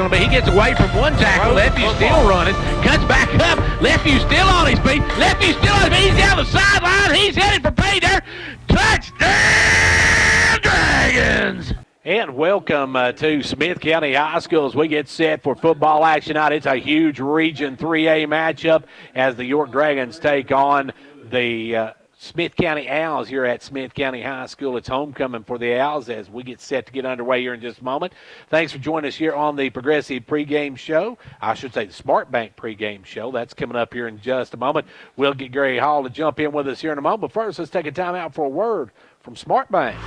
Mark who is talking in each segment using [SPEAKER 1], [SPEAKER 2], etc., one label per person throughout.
[SPEAKER 1] going to be. He gets away from one tackle. Lefty still running. Cuts back up. Lefty still on his feet. Lefty still on his feet. He's down the sideline. He's headed for pay dirt. Touchdown, Dragons! And welcome to Smith County High School as we get set for football action tonight. It's a huge Region 3A matchup as the York Dragons take on the Smith County Owls here at Smith County High School. It's homecoming for the Owls as we get set to get underway here in just a moment. Thanks for joining us here on the Progressive pregame show. I should say the Smart Bank pregame show. That's coming up here in just a moment. We'll get Gary Hall to jump in with us here in a moment. But first, let's take a time out for a word from Smart Bank.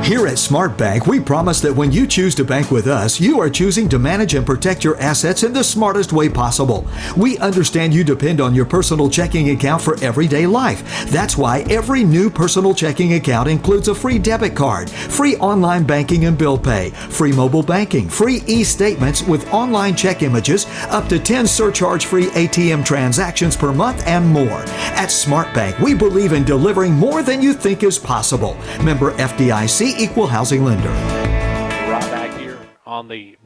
[SPEAKER 2] Here at Smart Bank, we promise that when you choose to bank with us, you are choosing to manage and protect your assets in the smartest way possible. We understand you depend on your personal checking account for everyday life. That's why every new personal checking account includes a free debit card, free online banking and bill pay, free mobile banking, free e-statements with online check images, up to 10 surcharge-free ATM transactions per month, and more. At Smart Bank, we believe in delivering more than you think is possible. Member FDIC, Equal Housing Lender.
[SPEAKER 1] Right back here on the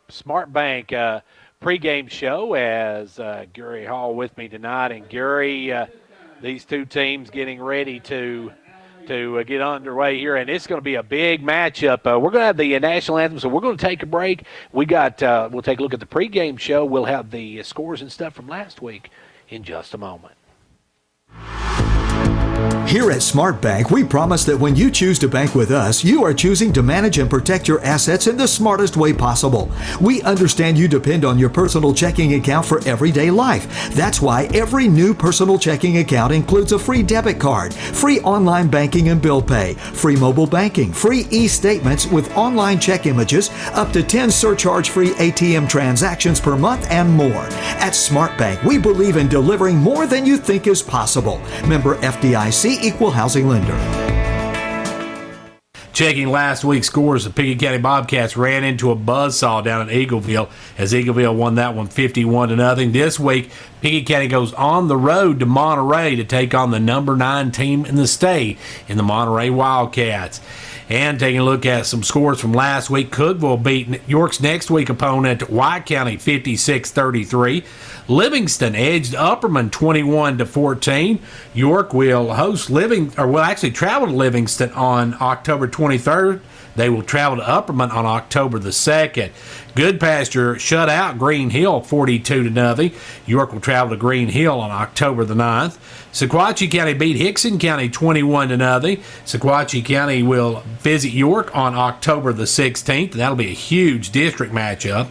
[SPEAKER 1] Smart Bank pregame show as Gary Hall with me tonight. And Gary, these two teams getting ready to get underway here, and it's going to be a big matchup. We're going to have the national anthem, so we're going to take a break. We'll take a look at the pregame show. We'll have the scores and stuff from last week in just a moment.
[SPEAKER 2] Here at Smart Bank, we promise that when you choose to bank with us, you are choosing to manage and protect your assets in the smartest way possible. We understand you depend on your personal checking account for everyday life. That's why every new personal checking account includes a free debit card, free online banking and bill pay, free mobile banking, free e-statements with online check images, up to 10 surcharge-free ATM transactions per month, and more. At Smart Bank, we believe in delivering more than you think is possible. Member FDIC, Equal Housing Lender.
[SPEAKER 3] Checking last week's scores, the Pickett County Bobcats ran into a buzzsaw down in Eagleville as Eagleville won that one 51-0. This week, Pickett County goes on the road to Monterey to take on the number 9 team in the state in the Monterey Wildcats. And taking a look at some scores from last week, Cookeville beat York's next week opponent, White County, 56-33. Livingston edged Upperman 21-14. York will travel to Livingston on October 23rd. They will travel to Upperman on October the 2nd. Goodpasture shut out Green Hill 42-0. York will travel to Green Hill on October the 9th. Sequatchie County beat Hickson County 21-0. Sequatchie County will visit York on October the 16th. That'll be a huge district matchup.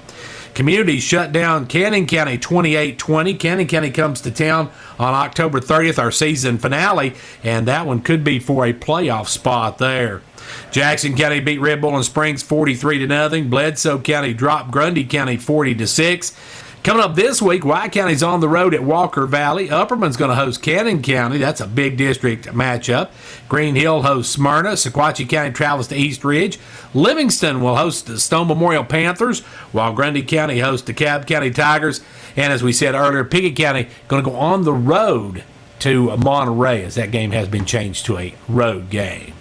[SPEAKER 3] Community shut down Cannon County 28-20. Cannon County comes to town on October 30th, our season finale, and that one could be for a playoff spot there. Jackson County beat Red Bull and Springs 43-0. Bledsoe County dropped Grundy County 40-6. Coming up this week, White County's on the road at Walker Valley. Upperman's going to host Cannon County. That's a big district matchup. Green Hill hosts Smyrna. Sequatchie County travels to East Ridge. Livingston will host the Stone Memorial Panthers, while Grundy County hosts the DeKalb County Tigers. And as we said earlier, Pickett County going to go on the road to Monterey as that game has been changed to a road game.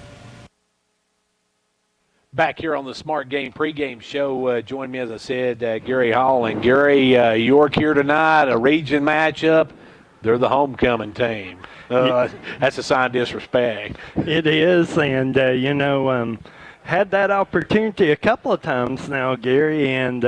[SPEAKER 1] Back here on the Smart Game pregame show, join me, as I said, Gary Hall. And Gary, York here tonight, a region matchup. They're the homecoming team. That's a sign of disrespect.
[SPEAKER 4] It is, and, had that opportunity a couple of times now, Gary, and,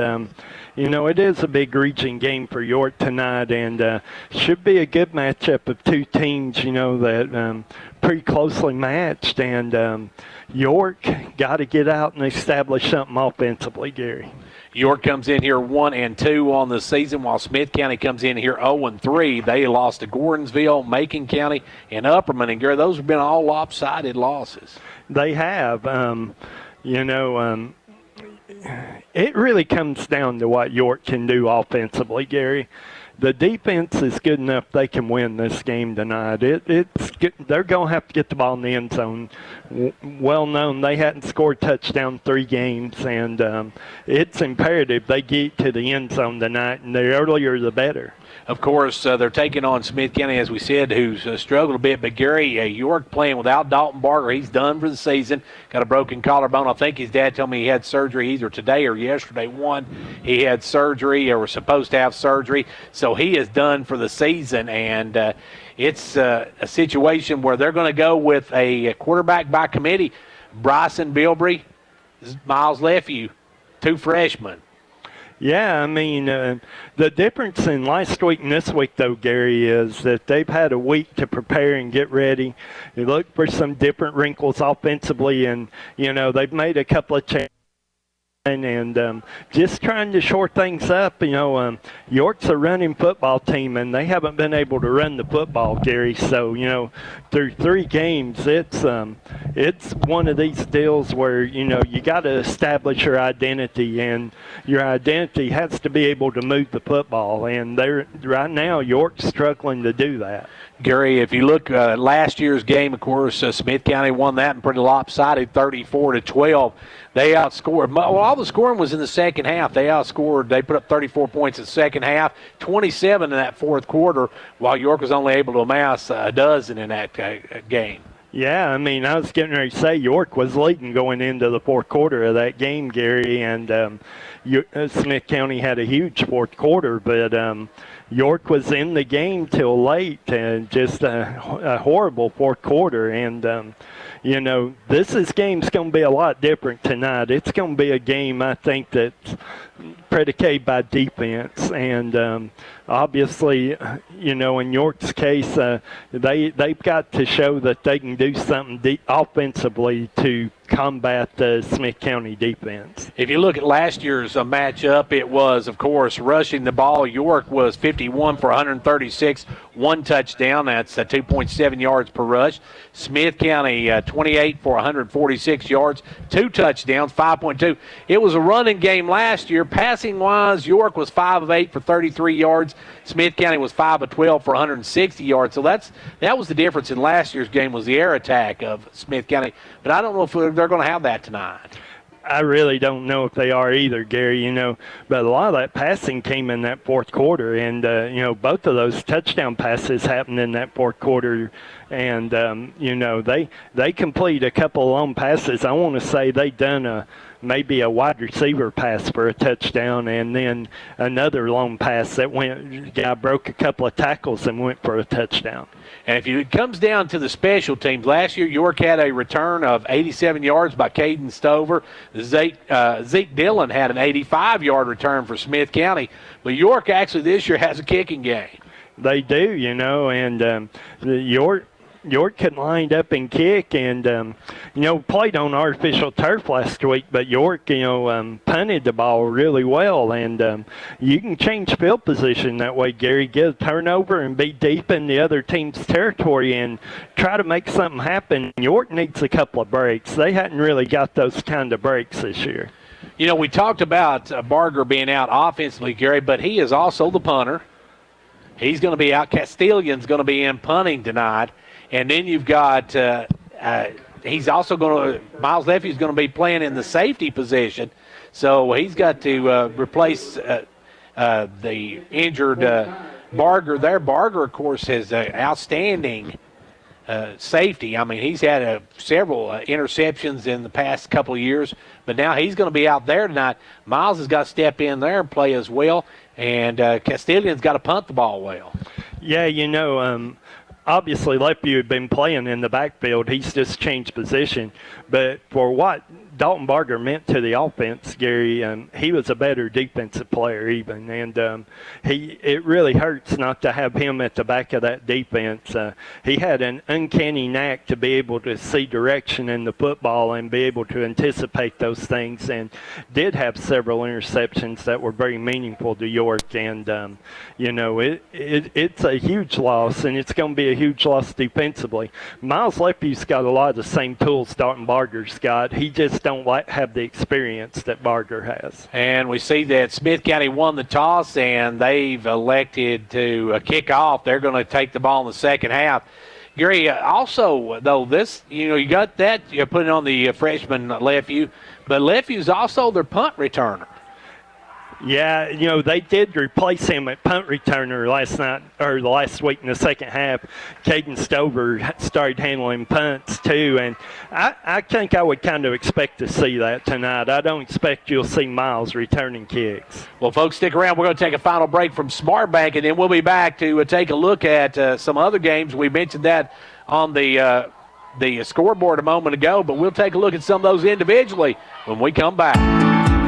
[SPEAKER 4] it is a big region game for York tonight, and should be a good matchup of two teams, that pretty closely matched, and York got to get out and establish something offensively, Gary.
[SPEAKER 1] York comes in here 1-2 on the season, while Smith County comes in here 0-3. They lost to Gordonsville, Macon County, and Upperman. And, Gary, those have been all lopsided losses.
[SPEAKER 4] They have. it really comes down to what York can do offensively, Gary. The defense is good enough they can win this game tonight. They're going to have to get the ball in the end zone. Well known, they hadn't scored touchdown 3 games, and it's imperative they get to the end zone tonight, and the earlier the better.
[SPEAKER 1] Of course, they're taking on Smith County, as we said, who's struggled a bit. But, Gary, York playing without Dalton Barger. He's done for the season. Got a broken collarbone. I think his dad told me he had surgery either today or yesterday. He had surgery or was supposed to have surgery. So he is done for the season. And it's a situation where they're going to go with a quarterback by committee. Bryson Bilbrey, Miles Leffew, 2 freshmen.
[SPEAKER 4] Yeah, I mean, the difference in last week and this week, though, Gary, is that they've had a week to prepare and get ready. You look for some different wrinkles offensively, and, they've made a couple of changes. And just trying to shore things up. York's a running football team, and they haven't been able to run the football, Gary. So, through 3 games, it's one of these deals where, you got to establish your identity, and your identity has to be able to move the football. And right now, York's struggling to do that.
[SPEAKER 1] Gary, if you look at last year's game, of course, Smith County won that and pretty lopsided, 34-12. They outscored. Well, all the scoring was in the second half. They put up 34 points in the second half, 27 in that fourth quarter, while York was only able to amass a dozen in that game.
[SPEAKER 4] Yeah, I mean, I was getting ready to say York was leading going into the fourth quarter of that game, Gary, and Smith County had a huge fourth quarter, but York was in the game till late, and just a horrible fourth quarter. And, this game's going to be a lot different tonight. It's going to be a game, I think, that's predicated by defense. And obviously, in York's case, they've got to show that they can do something offensively to combat the Smith County defense.
[SPEAKER 1] If you look at last year's matchup, it was, of course, rushing the ball. York was 51 for 136, 1 touchdown. That's 2.7 yards per rush. Smith County 28 for 146 yards, 2 touchdowns, 5.2. It was a running game last year. Passing-wise, York was 5 of 8 for 33 yards. Smith County was 5 of 12 for 160 yards. So that was the difference in last year's game, was the air attack of Smith County. But I don't know if they're going to have that tonight.
[SPEAKER 4] I really don't know if they are either, Gary, but a lot of that passing came in that fourth quarter, and, both of those touchdown passes happened in that fourth quarter, and, they complete a couple of long passes. I want to say they done maybe a wide receiver pass for a touchdown, and then another long pass that guy broke a couple of tackles and went for a touchdown.
[SPEAKER 1] And if it comes down to the special teams, last year York had a return of 87 yards by Caden Stover. Zeke Dillon had an 85-yard return for Smith County. But York actually this year has a kicking game.
[SPEAKER 4] They do, and York can line up and kick, and played on artificial turf last week, but York punted the ball really well, and you can change field position that way, Gary. Get a turnover and be deep in the other team's territory and try to make something happen. York needs a couple of breaks. They hadn't really got those kind of breaks this year.
[SPEAKER 1] We talked about Barger being out offensively, Gary, but he is also the punter. He's going to be out. Castillion's going to be in punting tonight. And then you've got he's also going to – Miles Leffew is going to be playing in the safety position. So he's got to replace the injured Barger there. Barger, of course, has outstanding safety. I mean, he's had several interceptions in the past couple of years, but now he's going to be out there tonight. Miles has got to step in there and play as well, and Castillion's got to punt the ball well.
[SPEAKER 4] Yeah, obviously Leffew had been playing in the backfield. He's just changed position. But for what Dalton Barger meant to the offense, Gary, he was a better defensive player even. And it really hurts not to have him at the back of that defense. He had an uncanny knack to be able to see direction in the football and be able to anticipate those things, and did have several interceptions that were very meaningful to York. And, it's a huge loss, and it's going to be a huge loss defensively. Miles Leffew's got a lot of the same tools Dalton Barger's got. He just don't have the experience that Barger has.
[SPEAKER 1] And we see that Smith County won the toss, and they've elected to kick off. They're going to take the ball in the second half. Gary, also, though, this, you got that, you're putting on the freshman Lefeview, but Lefeview's also their punt returner.
[SPEAKER 4] Yeah, they did replace him at punt returner last week in the second half. Caden Stover started handling punts too, and I think I would kind of expect to see that tonight. I don't expect you'll see Miles returning kicks.
[SPEAKER 1] Well, folks, stick around. We're going to take a final break from Smart Bank, and then we'll be back to take a look at some other games. We mentioned that on the scoreboard a moment ago, but we'll take a look at some of those individually when we come back.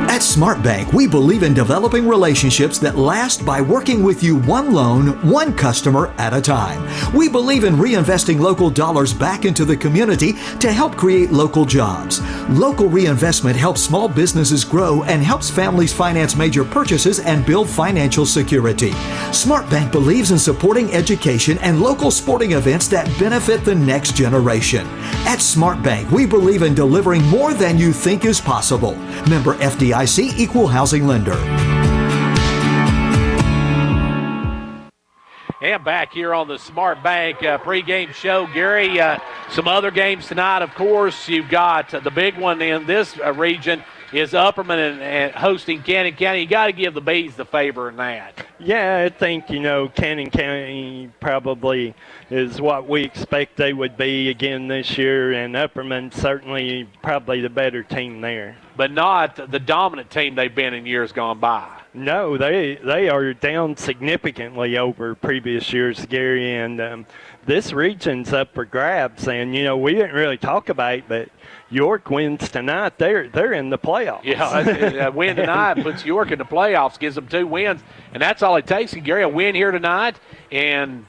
[SPEAKER 2] At Smart Bank, we believe in developing relationships that last by working with you one loan, one customer at a time. We believe in reinvesting local dollars back into the community to help create local jobs. Local reinvestment helps small businesses grow and helps families finance major purchases and build financial security. Smart Bank believes in supporting education and local sporting events that benefit the next generation. At Smart Bank, we believe in delivering more than you think is possible. Member FDIC, Equal Housing Lender.
[SPEAKER 1] And back here on the Smart Bank pregame show, Gary, some other games tonight, of course. You've got the big one in this region is Upperman and hosting Cannon County. You got to give the Bees the favor in that.
[SPEAKER 4] Yeah, I think, Cannon County probably is what we expect they would be again this year, and Upperman certainly probably the better team there.
[SPEAKER 1] But not the dominant team they've been in years gone by.
[SPEAKER 4] No, they are down significantly over previous years, Gary, and this region's up for grabs. And, we didn't really talk about it, but York wins tonight. They're in the playoffs.
[SPEAKER 1] Yeah, a win tonight puts York in the playoffs, gives them 2 wins, and that's all it takes. Gary, a win here tonight, and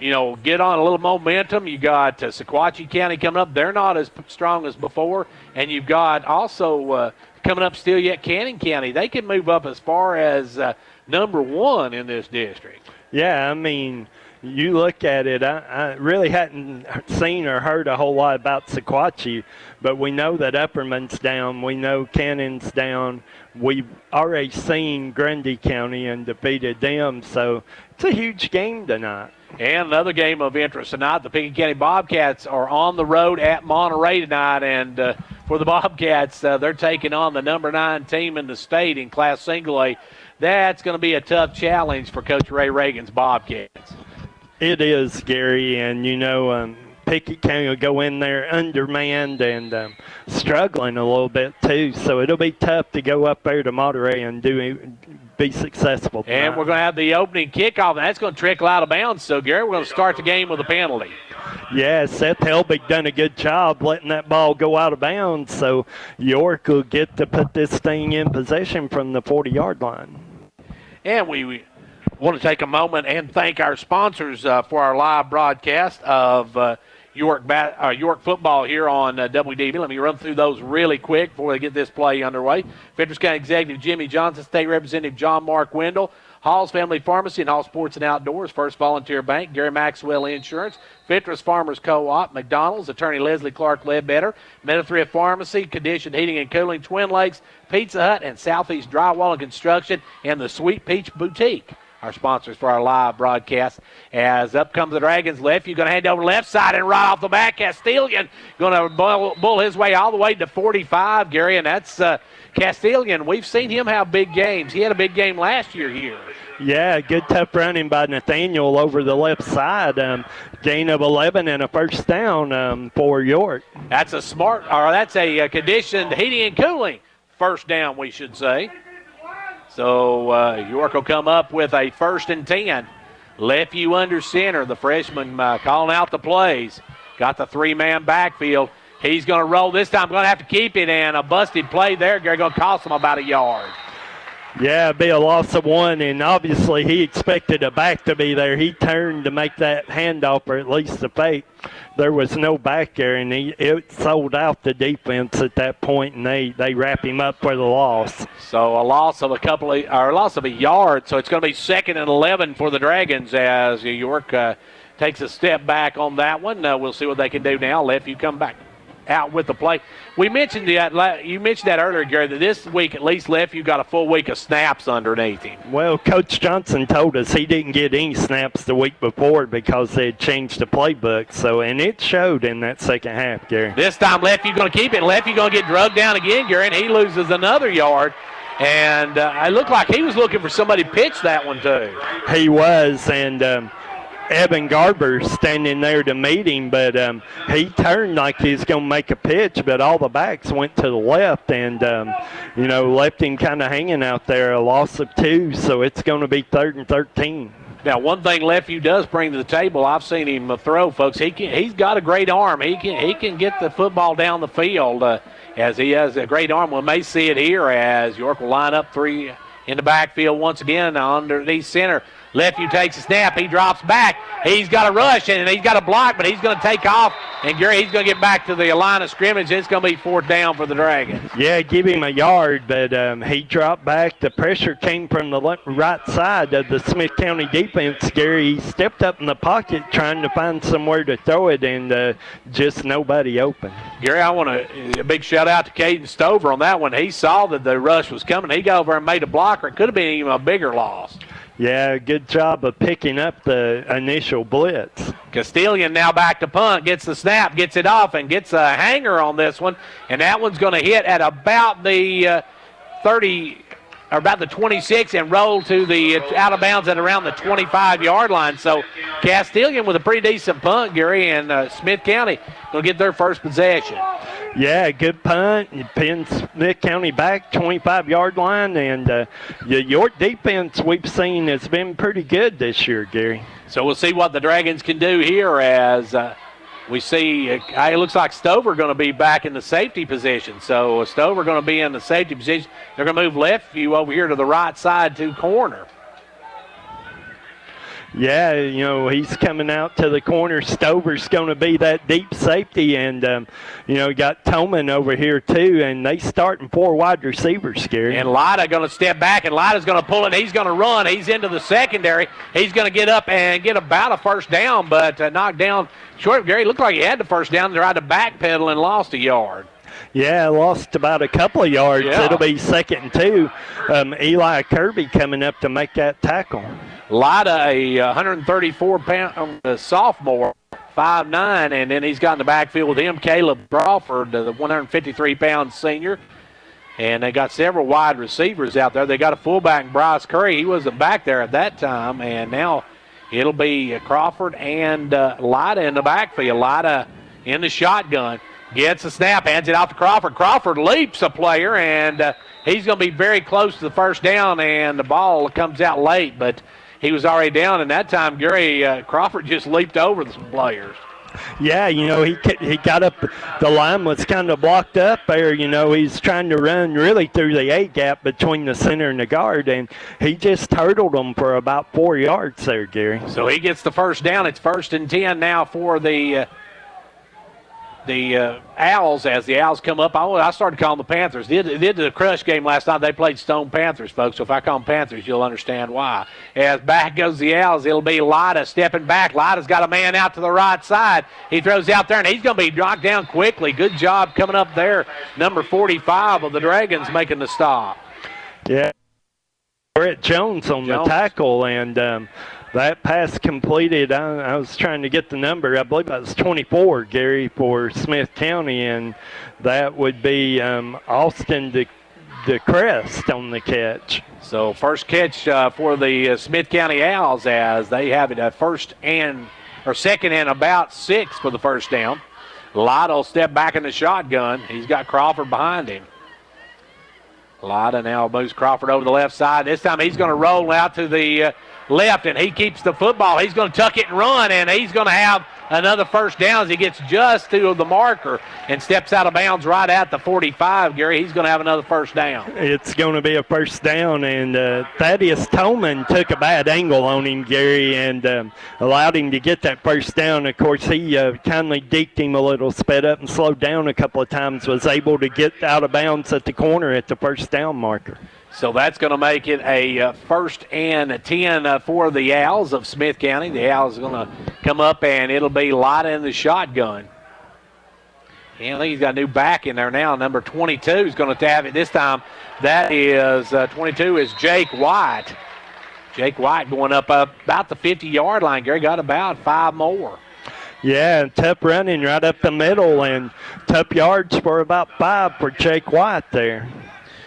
[SPEAKER 1] get on a little momentum. You got Sequatchie County coming up. They're not as strong as before, and you've got also coming up still yet Cannon County. They can move up as far as number 1 in this district.
[SPEAKER 4] Yeah, I mean, you look at it, I really hadn't seen or heard a whole lot about Sequatchie, but we know that Upperman's down. We know Cannon's down. We've already seen Grundy County and defeated them, so it's a huge game tonight.
[SPEAKER 1] And another game of interest tonight, the Pickett County Bobcats are on the road at Monterey tonight, and for the Bobcats, they're taking on the number 9 team in the state in Class Single A. That's going to be a tough challenge for Coach Ray Reagan's Bobcats.
[SPEAKER 4] It is, Gary, and Pickett County will go in there undermanned and struggling a little bit too, so it'll be tough to go up there to Monterey and be successful tonight.
[SPEAKER 1] And we're going to have the opening kickoff, and that's going to trickle out of bounds. So, Gary, we're going to start the game with a penalty.
[SPEAKER 4] Yeah, Seth Helbig done a good job letting that ball go out of bounds, so York will get to put this thing in possession from the 40-yard line.
[SPEAKER 1] And we want to take a moment and thank our sponsors for our live broadcast of York football here on WDB. Let me run through those really quick before we get this play underway. Fentress County Executive Jimmy Johnson, State Representative John Mark Wendell, Hall's Family Pharmacy and Hall Sports and Outdoors, First Volunteer Bank, Gary Maxwell Insurance, Fentress Farmers Co-op, McDonald's, Attorney Leslie Clark Ledbetter, Meta-Thrift Pharmacy, Conditioned Heating and Cooling, Twin Lakes, Pizza Hut, and Southeast Drywall and Construction, and the Sweet Peach Boutique. Our sponsors for our live broadcast. As up comes the Dragons left, you're going to hand over left side, and right off the back, Castilian going to bull his way all the way to 45, Gary, and that's Castilian. We've seen him have big games. He had a big game last year here.
[SPEAKER 4] Yeah, good tough running by Nathaniel over the left side. Gain of 11 and a first down for York.
[SPEAKER 1] That's a conditioned heating and cooling first down, we should say. So York will come up with a 1st and 10. Lefeview under center. The freshman calling out the plays. Got the 3-man backfield. He's going to roll this time. Going to have to keep it, and a busted play there. Gary, going to cost him about a yard.
[SPEAKER 4] Yeah, it'd be a loss of 1, and obviously he expected a back to be there. He turned to make that handoff, or at least the fake. There was no back there, and it sold out the defense at that point, and they wrap him up for the loss.
[SPEAKER 1] So a loss of a yard. So it's going to be 2nd and 11 for the Dragons as York takes a step back on that one. We'll see what they can do now. Lefeview come back. out with the play. We mentioned that. You mentioned that earlier, Gary, that this week at least Lefeville got a full week of snaps underneath him.
[SPEAKER 4] Well, Coach Johnson told us he didn't get any snaps the week before because they had changed the playbook. So, and it showed in that second half, Gary.
[SPEAKER 1] This time Lefeville going to keep it. Lefeville going to get drugged down again, Gary, and he loses another yard. And it looked like he was looking for somebody to pitch that one too.
[SPEAKER 4] He was, and Evan Garber standing there to meet him, but he turned like he was going to make a pitch, but all the backs went to the left and, left him kind of hanging out there, a loss of 2, so it's going to be 3rd and 13.
[SPEAKER 1] Now, one thing Lefeville does bring to the table, I've seen him throw, folks. He's got a great arm. He can get the football down the field as he has a great arm. We may see it here as York will line up 3 in the backfield once again underneath center. Lefeville takes a snap. He drops back. He's got a rush, and he's got a block, but he's going to take off. And, Gary, he's going to get back to the line of scrimmage. It's going to be 4th down for the Dragons.
[SPEAKER 4] Yeah, give him a yard, but he dropped back. The pressure came from the right side of the Smith County defense, Gary. He stepped up in the pocket trying to find somewhere to throw it, and just nobody open.
[SPEAKER 1] Gary, I want a big shout-out to Caden Stover on that one. He saw that the rush was coming. He got over and made a blocker. It could have been even a bigger loss.
[SPEAKER 4] Yeah, good job of picking up the initial blitz.
[SPEAKER 1] Castilian now back to punt, gets the snap, gets it off, and gets a hanger on this one. And that one's going to hit at about the 30, or about the 26, and roll to the out of bounds at around the 25-yard line. So Castilian with a pretty decent punt, Gary, and Smith County will get their first possession.
[SPEAKER 4] Yeah, good punt. It pins Smith County back, 25-yard line, and the York defense we've seen has been pretty good this year, Gary.
[SPEAKER 1] So we'll see what the Dragons can do here as we see it looks like Stover going to be back in the safety position. So Stover going to be in the safety position. They're going to move Lefeville over here to the right side to corner.
[SPEAKER 4] Yeah, he's coming out to the corner. Stover's going to be that deep safety, and, got Toman over here too, and they starting 4 wide receivers, Gary.
[SPEAKER 1] And Lida going to step back, and Lida's going to pull it. He's going to run. He's into the secondary. He's going to get up and get about a first down, but knocked down short. Gary looked like he had the first down, tried to backpedal and lost a yard.
[SPEAKER 4] Yeah, lost about a couple of yards.
[SPEAKER 1] Yeah.
[SPEAKER 4] It'll be 2nd and 2. Eli Kirby coming up to make that tackle.
[SPEAKER 1] Lida, a 134-pound sophomore, 5'9", and then he's got in the backfield with him Caleb Crawford, the 153-pound senior. And they got several wide receivers out there. They got a fullback, Bryce Curry. He wasn't back there at that time, and now it'll be Crawford and Lida in the backfield. Lida in the shotgun. Gets a snap, hands it off to Crawford. Crawford leaps a player, and he's going to be very close to the first down, and the ball comes out late, but he was already down, and that time Gary Crawford just leaped over the players.
[SPEAKER 4] Yeah, he got up. The line was kind of blocked up there. He's trying to run really through the A-gap between the center and the guard, and he just hurdled them for about 4 yards there, Gary.
[SPEAKER 1] So he gets the first down. It's 1st and 10 now for the Owls. As the Owls come up, I started calling the Panthers. They did the Crush game last night. They played Stone Panthers, folks. So if I call them Panthers, you'll understand why. As back goes the Owls, it'll be Lida stepping back. Lida's got a man out to the right side. He throws out there, and he's going to be knocked down quickly. Good job coming up there. Number 45 of the Dragons making the stop.
[SPEAKER 4] Yeah. Brett Jones on the tackle, and that pass completed. I was trying to get the number. I believe that was 24, Gary, for Smith County, and that would be Austin DeCrest on the catch.
[SPEAKER 1] So first catch for the Smith County Owls as they have it at 2nd and about 6 for the first down. Lida will step back in the shotgun. He's got Crawford behind him. Lida now moves Crawford over the left side. This time he's going to roll out to the left, and he keeps the football. He's going to tuck it and run, and he's going to have another first down as he gets just to the marker and steps out of bounds right at the 45, Gary. He's going to have another first down.
[SPEAKER 4] It's going to be a first down, and Thaddeus Tolman took a bad angle on him, Gary, and allowed him to get that first down. Of course, he kindly deked him a little, sped up and slowed down a couple of times, was able to get out of bounds at the corner at the first down marker.
[SPEAKER 1] So that's going to make it a 1st and 10 for the Owls of Smith County. The Owls are going to come up, and it'll be Lida in the shotgun. And I think he's got a new back in there now. Number 22 is going to have it this time. That is 22 is Jake White. Jake White going up about the 50-yard line. Gary got about 5 more.
[SPEAKER 4] Yeah, tough running right up the middle, and tough yards for about 5 for Jake White there.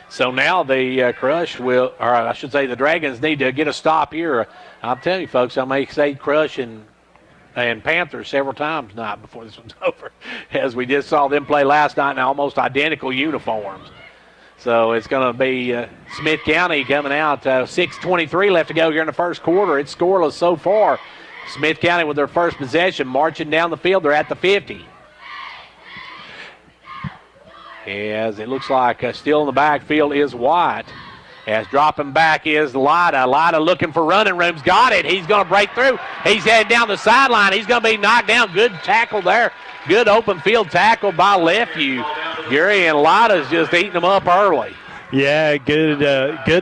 [SPEAKER 1] So now the Crush will, or I should say the Dragons need to get a stop here. I'll tell you, folks, I may say Crush and Panthers several times tonight before this one's over, as we just saw them play last night in almost identical uniforms. So it's going to be Smith County coming out. 6:23 left to go here in the first quarter. It's scoreless so far. Smith County with their first possession, marching down the field. They're at the 50. As it looks like still in the backfield is White. As dropping back is Lida. Lida looking for running rooms. Got it. He's going to break through. He's headed down the sideline. He's going to be knocked down. Good tackle there. Good open field tackle by Lefevue. Gary, and Lida's just eating them up early.
[SPEAKER 4] Yeah, good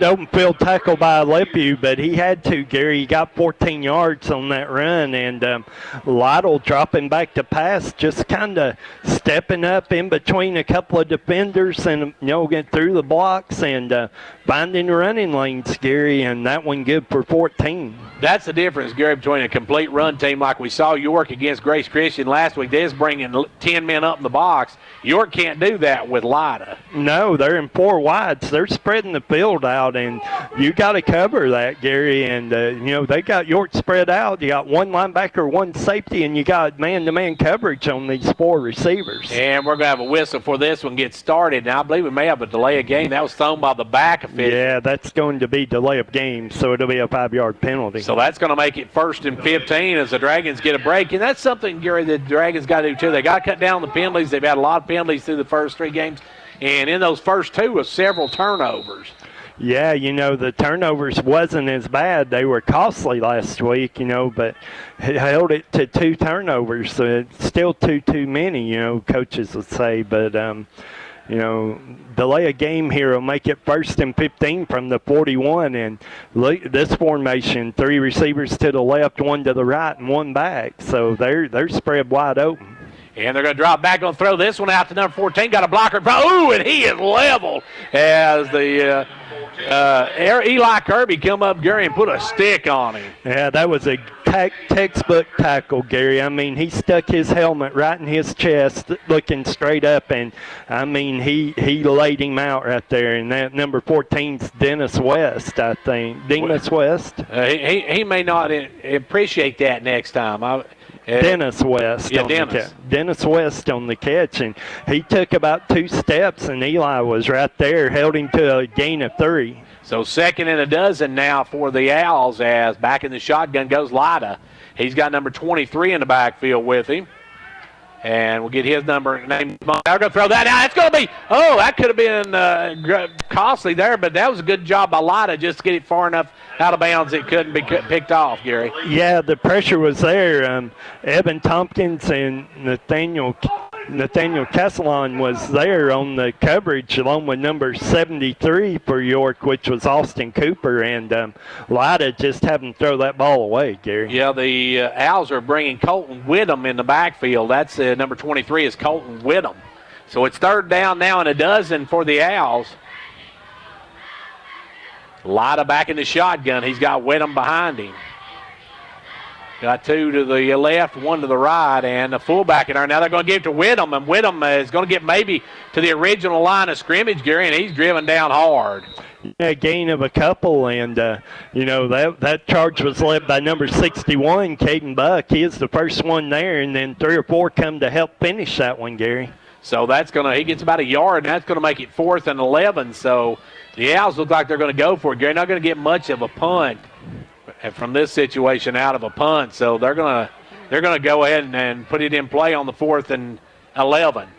[SPEAKER 4] open field tackle by Lefevue, but he had to, Gary. He got 14 yards on that run, and Lytle dropping back to pass, just kind of stepping up in between a couple of defenders and, get through the blocks and finding the running lanes, Gary, and that one good for 14.
[SPEAKER 1] That's the difference, Gary, between a complete run team like we saw York against Grace Christian last week. They're bringing 10 men up in the box. York can't do that with Lida.
[SPEAKER 4] No, they're in 4 wides. They're spreading the field out, and you got to cover that, Gary. And, they got York spread out. You got 1 linebacker, 1 safety, and you got man-to-man coverage on these 4 receivers.
[SPEAKER 1] And we're going to have a whistle for this one gets started. Now, I believe we may have a delay of game. That was thrown by the back official.
[SPEAKER 4] Yeah, that's going to be delay of game, so it'll be a 5-yard penalty.
[SPEAKER 1] So that's going to make it 1st and 15 as the Dragons get a break. And that's something, Gary, the Dragons got to do, too. They got to cut down the penalties. They've had a lot of penalties through the first 3 games. And in those first 2 was several turnovers.
[SPEAKER 4] Yeah, the turnovers wasn't as bad. They were costly last week, but held it to 2 turnovers. So it's still too many, coaches would say. But, delay a game here will make it 1st and 15 from the 41. And this formation, 3 receivers to the left, 1 to the right, and 1 back. So they're spread wide open.
[SPEAKER 1] And they're going to drop back, going to throw this one out to number 14. Got a blocker. Ooh, and he is leveled as the Eli Kirby come up, Gary, and put a stick on him.
[SPEAKER 4] Yeah, that was a textbook tackle, Gary. I mean, he stuck his helmet right in his chest, looking straight up, and, he laid him out right there. And that number 14's Dennis West, I think. Demas West?
[SPEAKER 1] He may not appreciate that next time.
[SPEAKER 4] Dennis West.
[SPEAKER 1] Yeah,
[SPEAKER 4] Dennis West on the catch, and he took about 2 steps, and Eli was right there, held him to a gain of 3.
[SPEAKER 1] So 2nd and a dozen now for the Owls as back in the shotgun goes Lida. He's got number 23 in the backfield with him. And we'll get his number. They're going to throw that out. It's going to be, that could have been costly there, but that was a good job by Lida just to get it far enough out of bounds it couldn't be picked off, Gary.
[SPEAKER 4] Yeah, the pressure was there. Evan Tompkins and Nathaniel Castellon was there on the coverage along with number 73 for York, which was Austin Cooper, and Lida just having to throw that ball away, Gary.
[SPEAKER 1] Yeah, the Owls are bringing Colton Whittem in the backfield. That's number 23 is Colton Whittem. So it's 3rd down now and a dozen for the Owls. Lida back in the shotgun. He's got Whittem behind him. Got 2 to the left, 1 to the right, and the fullback in there. Now they're going to give it to Whittem, and Whittem is going to get maybe to the original line of scrimmage, Gary, and he's driven down hard.
[SPEAKER 4] A gain of a couple, and, that charge was led by number 61, Caden Buck. He is the first one there, and then 3 or 4 come to help finish that one, Gary.
[SPEAKER 1] So he gets about a yard, and that's going to make it 4th and 11. So the Owls look like they're going to go for it, Gary. Not going to get much of a punt from this situation out of a punt. So they're going to go ahead and put it in play on the 4th and 11.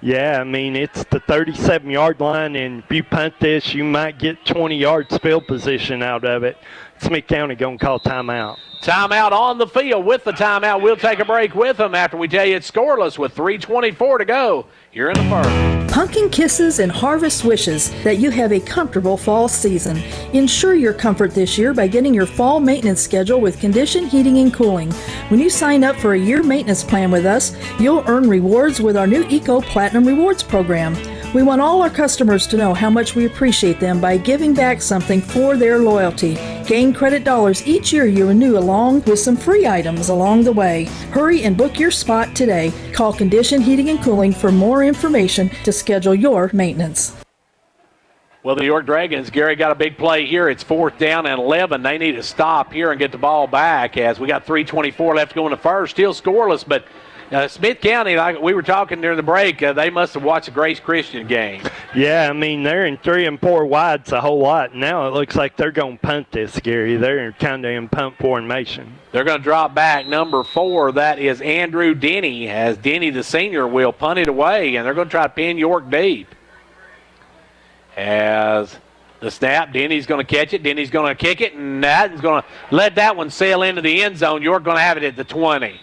[SPEAKER 4] Yeah, I mean, it's the 37-yard line, and if you punt this, you might get 20 yards field position out of it. Smith County going to call timeout.
[SPEAKER 1] Timeout on the field. With the timeout, we'll take a break with them after we tell you it's scoreless with 3:24 to go here in the first.
[SPEAKER 5] Pumpkin kisses and harvest wishes that you have a comfortable fall season. Ensure your comfort this year by getting your fall maintenance schedule with Condition Heating and Cooling. When you sign up for a year maintenance plan with us, you'll earn rewards with our new Eco Platinum Rewards program. We want all our customers to know how much we appreciate them by giving back something for their loyalty. Gain credit dollars each year you renew along with some free items along the way. Hurry and book your spot today. Call Condition Heating and Cooling for more information to schedule your maintenance.
[SPEAKER 1] Well, the York Dragons, Gary, got a big play here. It's 4th down and 11. They need to stop here and get the ball back as we got 3:24 left to go in the first. Still scoreless, but Smith County, like we were talking during the break, they must have watched the Grace Christian game.
[SPEAKER 4] Yeah, I mean, they're in 3 and 4 wides a whole lot. Now it looks like they're going to punt this, Gary. They're kind of in punt formation.
[SPEAKER 1] They're going to drop back number 4. That is Andrew Denny, as Denny, the senior, will punt it away, and they're going to try to pin York deep. As the snap, Denny's going to catch it. Denny's going to kick it, and that's going to let that one sail into the end zone. York going to have it at the 20.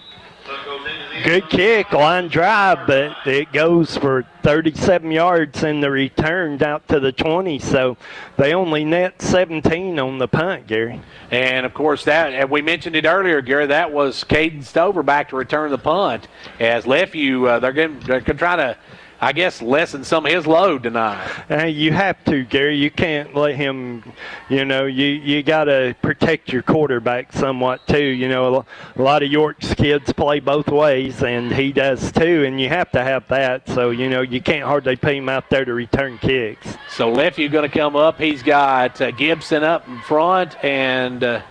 [SPEAKER 4] Good kick, line drive, but it goes for 37 yards in the return out to the 20, so they only net 17 on the punt, Gary.
[SPEAKER 1] And, of course, that we mentioned it earlier, Gary, that was Caden Stover back to return the punt. As Lefeview, they're going to try to, I guess, lessen some of his load tonight.
[SPEAKER 4] You have to, Gary. You can't let him, you got to protect your quarterback somewhat, too. A lot of York's kids play both ways, and he does, too, and you have to have that. So, you can't hardly put him out there to return kicks.
[SPEAKER 1] So, Lefeview going to come up. He's got Gibson up in front, and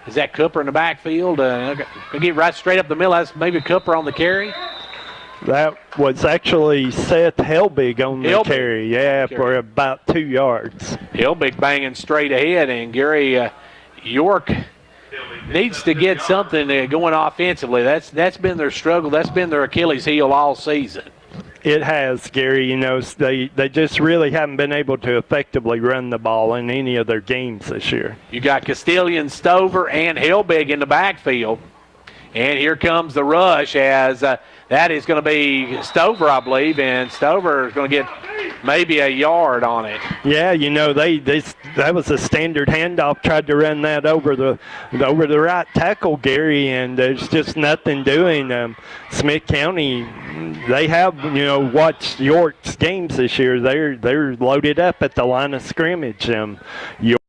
[SPEAKER 1] is that Cooper in the backfield? Going to get right straight up the middle. That's maybe Cooper on the carry.
[SPEAKER 4] That was actually Seth Helbig on the carry, for about 2 yards.
[SPEAKER 1] Helbig banging straight ahead, and Gary, York needs to get something going offensively. That's been their struggle. That's been their Achilles heel all season.
[SPEAKER 4] It has, Gary. They just really haven't been able to effectively run the ball in any of their games this year.
[SPEAKER 1] You got Castilian, Stover, and Helbig in the backfield. And here comes the rush as that is going to be Stover, I believe, and Stover is going to get maybe a yard on it.
[SPEAKER 4] Yeah, that was a standard handoff. Tried to run that over the right tackle, Gary, and there's just nothing doing. Smith County, they have watched York's games this year. They're loaded up at the line of scrimmage. York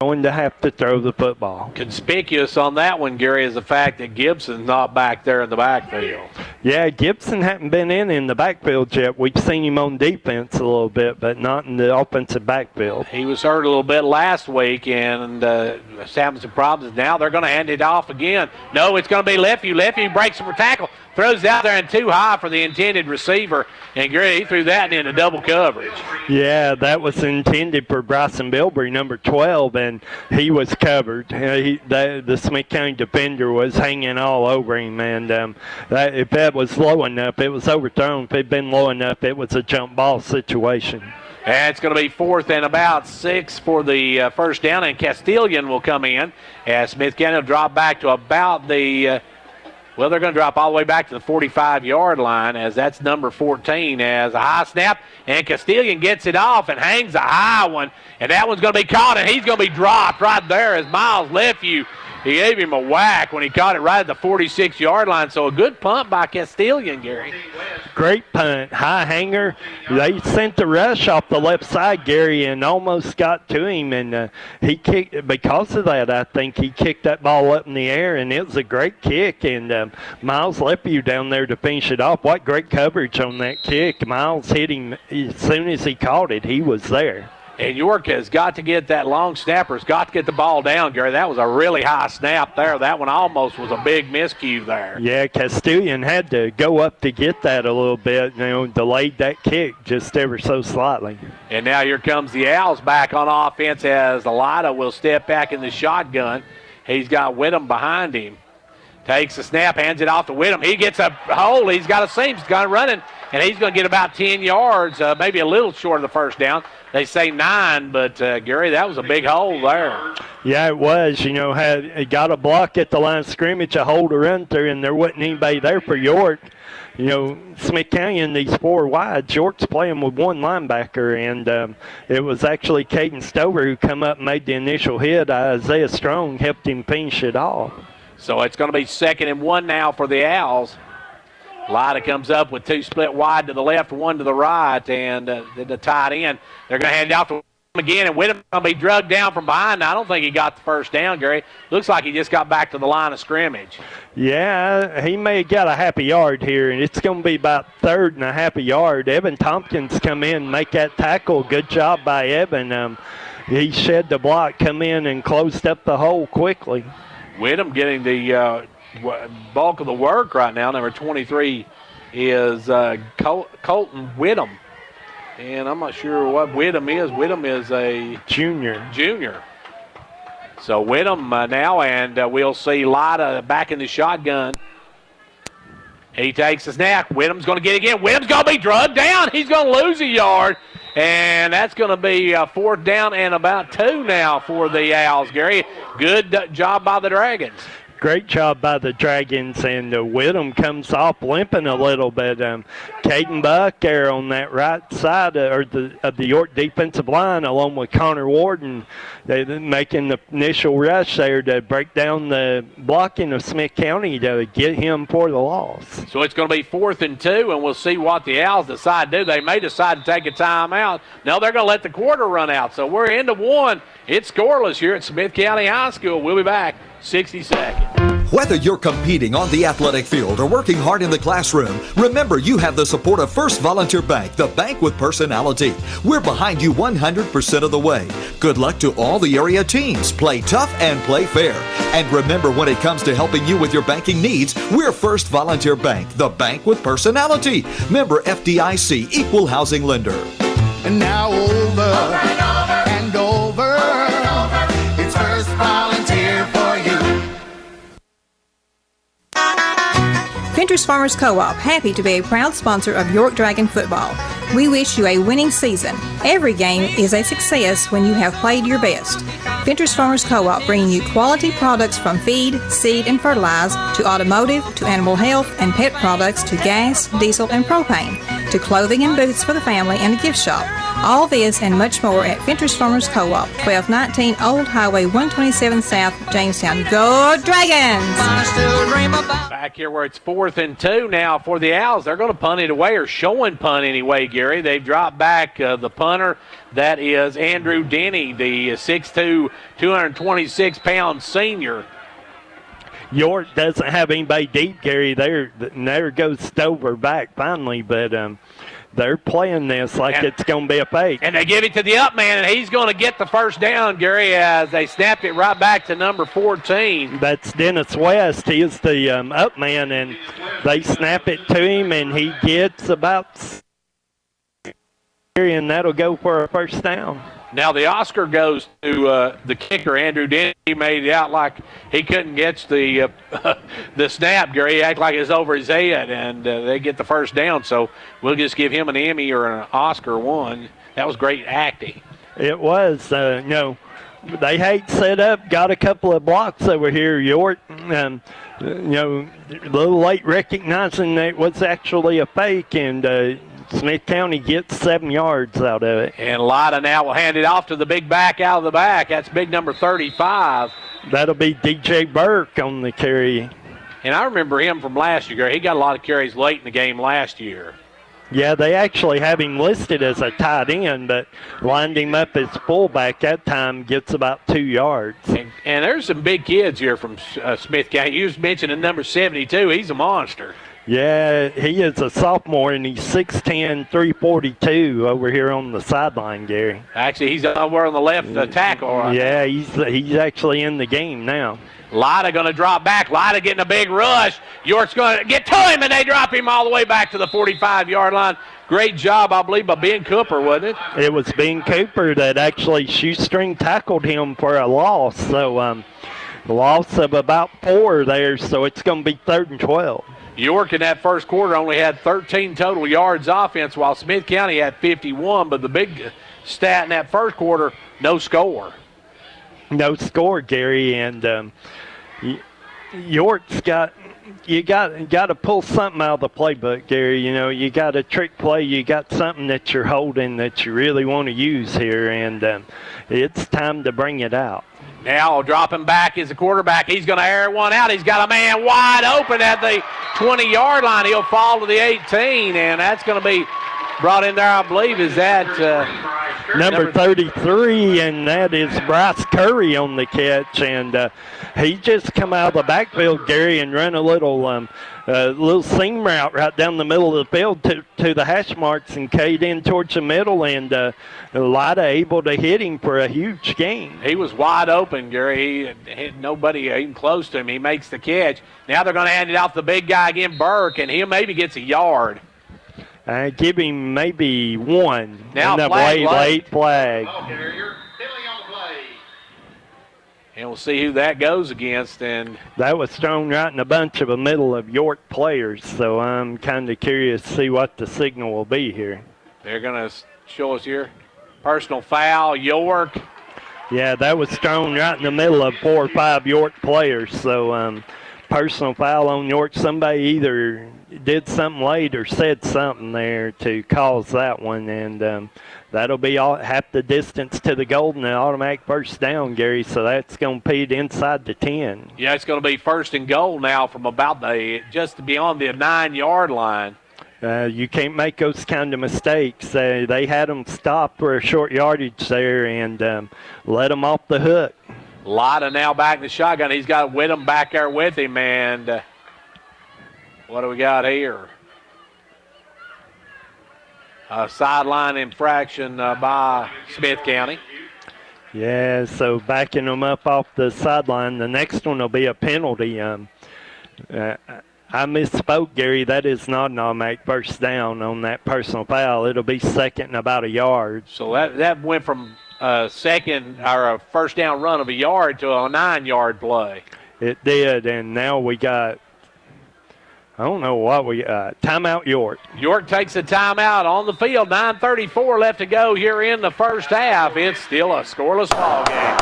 [SPEAKER 4] going to have to throw the football.
[SPEAKER 1] Conspicuous on that one, Gary, is the fact that Gibson's not back there in the backfield.
[SPEAKER 4] Yeah, Gibson hadn't been in the backfield yet. We've seen him on defense a little bit, but not in the offensive backfield.
[SPEAKER 1] He was hurt a little bit last week and having some problems. Now they're going to hand it off again. No, it's going to be Lefeview. Lefeview breaks for tackle, throws it out there and too high for the intended receiver, and Gary, he threw that into double coverage.
[SPEAKER 4] Yeah, that was intended for Bryson Bilbrey, number 12, and he was covered. The Smith County defender was hanging all over him, and if that was low enough, it was overthrown. If it had been low enough, it was a jump ball situation.
[SPEAKER 1] And it's going to be 4th and about 6 for the first down, and Castilian will come in as Smith County will drop back to about the they're going to drop all the way back to the 45-yard line as that's number 14 as a high snap, and Castilian gets it off and hangs a high one, and that one's going to be caught, and he's going to be dropped right there as Miles Lefeview. He gave him a whack when he caught it right at the 46-yard line. So a good punt by Castilian, Gary.
[SPEAKER 4] Great punt. High hanger. They sent the rush off the left side, Gary, and almost got to him. And he kicked, because of that, I think he kicked that ball up in the air, and it was a great kick. And Miles Lefeview down there to finish it off. What great coverage on that kick. Miles hit him as soon as he caught it. He was there.
[SPEAKER 1] And York has got to get that long snapper's got to get the ball down, Gary. That was a really high snap there. That one almost was a big miscue there.
[SPEAKER 4] Yeah, Castilian had to go up to get that a little bit, delayed that kick just ever so slightly.
[SPEAKER 1] And now here comes the Owls back on offense as Alida will step back in the shotgun. He's got Whittam behind him. Takes the snap, hands it off to Whittem. He gets a hole. He's got a seam. He's got it running, and he's going to get about 10 yards, maybe a little short of the first down. They say 9, but, Gary, that was a big hole there.
[SPEAKER 4] Yeah, it was. Had got a block at the line of scrimmage, a hole to run through, and there wasn't anybody there for York. Smith County in these 4 wides, York's playing with 1 linebacker, and it was actually Caden Stover who come up and made the initial hit. Isaiah Strong helped him finish it off.
[SPEAKER 1] So it's going to be 2nd and 1 now for the Owls. Lida comes up with 2 split wide to the left, 1 to the right, and the tight end. They're going to hand it off to Whittem again, and Whittem's going to be drugged down from behind. I don't think he got the first down, Gary. Looks like he just got back to the line of scrimmage.
[SPEAKER 4] Yeah, he may have got a half a yard here, and it's going to be about 3rd and a half a yard. Evan Tompkins come in and make that tackle. Good job by Evan. He shed the block, come in and closed up the hole quickly.
[SPEAKER 1] Whittem getting the bulk of the work right now. Number 23 is Colton Whittem. And I'm not sure what Whittem is. Whittem is a junior. So Whittem now, and we'll see Lida back in the shotgun. He takes the snap. Whittem's going to get it again. Whittem's going to be drugged down. He's going to lose a yard. And that's going to be 4th down and about 2 now for the Owls, Gary. Good job by the Dragons.
[SPEAKER 4] Great job by the Dragons, and Whittem comes off limping a little bit. Caden Buck there on that right side of the York defensive line, along with Connor Warden, they're making the initial rush there to break down the blocking of Smith County to get him for the loss.
[SPEAKER 1] So it's going to be 4th and 2, and we'll see what the Owls decide to do. They may decide to take a timeout. No, they're going to let the quarter run out. So we're into 1. It's scoreless here at Smith County High School. We'll be back 60 seconds.
[SPEAKER 2] Whether you're competing on the athletic field or working hard in the classroom, remember you have the support of First Volunteer Bank, the bank with personality. We're behind you 100% of the way. Good luck to all the area teams. Play tough and play fair. And remember, when it comes to helping you with your banking needs, we're First Volunteer Bank, the bank with personality. Member FDIC, equal housing lender.
[SPEAKER 6] And now over and over. It's First Volunteer for you.
[SPEAKER 7] Fentress Farmers Co-op, happy to be a proud sponsor of York Dragon football. We wish you a winning season. Every game is a success when you have played your best. Fentress Farmers Co-op, bringing you quality products from feed, seed, and fertilize, to automotive, to animal health and pet products, to gas, diesel, and propane, to clothing and boots for the family and a gift shop. All this and much more at Fentress Farmers Co-op, 1219 Old Highway 127 South, Jamestown. Go Dragons!
[SPEAKER 1] Back here where it's 4th and 2 now for the Owls. They're going to punt it away, or showing punt anyway, Gary. They've dropped back the punter. That is Andrew Denny, the 6'2", 226-pound senior.
[SPEAKER 4] York doesn't have anybody deep, Gary. There goes Stover back finally, but they're playing this like it's going to be a fake.
[SPEAKER 1] And they give it to the up man, and he's going to get the first down, Gary, as they snapped it right back to number 14.
[SPEAKER 4] That's Dennis West. He is the up man, and they snap it to him, and he gets about, and that'll go for a first down.
[SPEAKER 1] Now the Oscar goes to the kicker, Andrew Denny. He made it out like he couldn't get the snap, Gary. He acted like it was over his head, and they get the first down. So we'll just give him an Emmy or an Oscar one. That was great acting.
[SPEAKER 4] It was. They hate set up, got a couple of blocks over here, York. A little late recognizing that it was actually a fake, and Smith County gets 7 yards out of it.
[SPEAKER 1] And Lida now will hand it off to the big back out of the back. That's big number 35.
[SPEAKER 4] That'll be DJ Burke on the carry.
[SPEAKER 1] And I remember him from last year. He got a lot of carries late in the game last year.
[SPEAKER 4] Yeah, they actually have him listed as a tight end, but lined him up as fullback that time, gets about 2 yards.
[SPEAKER 1] And there's some big kids here from Smith County. You was mentioning number 72. He's a monster.
[SPEAKER 4] Yeah, he is a sophomore, and he's 6'10", 342 over here on the sideline, Gary.
[SPEAKER 1] Actually, he's over on the left tackle. Right?
[SPEAKER 4] Yeah, he's actually in the game now.
[SPEAKER 1] Lida going to drop back. Lida getting a big rush. York's going to get to him, and they drop him all the way back to the 45-yard line. Great job, I believe, by Ben Cooper, wasn't it?
[SPEAKER 4] It was Ben Cooper that actually shoestring tackled him for a loss. So, loss of about 4 there, so it's going to be 3rd and 12.
[SPEAKER 1] York in that first quarter only had 13 total yards offense, while Smith County had 51. But the big stat in that first quarter, no score.
[SPEAKER 4] No score, Gary, and York's got to pull something out of the playbook, Gary. You know, you got a trick play, you got something that you're holding that you really want to use here, and it's time to bring it out.
[SPEAKER 1] Now dropping back is the quarterback. He's going to air one out. He's got a man wide open at the 20-yard line. He'll fall to the 18, and that's going to be brought in there, I believe, is that
[SPEAKER 4] number 33, and that is Bryce Curry on the catch. And he just come out of the backfield, Gary, and run a little seam route right down the middle of the field to the hash marks and K'd in towards the middle, and Lida able to hit him for a huge gain.
[SPEAKER 1] He was wide open, Gary. He had nobody even close to him. He makes the catch. Now they're going to hand it off to the big guy again, Burke, and he maybe gets a yard.
[SPEAKER 4] Give him maybe 1.
[SPEAKER 1] Now
[SPEAKER 4] and late flag.
[SPEAKER 1] And we'll see who that goes against. And
[SPEAKER 4] that was thrown right in a bunch of the middle of York players, so I'm kind of curious to see what the signal will be here.
[SPEAKER 1] They're going to show us here. Personal foul, York.
[SPEAKER 4] Yeah, that was thrown right in the middle of 4 or 5 York players, so personal foul on York. Somebody either did something late or said something there to cause that one, and that'll be half the distance to the goal and an automatic first down, Gary, so that's going to be inside the 10.
[SPEAKER 1] Yeah, it's going to be 1st and goal now from about just beyond the 9-yard line.
[SPEAKER 4] You can't make those kind of mistakes. They had them stopped for a short yardage there and let them off the hook.
[SPEAKER 1] Lida now back in the shotgun. He's got Whittem back there with him, and what do we got here? A sideline infraction by Smith County.
[SPEAKER 4] Yeah, so backing them up off the sideline. The next one will be a penalty. I misspoke, Gary. That is not an automatic first down on that personal foul. It'll be 2nd and about a yard.
[SPEAKER 1] So that went from a first down run of a yard to a 9-yard play.
[SPEAKER 4] It did, and now we got, I don't know what we got. Timeout York.
[SPEAKER 1] York takes a timeout on the field. 9:34 left to go here in the first half. It's still a scoreless ball game.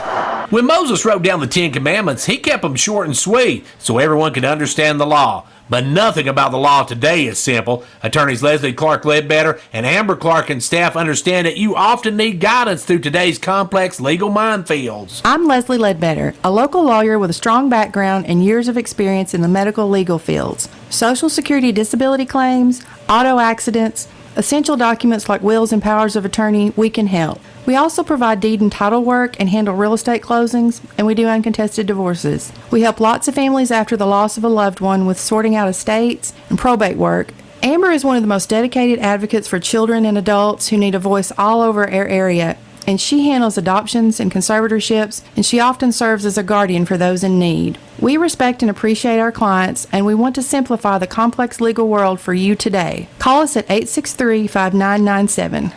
[SPEAKER 3] When Moses wrote down the 10 Commandments, he kept them short and sweet so everyone could understand the law. But nothing about the law today is simple. Attorneys Leslie Clark Ledbetter and Amber Clark and staff understand that you often need guidance through today's complex legal minefields.
[SPEAKER 8] I'm Leslie Ledbetter, a local lawyer with a strong background and years of experience in the medical legal fields. Social Security disability claims, auto accidents, essential documents like wills and powers of attorney, we can help. We also provide deed and title work and handle real estate closings, and we do uncontested divorces. We help lots of families after the loss of a loved one with sorting out estates and probate work. Amber is one of the most dedicated advocates for children and adults who need a voice all over our area, and she handles adoptions and conservatorships, and she often serves as a guardian for those in need. We respect and appreciate our clients, and we want to simplify the complex legal world for you today. Call us at 863-5997.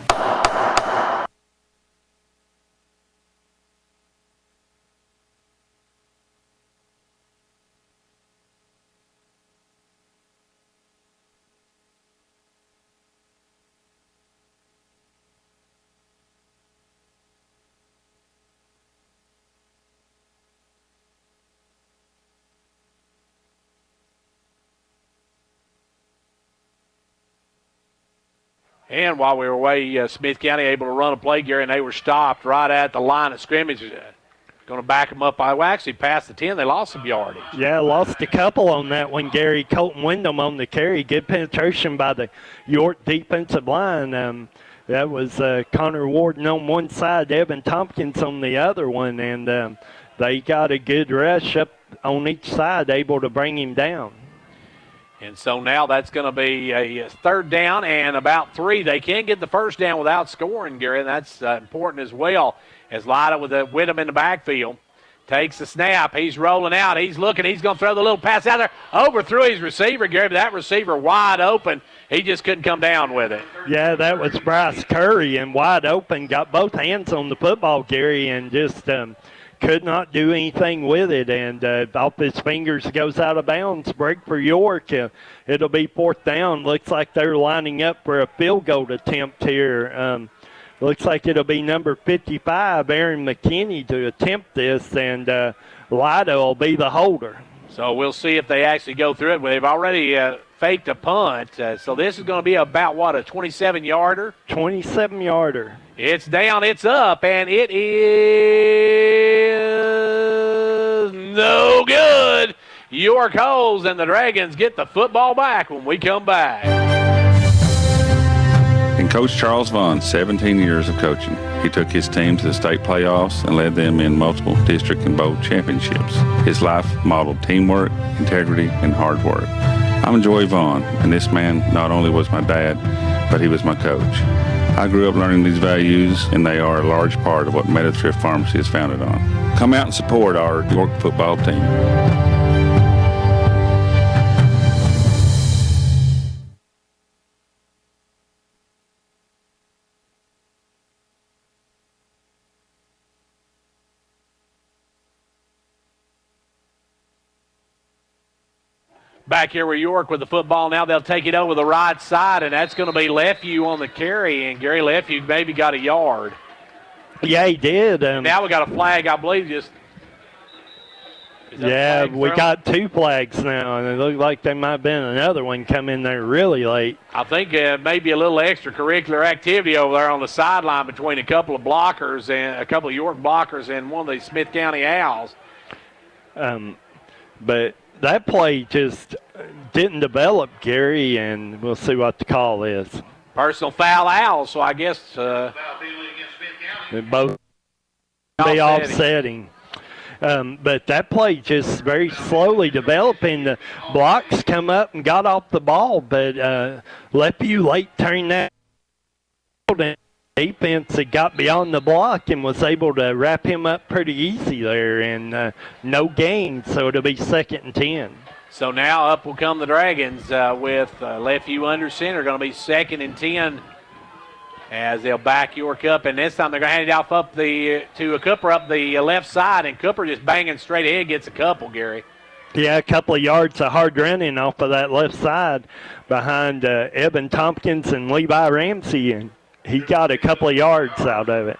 [SPEAKER 1] And while we were away, Smith County able to run a play, Gary, and they were stopped right at the line of scrimmage. Going to back them up. Actually past the 10. They lost some yardage.
[SPEAKER 4] Yeah, lost a couple on that one, Gary. Colton Wyndham on the carry. Good penetration by the York defensive line. That was Connor Warden on one side, Evan Tompkins on the other one, and they got a good rush up on each side, able to bring him down.
[SPEAKER 1] And so now that's going to be a 3rd down and about 3. They can't get the first down without scoring, Gary, and that's important as well. As Lida with Whittem in the backfield takes the snap. He's rolling out. He's looking. He's going to throw the little pass out there. Overthrew his receiver, Gary, but that receiver wide open. He just couldn't come down with it.
[SPEAKER 4] Yeah, that was Bryce Curry, and wide open. Got both hands on the football, Gary, and just could not do anything with it, and off his fingers goes out of bounds. Break for York. It'll be 4th down. Looks like they're lining up for a field goal attempt here. Looks like it'll be number 55, Aaron McKinney, to attempt this, and Lida will be the holder.
[SPEAKER 1] So we'll see if they actually go through it. They've already faked a punt. So this is going to be about, what, a 27-yarder?
[SPEAKER 4] 27-yarder.
[SPEAKER 1] It's down, it's up, and it is no good. York holds, and the Dragons get the football back when we come back.
[SPEAKER 9] And Coach Charles Vaughn, 17 years of coaching. He took his team to the state playoffs and led them in multiple district and bowl championships. His life modeled teamwork, integrity, and hard work. I'm Joey Vaughn, and this man not only was my dad, but he was my coach. I grew up learning these values, and they are a large part of what Meadowthrift Pharmacy is founded on. Come out and support our York football team.
[SPEAKER 1] Back here with York with the football. Now they'll take it over the right side, and that's going to be Lefevue on the carry, and Gary Lefevue maybe got a yard.
[SPEAKER 4] Yeah, he did.
[SPEAKER 1] Now we got a flag, I believe, just.
[SPEAKER 4] Yeah, we got 2 flags now, and it looked like there might have been another one come in there really late.
[SPEAKER 1] I think maybe a little extracurricular activity over there on the sideline between a couple of blockers and a couple of York blockers and one of the Smith County Owls.
[SPEAKER 4] But that play just didn't develop, Gary, and we'll see what the call is.
[SPEAKER 1] Personal foul Owls, so I guess
[SPEAKER 4] both be offsetting. But that play just very slowly developing. The blocks come up and got off the ball, but Lefevue late turned that defense that got beyond the block and was able to wrap him up pretty easy there, and no gain, so it'll be 2nd and 10.
[SPEAKER 1] So now up will come the Dragons with Lefevue under center. Going to be 2nd and 10 as they'll back York up, and this time they're going to hand it off up to Cooper up the left side, and Cooper just banging straight ahead gets a couple, Gary.
[SPEAKER 4] Yeah, a couple of yards of hard running off of that left side behind Evan Tompkins and Levi Ramsey, and he got a couple of yards out of it.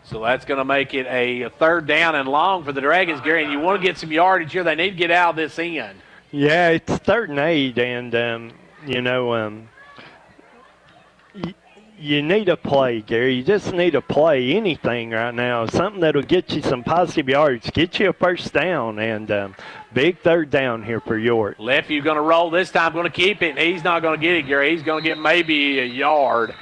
[SPEAKER 1] So that's going to make it a 3rd down and long for the Dragons, Gary, and you want to get some yardage here. They need to get out of this end.
[SPEAKER 4] Yeah, it's 3rd and 8, and, you need a play, Gary. You just need to play anything right now, something that'll get you some positive yards, get you a 1st down, and big 3rd down here for York.
[SPEAKER 1] Lefevue going to roll this time, going to keep it, and he's not going to get it, Gary. He's going to get maybe a yard.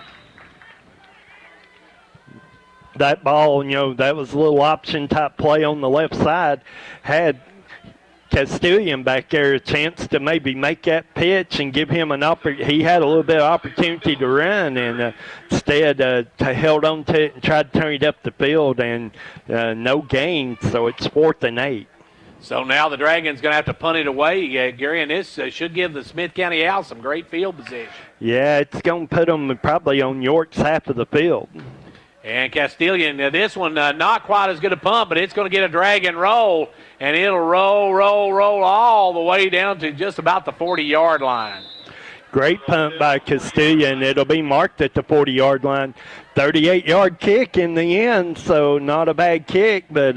[SPEAKER 4] That ball, that was a little option type play on the left side. Had Castilian back there a chance to maybe make that pitch and give him an opportunity. He had a little bit of opportunity to run, and instead held on to it and tried to turn it up the field, and no gain, so it's 4th and 8.
[SPEAKER 1] So now the Dragons going to have to punt it away, Gary, and this should give the Smith County Owls some great field position.
[SPEAKER 4] Yeah, it's going to put them probably on York's half of the field.
[SPEAKER 1] And Castilian, this one not quite as good a punt, but it's going to get a drag and roll, and it'll roll all the way down to just about the 40-yard line.
[SPEAKER 4] Great punt by Castilian. It'll be marked at the 40-yard line. 38-yard kick in the end, so not a bad kick, but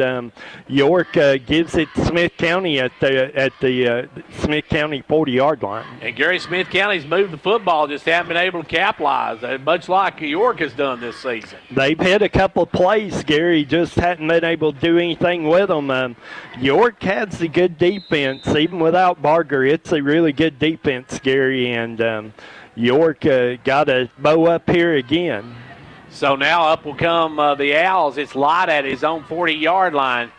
[SPEAKER 4] York gives it to Smith County at the Smith County 40-yard line.
[SPEAKER 1] And Gary, Smith County's moved the football, just haven't been able to capitalize, much like York has done this season.
[SPEAKER 4] They've hit a couple of plays, Gary, just hadn't been able to do anything with them. York has a good defense, even without Barger. It's a really good defense, Gary, and York got to bow up here again.
[SPEAKER 1] So now up will come the Owls. It's Lott at his own 40-yard line.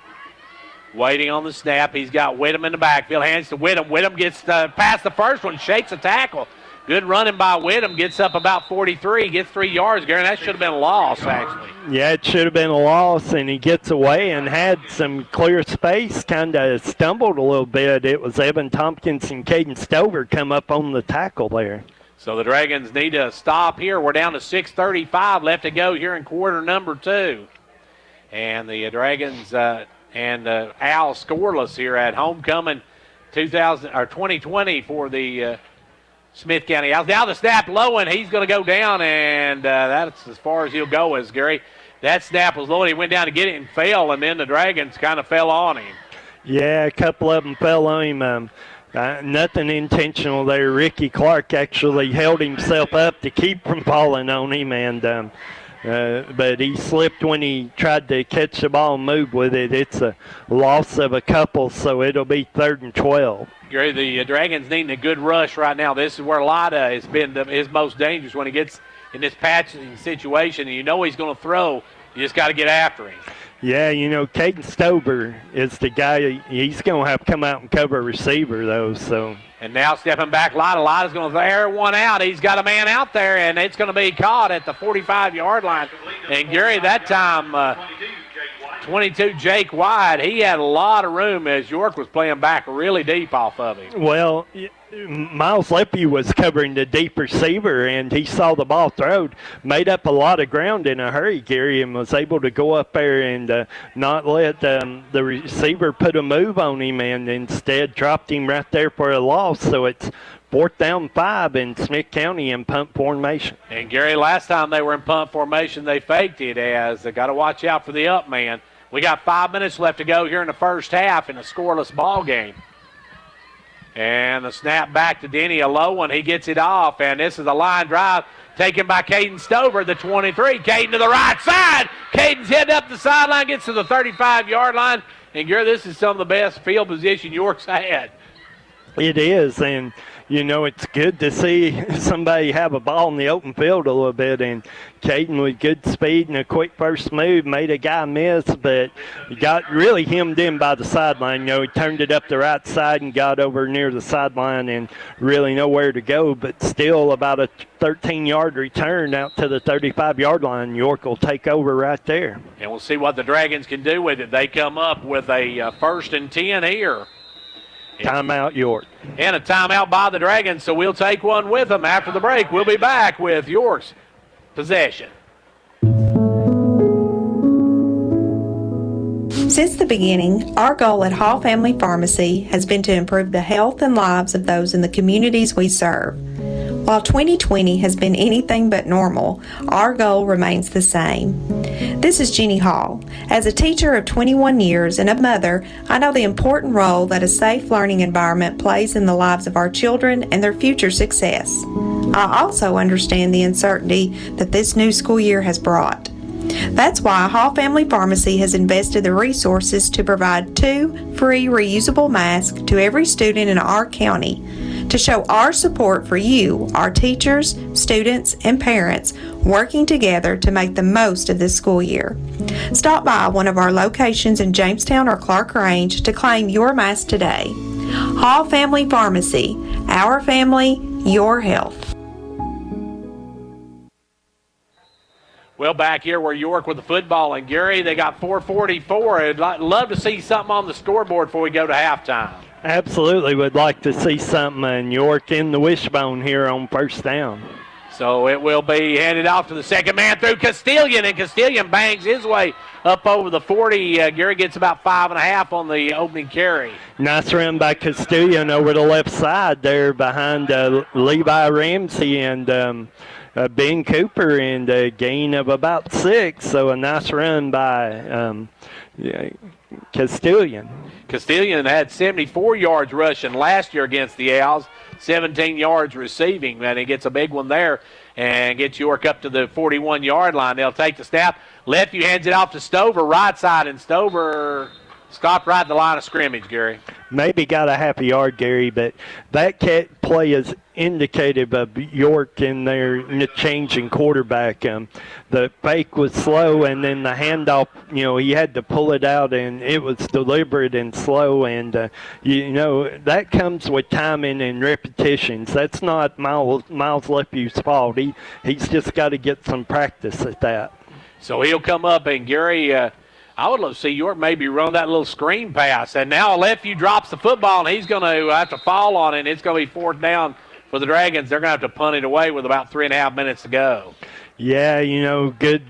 [SPEAKER 1] Waiting on the snap. He's got Whittem in the backfield. Hands to Whittem. Whittem gets past the first one. Shakes a tackle. Good running by Whittem. Gets up about 43. Gets 3 yards, Gary. That should have been a loss, actually.
[SPEAKER 4] Yeah, it should have been a loss, and he gets away and had some clear space. Kind of stumbled a little bit. It was Evan Tompkins and Caden Stover come up on the tackle there.
[SPEAKER 1] So the Dragons need to stop here. We're down to 6:35 left to go here in quarter number 2. And the Dragons and Owls scoreless here at homecoming 2020 for the Smith County Owls. Now the snap low, and he's going to go down, and that's as far as he'll go, as Gary. That snap was low, and he went down to get it and fell, and then the Dragons kind of fell on him.
[SPEAKER 4] Yeah, a couple of them fell on him. Nothing intentional there. Ricky Clark actually held himself up to keep from falling on him, and but he slipped when he tried to catch the ball and move with it. It's a loss of a couple, so it'll be 3rd and 12.
[SPEAKER 1] Gary, the Dragons needing a good rush right now. This is where Lada has been his most dangerous when he gets in this patching situation, and you know he's going to throw. You just got to get after him.
[SPEAKER 4] Yeah, you know, Caden Stover is the guy. He's going to have to come out and cover a receiver, though. So. And
[SPEAKER 1] now stepping back, Lada's going to air one out. He's got a man out there, and it's going to be caught at the 45-yard line. And, Gary, that time 22, Jake White, he had a lot of room as York was playing back really deep off of him.
[SPEAKER 4] Well, Miles Lepke was covering the deep receiver, and he saw the ball thrown, made up a lot of ground in a hurry, Gary, and was able to go up there and not let the receiver put a move on him, and instead dropped him right there for a loss. So it's 4th down 5 in Smith County in punt formation.
[SPEAKER 1] And, Gary, last time they were in punt formation, they faked it as they got to watch out for the up man. We got 5 minutes left to go here in the first half in a scoreless ball game. And the snap back to Denny, a low one. He gets it off, and this is a line drive taken by Caden Stover, the 23. Caden to the right side. Caden's heading up the sideline, gets to the 35-yard line. And, Gary, this is some of the best field position York's had.
[SPEAKER 4] It is, and, you know, it's good to see somebody have a ball in the open field a little bit. And Caden with good speed and a quick first move made a guy miss, but he got really hemmed in by the sideline. You know, he turned it up the right side and got over near the sideline and really nowhere to go, but still about a 13-yard return out to the 35-yard line. York will take over right there.
[SPEAKER 1] And we'll see what the Dragons can do with it. They come up with a 1st and 10 here.
[SPEAKER 4] Timeout, York.
[SPEAKER 1] And a timeout by the Dragons, so we'll take one with them after the break. We'll be back with York's possession.
[SPEAKER 7] Since the beginning, our goal at Hall Family Pharmacy has been to improve the health and lives of those in the communities we serve. While 2020 has been anything but normal, our goal remains the same. This is Jeannie Hall. As a teacher of 21 years and a mother, I know the important role that a safe learning environment plays in the lives of our children and their future success. I also understand the uncertainty that this new school year has brought. That's why Hall Family Pharmacy has invested the resources to provide 2 free reusable masks to every student in our county to show our support for you, our teachers, students, and parents working together to make the most of this school year. Stop by one of our locations in Jamestown or Clark Range to claim your mask today. Hall Family Pharmacy, our family, your health.
[SPEAKER 1] Well, back here where York with the football, and Gary, they got 4:44. I'd love to see something on the scoreboard before we go to halftime.
[SPEAKER 4] Absolutely would like to see something in York in the wishbone here on 1st down.
[SPEAKER 1] So it will be handed off to the second man through Castillion, and Castillion bangs his way up over the 40. Gary gets about 5.5 on the opening carry.
[SPEAKER 4] Nice run by Castillion over the left side there behind Levi Ramsey and Ben Cooper, and a gain of about 6. So a nice run by Castillion.
[SPEAKER 1] Castillion had 74 yards rushing last year against the Owls, 17 yards receiving, and he gets a big one there and gets York up to the 41-yard line. They'll take the snap. Lefty hands it off to Stover, right side, and Stover stopped right at the line of scrimmage, Gary.
[SPEAKER 4] Maybe got a half a yard, Gary, but that play is indicative of York in their changing quarterback. The fake was slow, and then the handoff, you know, he had to pull it out, and it was deliberate and slow. And, you know, that comes with timing and repetitions. That's not Miles Lepew's fault. He's just got to get some practice at that.
[SPEAKER 1] So he'll come up, and Gary, I would love to see York maybe run that little screen pass. And now Lefeview drops the football, and he's going to have to fall on it, and it's going to be 4th down for the Dragons. They're going to have to punt it away with about 3.5 minutes to go.
[SPEAKER 4] Yeah, you know, good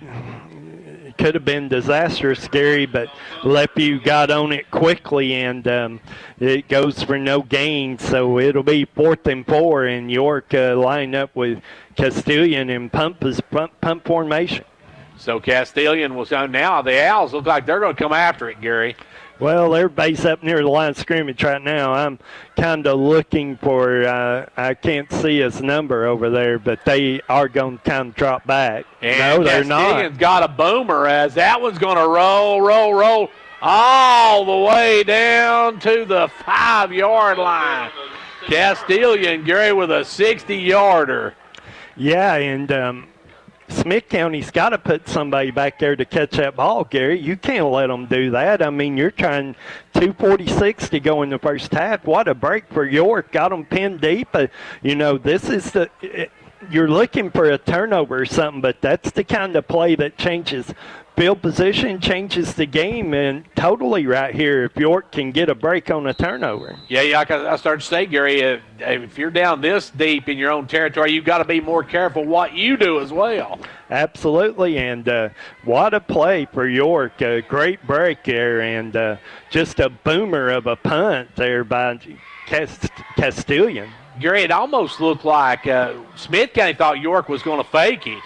[SPEAKER 4] could have been disastrous, Gary, but LePue got on it quickly, and it goes for no gain. So it'll be 4th and 4, and York line up with Castilian in pump formation.
[SPEAKER 1] So Castilian will show now. The Owls look like they're going to come after it, Gary.
[SPEAKER 4] Well, they're based up near the line of scrimmage right now. I'm kind of looking for, I can't see his number over there, but they are going to kind of drop back.
[SPEAKER 1] And
[SPEAKER 4] no, they're
[SPEAKER 1] Castilian's
[SPEAKER 4] not.
[SPEAKER 1] got a boomer as that one's going to roll all the way down to the 5-yard line. Castilian, Gary, with a 60-yarder.
[SPEAKER 4] Yeah, and Smith County's got to put somebody back there to catch that ball, Gary. You can't let them do that. I mean, you're trying 2:46 to go in the first half. What a break for York. Got them pinned deep. This is you're looking for a turnover or something, but that's the kind of play that changes field position, changes the game, and totally right here if York can get a break on a turnover.
[SPEAKER 1] Yeah, like I started to say, Gary, if you're down this deep in your own territory, you've got to be more careful what you do as well.
[SPEAKER 4] Absolutely, and what a play for York. A great break there, and just a boomer of a punt there by Castilian.
[SPEAKER 1] Gary, it almost looked like Smith County thought York was going to fake it.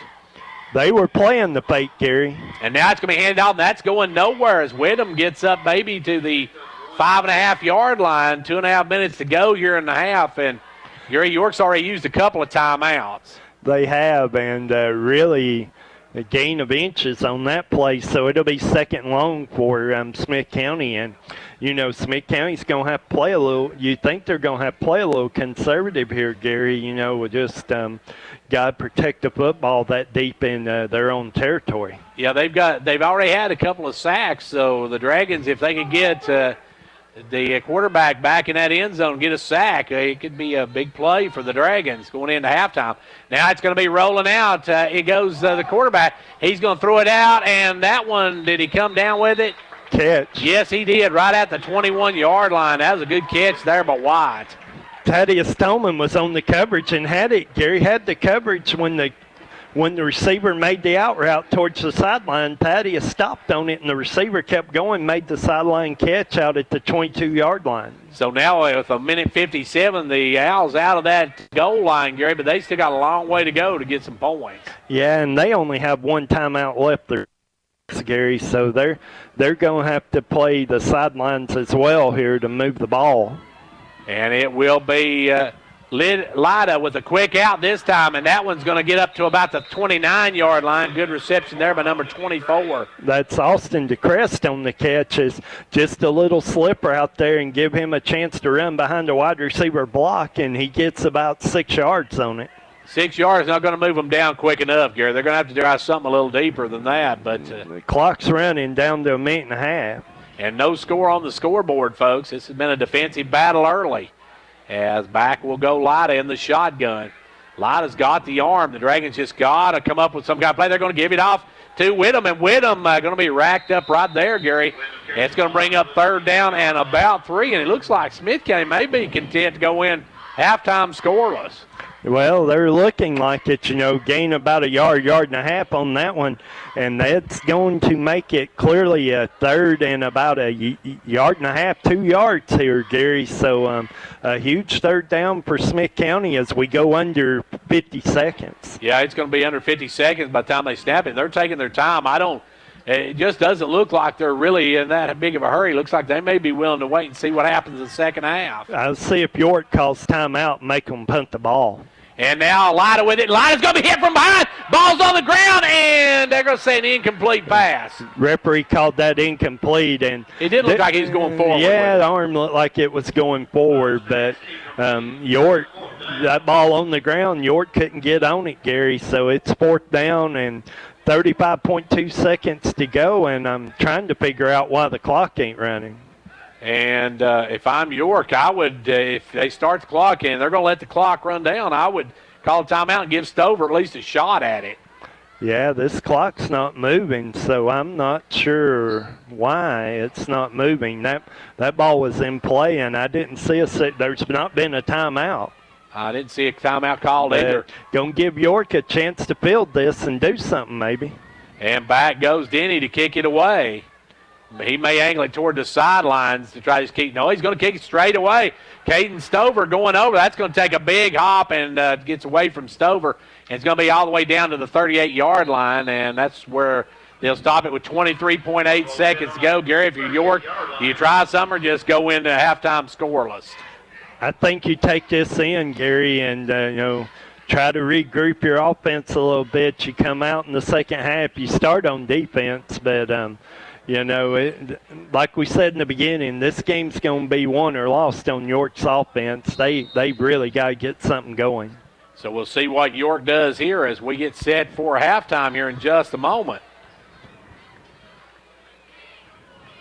[SPEAKER 4] They were playing the fake, Gary.
[SPEAKER 1] And now it's going to be handed out, and that's going nowhere as Widom gets up maybe to the 5.5-yard line. 2.5 minutes to go here in the half, and Gary, York's already used a couple of timeouts.
[SPEAKER 4] They have, and really a gain of inches on that play, so it'll be 2nd and long for Smith County. And, Smith County's going to have to play a little – you think they're going to have to play a little conservative here, Gary. With just got to protect the football that deep in their own territory.
[SPEAKER 1] Yeah, they've already had a couple of sacks, so the Dragons, if they could get the quarterback back in that end zone, get a sack, it could be a big play for the Dragons going into halftime. Now it's going to be rolling out. It goes the quarterback. He's going to throw it out, and that one, did he come down with it?
[SPEAKER 4] Catch.
[SPEAKER 1] Yes, he did, right at the 21-yard line. That was a good catch there by White.
[SPEAKER 4] Thaddeus Tolman was on the coverage and had it. Gary had the coverage when the receiver made the out route towards the sideline. Thaddeus stopped on it, and the receiver kept going, made the sideline catch out at the 22-yard line.
[SPEAKER 1] So now with 1:57, the Owls out of that goal line, Gary, but they still got a long way to go to get some points.
[SPEAKER 4] Yeah, and they only have one timeout left there, Gary, so they're going to have to play the sidelines as well here to move the ball.
[SPEAKER 1] And it will be Lida with a quick out this time, and that one's going to get up to about the 29-yard line. Good reception there by number 24.
[SPEAKER 4] That's Austin DeCrest on the catch. Is just a little slipper out there and give him a chance to run behind the wide receiver block, and he gets about 6 yards on it.
[SPEAKER 1] 6 yards not going to move them down quick enough, Gary. They're going to have to try something a little deeper than that. But
[SPEAKER 4] the clock's running down to 1.5 minutes.
[SPEAKER 1] And no score on the scoreboard, folks. This has been a defensive battle early. As back will go Lida in the shotgun. Lida's got the arm. The Dragons just got to come up with some kind of play. They're going to give it off to Widom, and Widom going to be racked up right there, Gary. It's going to bring up 3rd down and about 3, and it looks like Smith County may be content to go in halftime scoreless.
[SPEAKER 4] Well, they're looking like it, gain about a yard and a half on that one, and that's going to make it clearly a 3rd and about a yard and a half, 2 yards here, Gary. So a huge 3rd down for Smith County as we go under 50 seconds.
[SPEAKER 1] Yeah, it's going to be under 50 seconds by the time they snap it. They're taking their time. It just doesn't look like they're really in that big of a hurry. It looks like they may be willing to wait and see what happens in the second half.
[SPEAKER 4] I'll see if York calls timeout and make them punt the ball.
[SPEAKER 1] And now Lida with it. Lida's going to be hit from behind. Ball's on the ground, and they're going to say an incomplete pass.
[SPEAKER 4] Referee called that incomplete. And
[SPEAKER 1] it did look like he was going forward.
[SPEAKER 4] Yeah, the arm looked like it was going forward, but York, that ball on the ground, York couldn't get on it, Gary. So it's 4th down and 35.2 seconds to go, and I'm trying to figure out why the clock ain't running.
[SPEAKER 1] And if I'm York, I would, if they start the clock and they're going to let the clock run down, I would call a timeout and give Stover at least a shot at it.
[SPEAKER 4] Yeah, this clock's not moving, so I'm not sure why it's not moving. That ball was in play, and I didn't see there's not been a timeout.
[SPEAKER 1] I didn't see a timeout called either.
[SPEAKER 4] Going to give York a chance to field this and do something maybe.
[SPEAKER 1] And back goes Denny to kick it away. He may angle it toward the sidelines to try to keep. No, he's going to kick it straight away. Caden Stover going over. That's going to take a big hop and gets away from Stover. And it's going to be all the way down to the 38-yard line, and that's where they'll stop it with 23.8 seconds to go. Gary, if you're York, do you try something or just go into halftime scoreless?
[SPEAKER 4] I think you take this in, Gary, and, try to regroup your offense a little bit. You come out in the second half. You start on defense, but, like we said in the beginning, this game's going to be won or lost on York's offense. They really got to get something going.
[SPEAKER 1] So we'll see what York does here as we get set for halftime here in just a moment.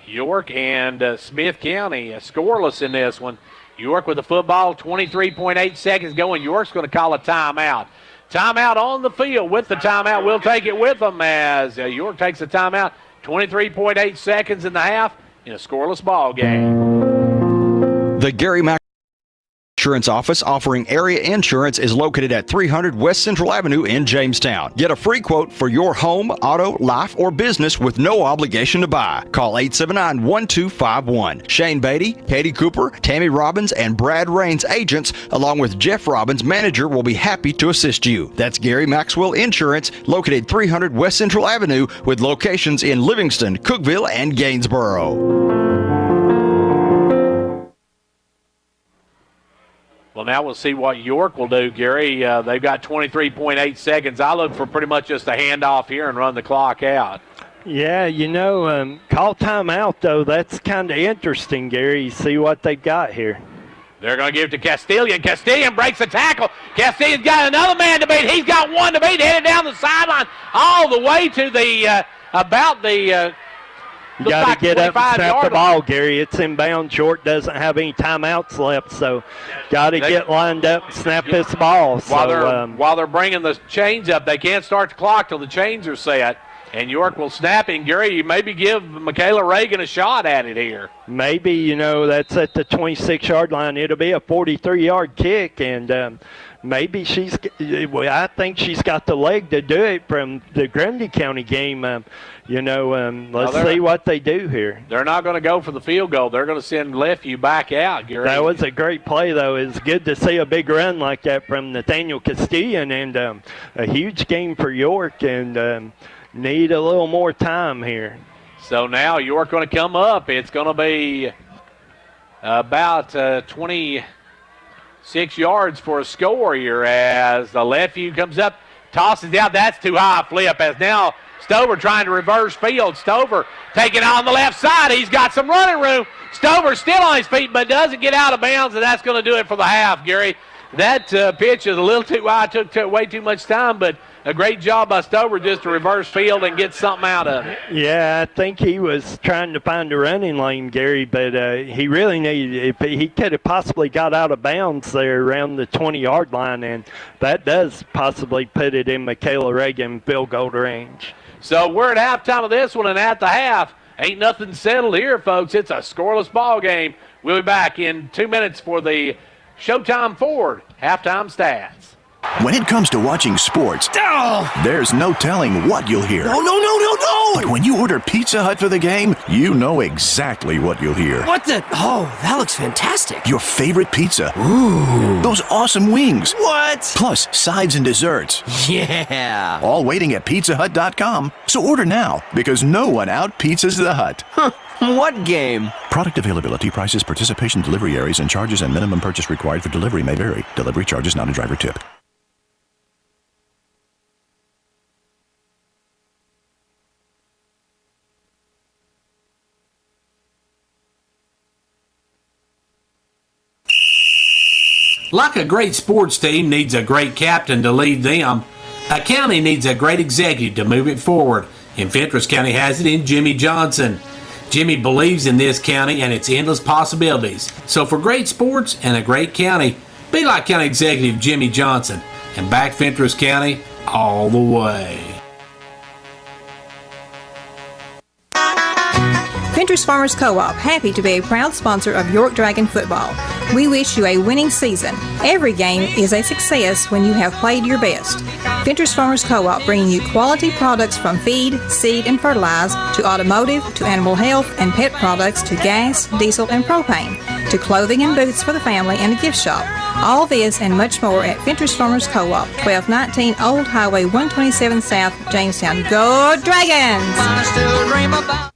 [SPEAKER 1] York and Smith County scoreless in this one. York with the football, 23.8 seconds going. York's going to call a timeout. Timeout on the field. With the timeout, we'll take it with them as York takes a timeout. 23.8 seconds in the half in a scoreless ball game.
[SPEAKER 10] The Gary Mack Insurance Office offering area insurance is located at 300 West Central Avenue in Jamestown. Get a free quote for your home, auto, life, or business with no obligation to buy. Call 879-1251. Shane Beatty, Katie Cooper, Tammy Robbins, and Brad Rains agents, along with Jeff Robbins, manager, will be happy to assist you. That's Gary Maxwell Insurance, located 300 West Central Avenue with locations in Livingston, Cookeville, and Gainsboro.
[SPEAKER 1] Well, now we'll see what York will do, Gary. They've got 23.8 seconds. I look for pretty much just a handoff here and run the clock out.
[SPEAKER 4] Yeah, call timeout, though. That's kind of interesting, Gary. You see what they got here.
[SPEAKER 1] They're going to give it to Castilian. Castilian breaks the tackle. Castilian's got another man to beat. He's got one to beat. Headed down the sideline all the way to the
[SPEAKER 4] you got to get up and snap the ball, Gary. It's inbound. York doesn't have any timeouts left, so got to get lined up and snap this ball.
[SPEAKER 1] While they're bringing the chains up, they can't start the clock till the chains are set, and York will snap it. Gary, you maybe give Michaela Reagan a shot at it here.
[SPEAKER 4] Maybe, that's at the 26-yard line. It'll be a 43-yard kick, and maybe I think she's got the leg to do it from the Grundy County game. Let's see what they do here.
[SPEAKER 1] They're not going to go for the field goal. They're going to send Lefeview back out, Gary.
[SPEAKER 4] That was a great play, though. It's good to see a big run like that from Nathaniel Castilian, and a huge game for York, and need a little more time here.
[SPEAKER 1] So now York going to come up. It's going to be about 26 yards for a score here as the Lefeview comes up, tosses out. That's too high a flip as now Stover trying to reverse field. Stover taking on the left side. He's got some running room. Stover still on his feet but doesn't get out of bounds, and that's going to do it for the half, Gary. That pitch is a little too high. Took way too much time, but a great job by Stover just to reverse field and get something out of it.
[SPEAKER 4] Yeah, I think he was trying to find a running lane, Gary, but he really needed – he could have possibly got out of bounds there around the 20-yard line, and that does possibly put it in Michaela Reagan field goal range.
[SPEAKER 1] So we're at halftime of this one, and at the half, ain't nothing settled here, folks. It's a scoreless ball game. We'll be back in 2 minutes for the Showtime Ford halftime stats.
[SPEAKER 11] When it comes to watching sports, there's no telling what you'll hear.
[SPEAKER 12] No!
[SPEAKER 11] But when you order Pizza Hut for the game, you know exactly what you'll hear.
[SPEAKER 12] What the? Oh, that looks fantastic.
[SPEAKER 11] Your favorite pizza.
[SPEAKER 12] Ooh.
[SPEAKER 11] Those awesome wings.
[SPEAKER 12] What?
[SPEAKER 11] Plus sides and desserts.
[SPEAKER 12] Yeah.
[SPEAKER 11] All waiting at pizzahut.com. So order now, because no one out-pizzas the Hut.
[SPEAKER 12] Huh. What game?
[SPEAKER 11] Product availability, prices, participation, delivery areas, and charges and minimum purchase required for delivery may vary. Delivery charges not a driver tip.
[SPEAKER 3] Like a great sports team needs a great captain to lead them, a county needs a great executive to move it forward. And Fentress County has it in Jimmy Johnson. Jimmy believes in this county and its endless possibilities. So for great sports and a great county, be like County Executive Jimmy Johnson and back Fentress County all the way.
[SPEAKER 7] Fentress Farmers Co-op, happy to be a proud sponsor of York Dragon football. We wish you a winning season. Every game is a success when you have played your best. Ventures Farmers Co-op, bringing you quality products from feed, seed, and fertilizer to automotive, to animal health and pet products, to gas, diesel, and propane, to clothing and boots for the family and a gift shop. All this and much more at Ventures Farmers Co-op, 1219 Old Highway 127 South, Jamestown. Go Dragons!
[SPEAKER 12] I still dream about.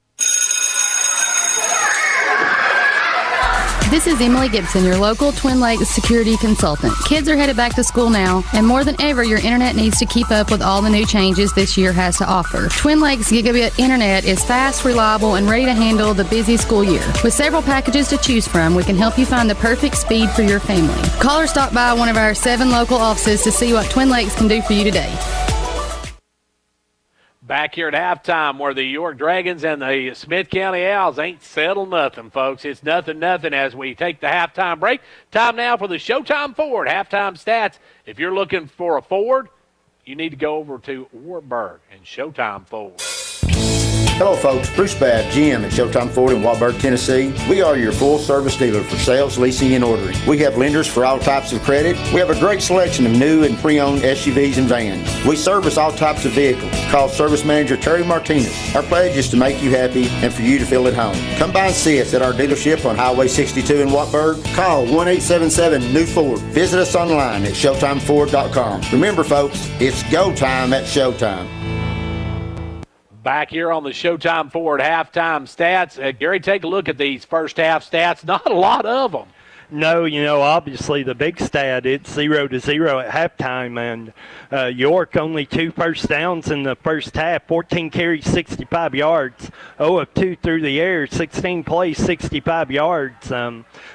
[SPEAKER 13] This is Emily Gibson, your local Twin Lakes security consultant. Kids are headed back to school now, and more than ever, your internet needs to keep up with all the new changes this year has to offer. Twin Lakes Gigabit Internet is fast, reliable, and ready to handle the busy school year. With several packages to choose from, we can help you find the perfect speed for your family. Call or stop by one of our 7 local offices to see what Twin Lakes can do for you today.
[SPEAKER 1] Back here at halftime, where the York Dragons and the Smith County Owls ain't settled nothing, folks. It's nothing as we take the halftime break. Time now for the Showtime Forward halftime stats. If you're looking for a forward, you need to go over to Wartburg and Showtime Forward.
[SPEAKER 14] Hello folks, Bruce Babb, GM at Showtime Ford in Wartburg, Tennessee. We are your full service dealer for sales, leasing, and ordering. We have lenders for all types of credit. We have a great selection of new and pre-owned SUVs and vans. We service all types of vehicles. Call Service Manager Terry Martinez. Our pledge is to make you happy and for you to feel at home. Come by and see us at our dealership on Highway 62 in Wartburg. Call 1-877-NEW-FORD. Visit us online at ShowtimeFord.com. Remember folks, it's go time at Showtime.
[SPEAKER 1] Back here on the Showtime Forward halftime stats. Gary, take a look at these first half stats. Not a lot of them.
[SPEAKER 4] No, obviously the big stat, it's 0-0 at halftime, and York only 2 first downs in the first half, 14 carries, 65 yards, 0 of 2 through the air, 16 plays, 65 yards.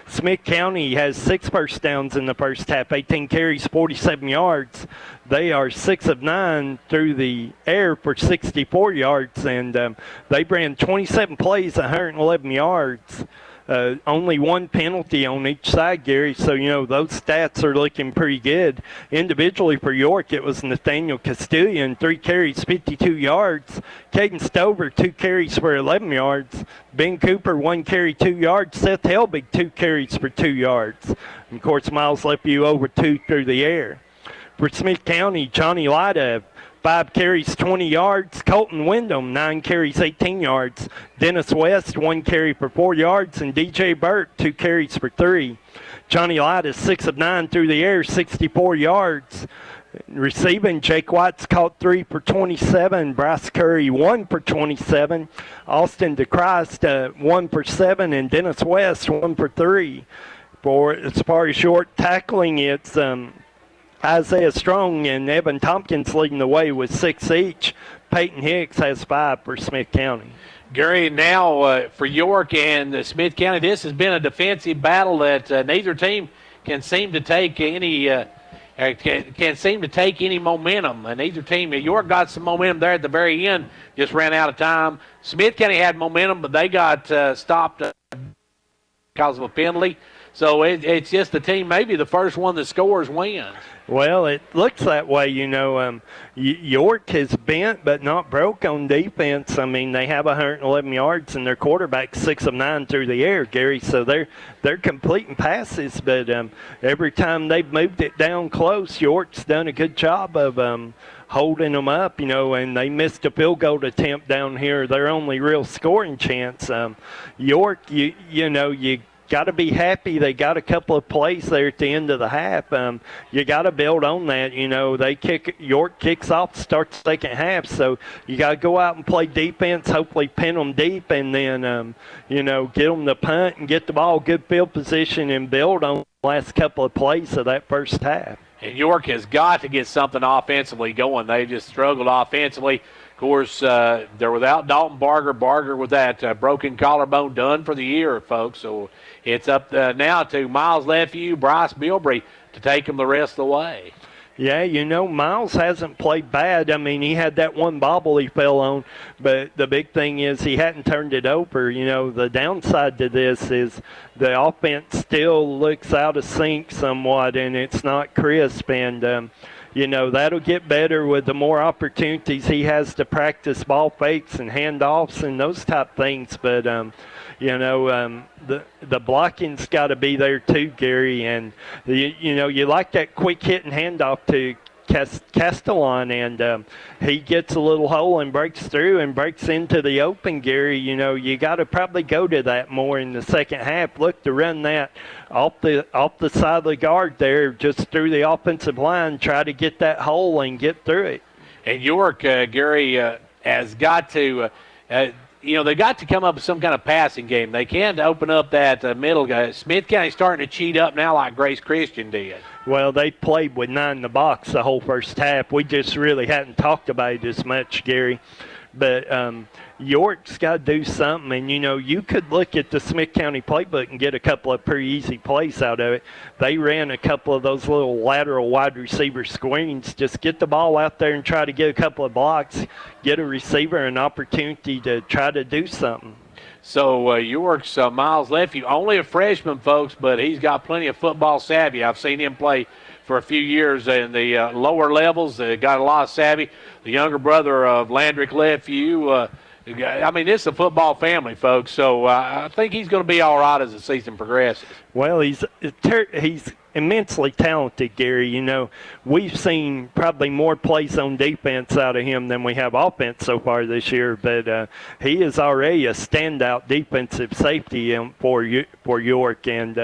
[SPEAKER 4] Smith County has 6 first downs in the first half, 18 carries, 47 yards. They are 6 of 9 through the air for 64 yards, and they ran 27 plays, 111 yards. Only 1 penalty on each side, Gary, so, those stats are looking pretty good. Individually for York, it was Nathaniel Castillion, 3 carries, 52 yards. Caden Stover, 2 carries for 11 yards. Ben Cooper, 1 carry, 2 yards. Seth Helbig, 2 carries for 2 yards. And, of course, Miles Lepew over 2 through the air. For Smith County, Johnny Lida, 5 carries, 20 yards. Colton Wyndham, 9 carries, 18 yards. Dennis West, 1 carry for 4 yards. And DJ Burt, 2 carries for 3. Johnny Lida, 6 of 9 through the air, 64 yards. Receiving, Jake Watts caught 3 for 27. Bryce Curry, 1 for 27. Austin DeChrist, 1 for 7. And Dennis West, 1 for 3. For as far as short tackling, it's Isaiah Strong and Evan Tompkins leading the way with 6 each. Peyton Hicks has 5 for Smith County.
[SPEAKER 1] Gary, now for York and Smith County, this has been a defensive battle that neither team can seem to take any momentum. And neither team, York got some momentum there at the very end, just ran out of time. Smith County had momentum, but they got stopped because of a penalty. So it's just the team, maybe the first one that scores wins.
[SPEAKER 4] Well, it looks that way, York has bent but not broke on defense. I mean, they have 111 yards and their quarterback's 6 of 9 through the air, Gary. So they're completing passes, but every time they've moved it down close, York's done a good job of holding them up, and they missed a field goal attempt down here. Their only real scoring chance. York, you got to be happy. They got a couple of plays there at the end of the half. You got to build on that. York kicks off to start the second half, so you got to go out and play defense, hopefully pin them deep, and then, get them to punt and get the ball good field position and build on the last couple of plays of that first half.
[SPEAKER 1] And York has got to get something offensively going. They just struggled offensively. Of course, they're without Dalton Barger. Barger with that broken collarbone, done for the year, folks. So it's up now to Miles Lepew, Bryce Bilbrey to take them the rest of the way.
[SPEAKER 4] Yeah, Miles hasn't played bad. I mean, he had that one bobble he fell on, but the big thing is he hadn't turned it over. The downside to this is the offense still looks out of sync somewhat, and it's not crisp. And, that'll get better with the more opportunities he has to practice ball fakes and handoffs and those type things. But, the blocking's got to be there too, Gary. And, you like that quick hit and handoff to Castellon, and he gets a little hole and breaks through and breaks into the open, Gary. You got to probably go to that more in the second half. Look to run that off the side of the guard there, just through the offensive line, try to get that hole and get through it.
[SPEAKER 1] And York, Gary, has got to they got to come up with some kind of passing game. They can't open up that middle guy. Smith County's starting to cheat up now like Grace Christian did.
[SPEAKER 4] Well, they played with 9 in the box the whole first half. We just really hadn't talked about it as much, Gary. But York's got to do something. And, you could look at the Smith County playbook and get a couple of pretty easy plays out of it. They ran a couple of those little lateral wide receiver screens. Just get the ball out there and try to get a couple of blocks, get a receiver an opportunity to try to do something.
[SPEAKER 1] So York's Miles Leffey, only a freshman, folks, but he's got plenty of football savvy. I've seen him play for a few years in the lower levels. Got a lot of savvy. The younger brother of Landrick Leffey. This is a football family, folks. So I think he's going to be all right as the season progresses.
[SPEAKER 4] Well, he's immensely talented, Gary. We've seen probably more plays on defense out of him than we have offense so far this year, but he is already a standout defensive safety for York, and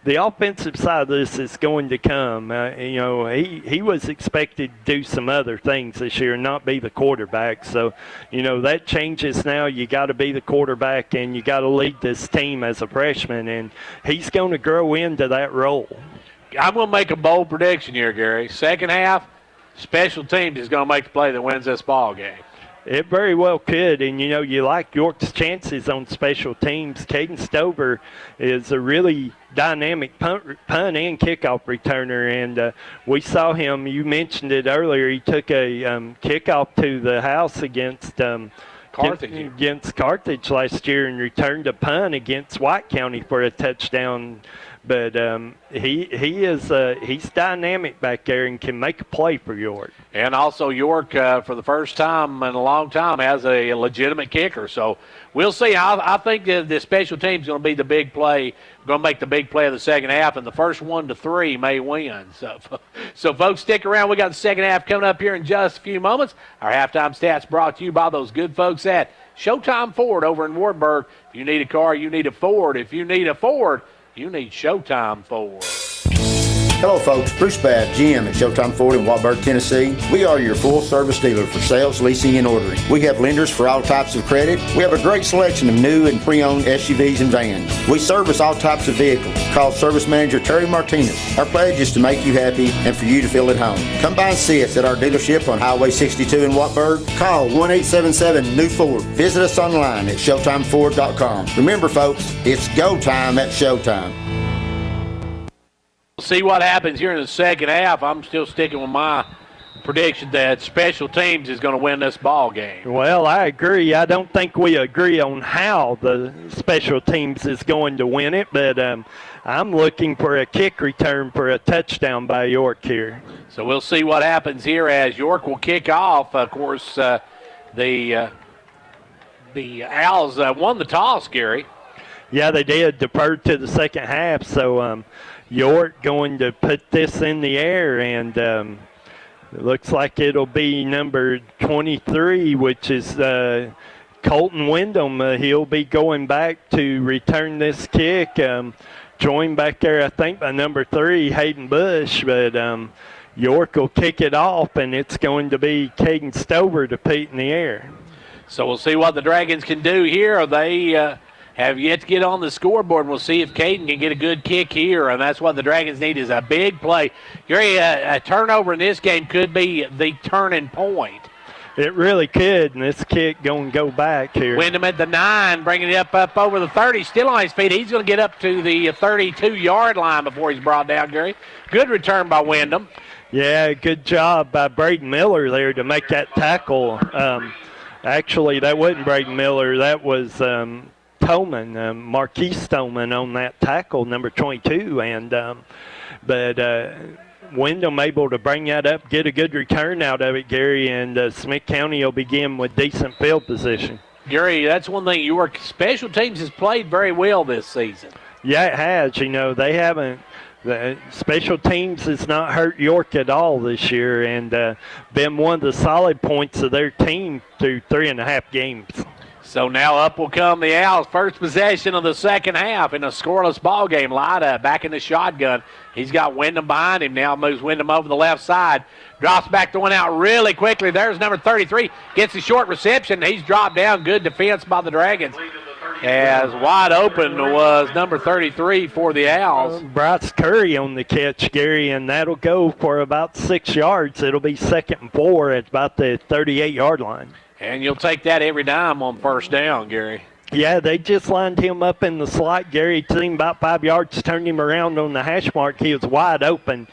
[SPEAKER 4] the offensive side of this is going to come. He was expected to do some other things this year, not be the quarterback, so that changes now. You got to be the quarterback, and you got to lead this team as a freshman, and he's going to grow into that role.
[SPEAKER 1] I'm going to make a bold prediction here, Gary. Second half, special teams is going to make the play that wins this ball game.
[SPEAKER 4] It very well could, and you like York's chances on special teams. Caden Stover is a really dynamic punt and kickoff returner, and we saw him. You mentioned it earlier. He took a kickoff to the house against Carthage last year and returned a punt against White County for a touchdown. But he's dynamic back there and can make a play for York.
[SPEAKER 1] And also York, for the first time in a long time, has a legitimate kicker. So we'll see. I think the special team's going to be the big play, going to make the big play of the second half, and the first 1 to 3 may win. So folks, stick around. We got the second half coming up here in just a few moments. Our halftime stats brought to you by those good folks at Showtime Ford over in Wartburg. If you need a car, you need a Ford. If you need a Ford, you need Showtime Ford.
[SPEAKER 14] Hello, folks. Bruce Babb, GM at Showtime Ford in Wartburg, Tennessee. We are your full-service dealer for sales, leasing, and ordering. We have lenders for all types of credit. We have a great selection of new and pre-owned SUVs and vans. We service all types of vehicles. Call Service Manager Terry Martinez. Our pledge is to make you happy and for you to feel at home. Come by and see us at our dealership on Highway 62 in Wartburg. Call 1-877-NEW-FORD. Visit us online at ShowtimeFord.com. Remember, folks, it's go time at Showtime.
[SPEAKER 1] See what happens here in the second half. I'm still sticking with my prediction that special teams is going to win this ball game.
[SPEAKER 4] Well, I agree. I don't think we agree on how the special teams is going to win it, but I'm looking for a kick return for a touchdown by York here.
[SPEAKER 1] So we'll see what happens here as York will kick off. Of course, the Owls won the toss, Gary.
[SPEAKER 4] Yeah, they did. Deferred to the second half, so York going to put this in the air, and it looks like it'll be number 23, which is Colton Wyndham. He'll be going back to return this kick. Joined back there, I think, by number 3, Hayden Bush, but York will kick it off, and it's going to be Caden Stover to put in the air.
[SPEAKER 1] So we'll see what the Dragons can do here. They have yet to get on the scoreboard. We'll see if Caden can get a good kick here, and that's what the Dragons need is a big play. Gary, a turnover in this game could be the turning point.
[SPEAKER 4] It really could, and this kick going to go back here.
[SPEAKER 1] Wyndham at the 9, bringing it up over the 30, still on his feet. He's going to get up to the 32-yard line before he's brought down, Gary. Good return by Wyndham.
[SPEAKER 4] Yeah, good job by Braden Miller there to make that tackle. Actually, that wasn't Braden Miller. That was Tolman, Marquise Tolman on that tackle, number 22. And but Wyndham able to bring that up, get a good return out of it, Gary, and Smith County will begin with decent field position.
[SPEAKER 1] Gary, that's one thing. Your special teams has played very well this season.
[SPEAKER 4] Yeah, it has. They haven't. The special teams has not hurt York at all this year, and been one of the solid points of their team through 3.5 games.
[SPEAKER 1] So now up will come the Owls. First possession of the second half in a scoreless ball game. Lida back in the shotgun. He's got Wyndham behind him. Now moves Wyndham over the left side. Drops back the one out really quickly. There's number 33. Gets the short reception. He's dropped down. Good defense by the Dragons. As wide open was number 33 for the Owls.
[SPEAKER 4] Bryce Curry on the catch, Gary, and that'll go for about 6 yards. It'll be 2nd and 4 at about the 38-yard line.
[SPEAKER 1] And you'll take that every dime on first down, Gary.
[SPEAKER 4] Yeah, they just lined him up in the slot. Gary took him about 5 yards, turned him around on the hash mark. He was wide open,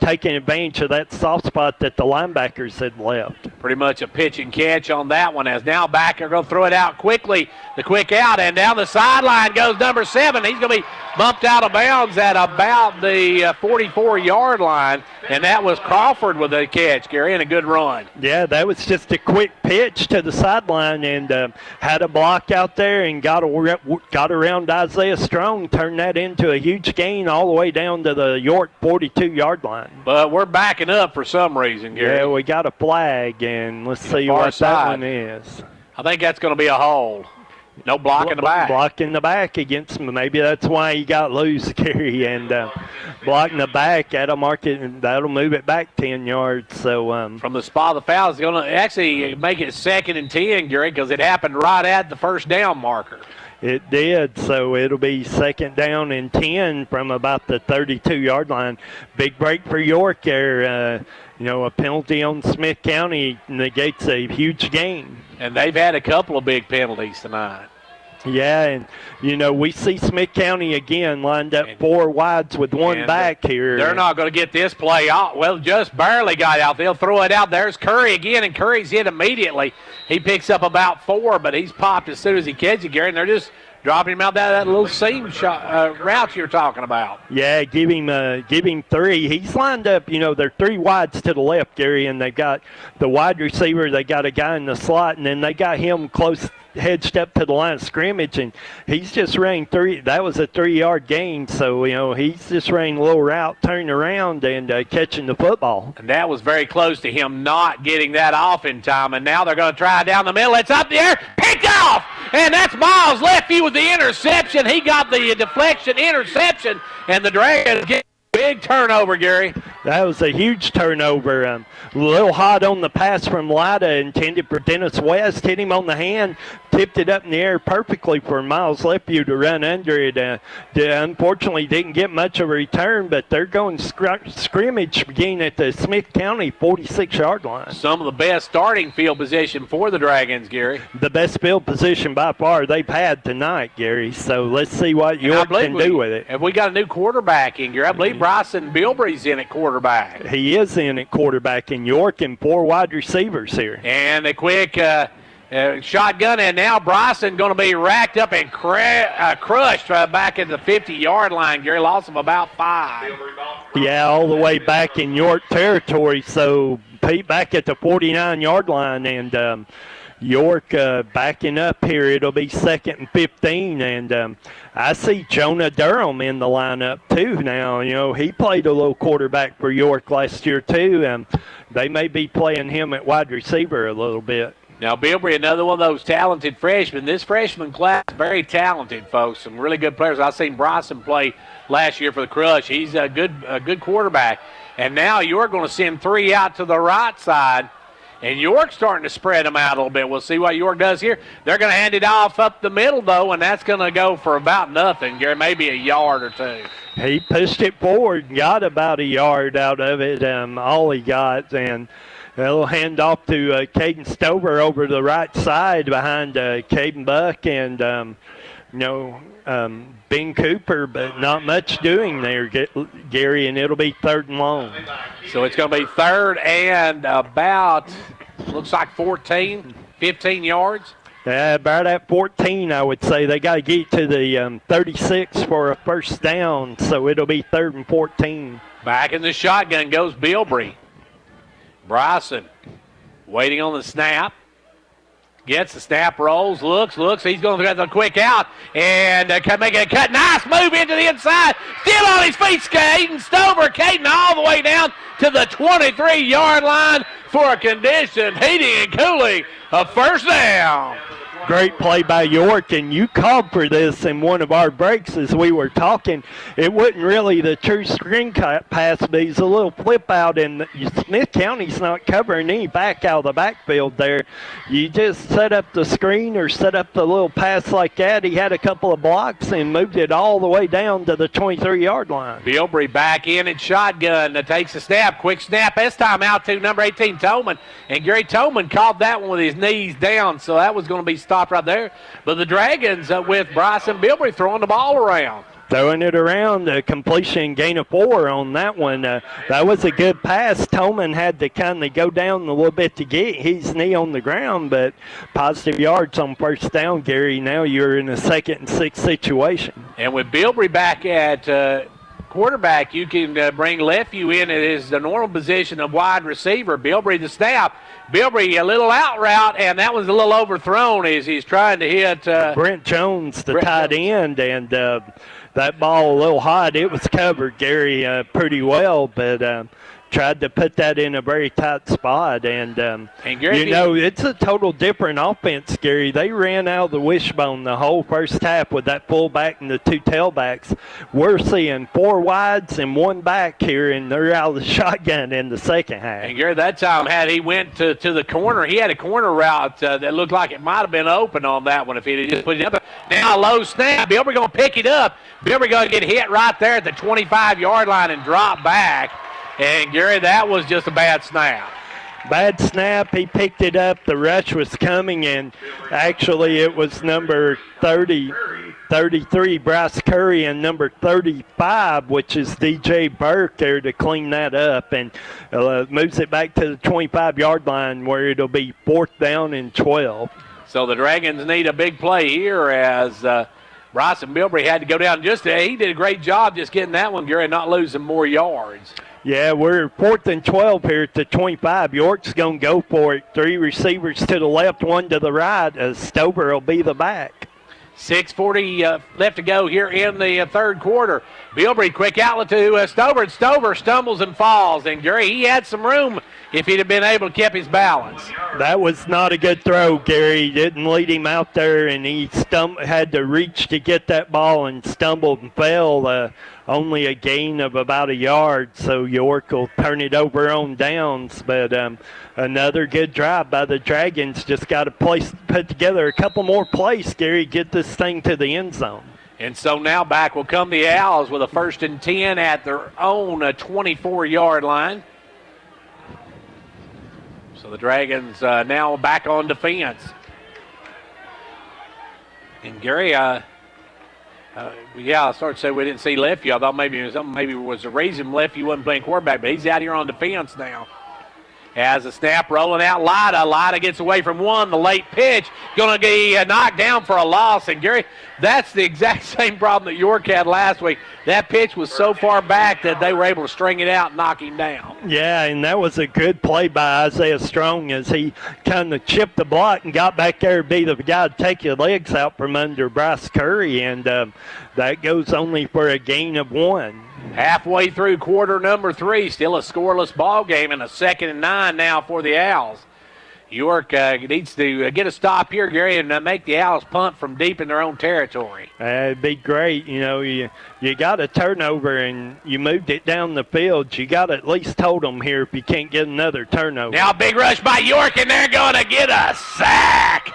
[SPEAKER 4] taking advantage of that soft spot that the linebackers had left.
[SPEAKER 1] Pretty much a pitch and catch on that one, as now Backer going to throw it out quickly. The quick out, and down the sideline goes number 7. He's going to be bumped out of bounds at about the 44-yard line, and that was Crawford with a catch, Gary, and a good run.
[SPEAKER 4] Yeah, that was just a quick pitch to the sideline, and had a block out there and got around Isaiah Strong, turned that into a huge gain all the way down to the York 42-yard line.
[SPEAKER 1] But we're backing up for some reason, Gary.
[SPEAKER 4] Yeah, we got a flag, and let's see what that one is.
[SPEAKER 1] I think that's going to be a hold. No block in the back.
[SPEAKER 4] Block in the back against him. Maybe that's why he got loose, Gary, and block in the back. That'll mark it, and that'll move it back 10 yards. So
[SPEAKER 1] from the spot of the foul, it's going to actually make it 2nd and 10, Gary, because it happened right at the first down marker.
[SPEAKER 4] It did, so it'll be 2nd down and 10 from about the 32-yard line. Big break for York there. A penalty on Smith County negates a huge gain.
[SPEAKER 1] And they've had a couple of big penalties tonight.
[SPEAKER 4] Yeah, and, we see Smith County again lined up 4 wides with one back here.
[SPEAKER 1] They're not going to get this play out. Well, just barely got out. They'll throw it out. There's Curry again, and Curry's hit immediately. He picks up about 4, but he's popped as soon as he catches it, Gary, and they're just dropping him out that little seam shot, route you're talking about.
[SPEAKER 4] Yeah, give him 3. He's lined up, they're 3 wides to the left, Gary, and they got the wide receiver. They got a guy in the slot, and then they got him close, hedged up to the line of scrimmage, and he's just ran 3. That was a 3-yard gain, so, he's just ran a little route, turning around, and catching the football.
[SPEAKER 1] And that was very close to him not getting that off in time, and now they're going to try down the middle. It's up the air, picked off, and that's Miles Lefty with the interception. He got the deflection interception, and the Dragons get big turnover, Gary.
[SPEAKER 4] That was a huge turnover. A little hot on the pass from Lida, intended for Dennis West. Hit him on the hand, tipped it up in the air perfectly for Miles Lefevue to run under it. Unfortunately, didn't get much of a return, but they're going scrimmage beginning at the Smith County 46-yard line.
[SPEAKER 1] Some of the best starting field position for the Dragons, Gary.
[SPEAKER 4] The best field position by far they've had tonight, Gary. So let's see what York can do with it.
[SPEAKER 1] Have we got a new quarterback in, Gary? I believe Bryson Bilbrey's in at quarterback.
[SPEAKER 4] He is in at quarterback in York, and 4 wide receivers here.
[SPEAKER 1] And a quick shotgun, and now Bryson going to be racked up and crushed back at the 50-yard line. Gary, loss of about 5.
[SPEAKER 4] Yeah, all the way back in York territory. So Pete back at the 49-yard line, and York backing up here. It'll be 2nd and 15, and I see Jonah Durham in the lineup too now. He played a little quarterback for York last year too. They may be playing him at wide receiver a little bit.
[SPEAKER 1] Now, Bilbrey, another one of those talented freshmen. This freshman class, very talented, folks. Some really good players. I've seen Bryson play last year for the Crush. He's a good quarterback. And now you're going to send 3 out to the right side. And York's starting to spread them out a little bit. We'll see what York does here. They're going to hand it off up the middle, though, and that's going to go for about nothing, Gary, maybe a yard or 2.
[SPEAKER 4] He pushed it forward and got about a yard out of it, all he got. And they'll hand off to Caden Stover over the right side behind Caden Buck and, Ben Cooper, but not much doing there, Gary, and it'll be 3rd and long.
[SPEAKER 1] So it's going to be 3rd and about, looks like 14, 15 yards.
[SPEAKER 4] About at 14, I would say. They got to get to the 36 for a first down, so it'll be 3rd and 14.
[SPEAKER 1] Back in the shotgun goes Bilbrey. Bryson waiting on the snap. Gets the snap, rolls, looks. He's going to get the quick out and make a cut. Nice move into the inside. Still on his feet, Caden Stover. Caden all the way down to the 23-yard line for a condition, heating and cooling, a first down.
[SPEAKER 4] Great play by York, and you called for this in one of our breaks as we were talking. It wasn't really the true screen pass, but he's a little flip out, and Smith County's not covering any back out of the backfield there. You just set up the screen or set up the little pass like that. He had a couple of blocks and moved it all the way down to the 23-yard line.
[SPEAKER 1] Bilbrey back in shotgun, takes a snap, quick snap. This time out to number 18, Toman, and Gary Toman called that one with his knees down, so that was going to be stopped right there. But the Dragons with Bryson Bilbrey throwing the ball around.
[SPEAKER 4] Throwing it around, completion, gain of 4 on that one. That was a good pass. Toman had to kind of go down a little bit to get his knee on the ground, but positive yards on first down, Gary. Now you're in a 2nd and 6 situation.
[SPEAKER 1] And with Bilbrey back at quarterback, you can bring Lefeu in at the normal position of wide receiver. Bilbrey the snap. Bilbrey a little out route, and that was a little overthrown as he's trying to hit
[SPEAKER 4] Brent Jones, the tight end, and that ball a little hot. It was covered, Gary, pretty well, but tried to put that in a very tight spot. And
[SPEAKER 1] Gary,
[SPEAKER 4] it's a total different offense, Gary. They ran out of the wishbone the whole first half with that fullback and the 2 tailbacks. We're seeing 4 wides and 1 back here, and they're out of the shotgun in the second half.
[SPEAKER 1] And Gary, that time he went to the corner. He had a corner route that looked like it might have been open on that one if he had just put it up. Now a low snap. Bilbrey going to pick it up. Bilbrey going to get hit right there at the 25-yard line and drop back. And, Gary, that was just a bad snap.
[SPEAKER 4] Bad snap. He picked it up. The rush was coming, and actually it was number 33, Bryce Curry, and number 35, which is DJ Burke, there to clean that up, and moves it back to the 25-yard line where it'll be 4th down and 12.
[SPEAKER 1] So the Dragons need a big play here as Bryson Bilbrey had to go down. He did a great job just getting that one, Gary, not losing more yards.
[SPEAKER 4] Yeah, we're 4th and 12 here at the 25. York's going to go for it. 3 receivers to the left, 1 to the right. Stover will be the back.
[SPEAKER 1] 6:40 left to go here in the third quarter. Bilbrey, quick outlet to Stover. Stover stumbles and falls. And, Gary, he had some room if he'd have been able to keep his balance.
[SPEAKER 4] That was not a good throw, Gary. He didn't lead him out there, and he had to reach to get that ball and stumbled and fell. Only a gain of about a yard, so York will turn it over on downs. But another good drive by the Dragons. Just got to put together a couple more plays, Gary, get this thing to the end zone.
[SPEAKER 1] And so now back will come the Owls with a 1st and 10 at their own 24-yard line. So the Dragons now back on defense. And Gary, I started to say we didn't see Lefeu. I thought maybe it was a reason Lefeu wasn't playing quarterback, but he's out here on defense now. As a snap rolling out, Lida gets away from one. The late pitch going to get knocked down for a loss. And, Gary, that's the exact same problem that York had last week. That pitch was so far back that they were able to string it out and knock him down.
[SPEAKER 4] Yeah, and that was a good play by Isaiah Strong as he kind of chipped the block and got back there to be the guy to take your legs out from under Bryce Curry. And that goes only for a gain of 1.
[SPEAKER 1] Halfway through quarter number 3, still a scoreless ball game, and a 2nd and 9 now for the Owls. York needs to get a stop here, Gary, and make the Owls punt from deep in their own territory.
[SPEAKER 4] It'd be great. You got a turnover and you moved it down the field. You got to at least hold them here if you can't get another turnover.
[SPEAKER 1] Now big rush by York, and they're going to get a sack.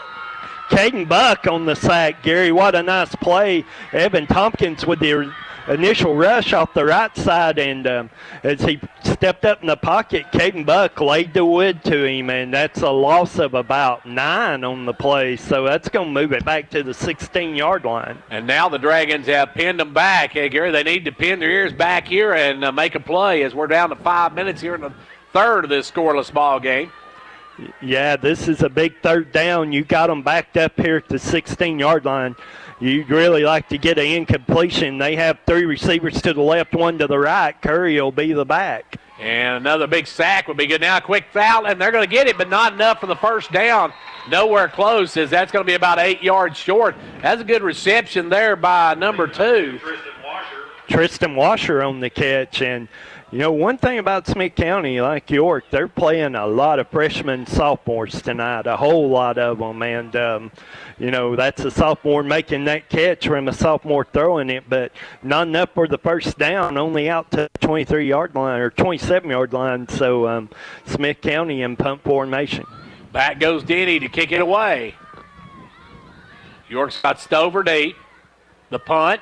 [SPEAKER 4] Caden Buck on the sack, Gary. What a nice play. Evan Tompkins with the initial rush off the right side, and as he stepped up in the pocket, Caden Buck laid the wood to him, and that's a loss of about 9 on the play, so that's going to move it back to the 16-yard line.
[SPEAKER 1] And now the Dragons have pinned them back. Hey, Gary, they need to pin their ears back here and make a play as we're down to 5 minutes here in the third of this scoreless ball game.
[SPEAKER 4] Yeah, this is a big third down. You got them backed up here at the 16-yard line. You'd really like to get an incompletion. They have 3 receivers to the left, 1 to the right. Curry will be the back.
[SPEAKER 1] And another big sack would be good. Now a quick foul, and they're going to get it, but not enough for the first down. Nowhere close, as that's going to be about 8 yards short. That's a good reception there by number 2.
[SPEAKER 4] Tristan Washer on the catch. And, you know, one thing about Smith County, like York, they're playing a lot of freshmen sophomores tonight, a whole lot of them. And, you know, that's a sophomore making that catch from a sophomore throwing it, but not enough for the first down, only out to the 23-yard line or 27-yard line. So Smith County in punt formation.
[SPEAKER 1] Back goes Denny to kick it away. York's got Stover deep. The punt.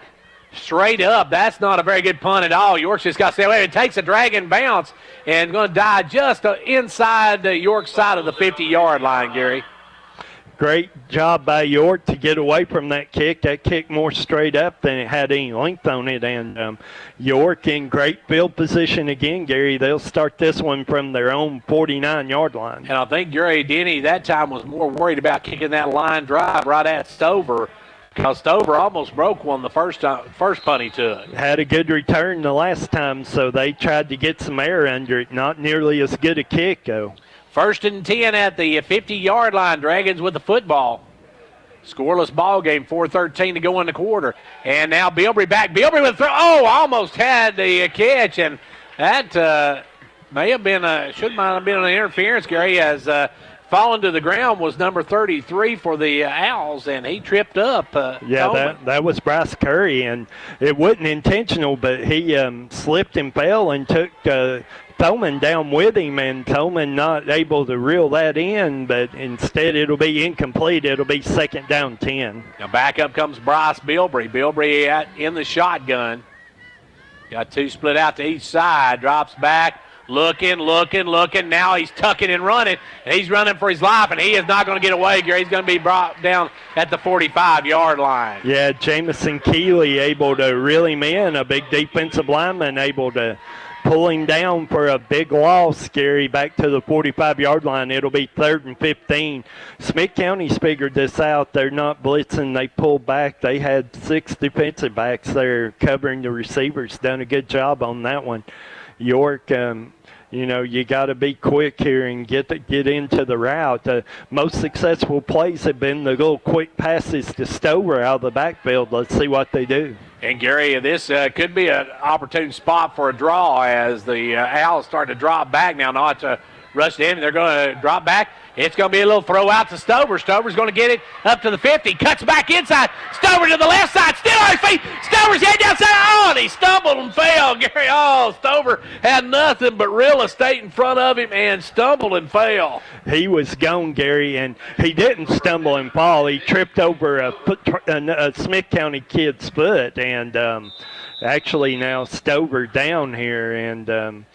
[SPEAKER 1] Straight up. That's not a very good punt at all. York's just got to stay away. It takes a dragging bounce and going to die just inside the York side of the 50-yard line, Gary.
[SPEAKER 4] Great job by York to get away from that kick. That kick more straight up than it had any length on it. And York in great field position again, Gary. They'll start this one from their own 49-yard line.
[SPEAKER 1] And I think Gary Denny that time was more worried about kicking that line drive right at Stover, because Stover almost broke one the first punt he took.
[SPEAKER 4] Had a good return the last time, so they tried to get some air under it. Not nearly as good a kick, though. 1st and 10 at the 50-yard line. Dragons with the football. Scoreless ball game, 4:13 to go in the quarter. And now Bilbrey back. Bilbrey with throw. Oh, almost had the catch, and that might have been an interference, Gary, as falling to the ground was number 33 for the Owls, and he tripped up. That was Bryce Curry, and it wasn't intentional, but he slipped and fell and took Thoman down with him, and Thoman not able to reel that in, but instead it'll be incomplete. It'll be 2nd down 10.
[SPEAKER 1] Now back up comes Bryce Bilbrey. Bilbrey in the shotgun. Got 2 split out to each side. Drops back. Looking. Now he's tucking and running. And he's running for his life, and he is not going to get away, Gary. He's going to be brought down at the 45-yard line.
[SPEAKER 4] Yeah, Jamison Keeley able to reel him in, a big defensive lineman able to pull him down for a big loss, Gary, back to the 45-yard line. It'll be 3rd and 15. Smith County's figured this out. They're not blitzing. They pulled back. They had 6 defensive backs there covering the receivers. Done a good job on that one. York, you know, you got to be quick here and get into the route. Most successful plays have been the little quick passes to Stover out of the backfield. Let's see what they do.
[SPEAKER 1] And, Gary, this could be an opportune spot for a draw as the Owls start to drop back now, not to rush in. They're going to drop back. It's going to be a little throw out to Stover. Stover's going to get it up to the 50. Cuts back inside. Stover to the left side. Still on his feet. Stover's head down side. Oh, and he stumbled and fell. Gary, Stover had nothing but real estate in front of him and stumbled and fell.
[SPEAKER 4] He was gone, Gary, and he didn't stumble and fall. He tripped over a Smith County kid's foot, and actually now Stover down here, and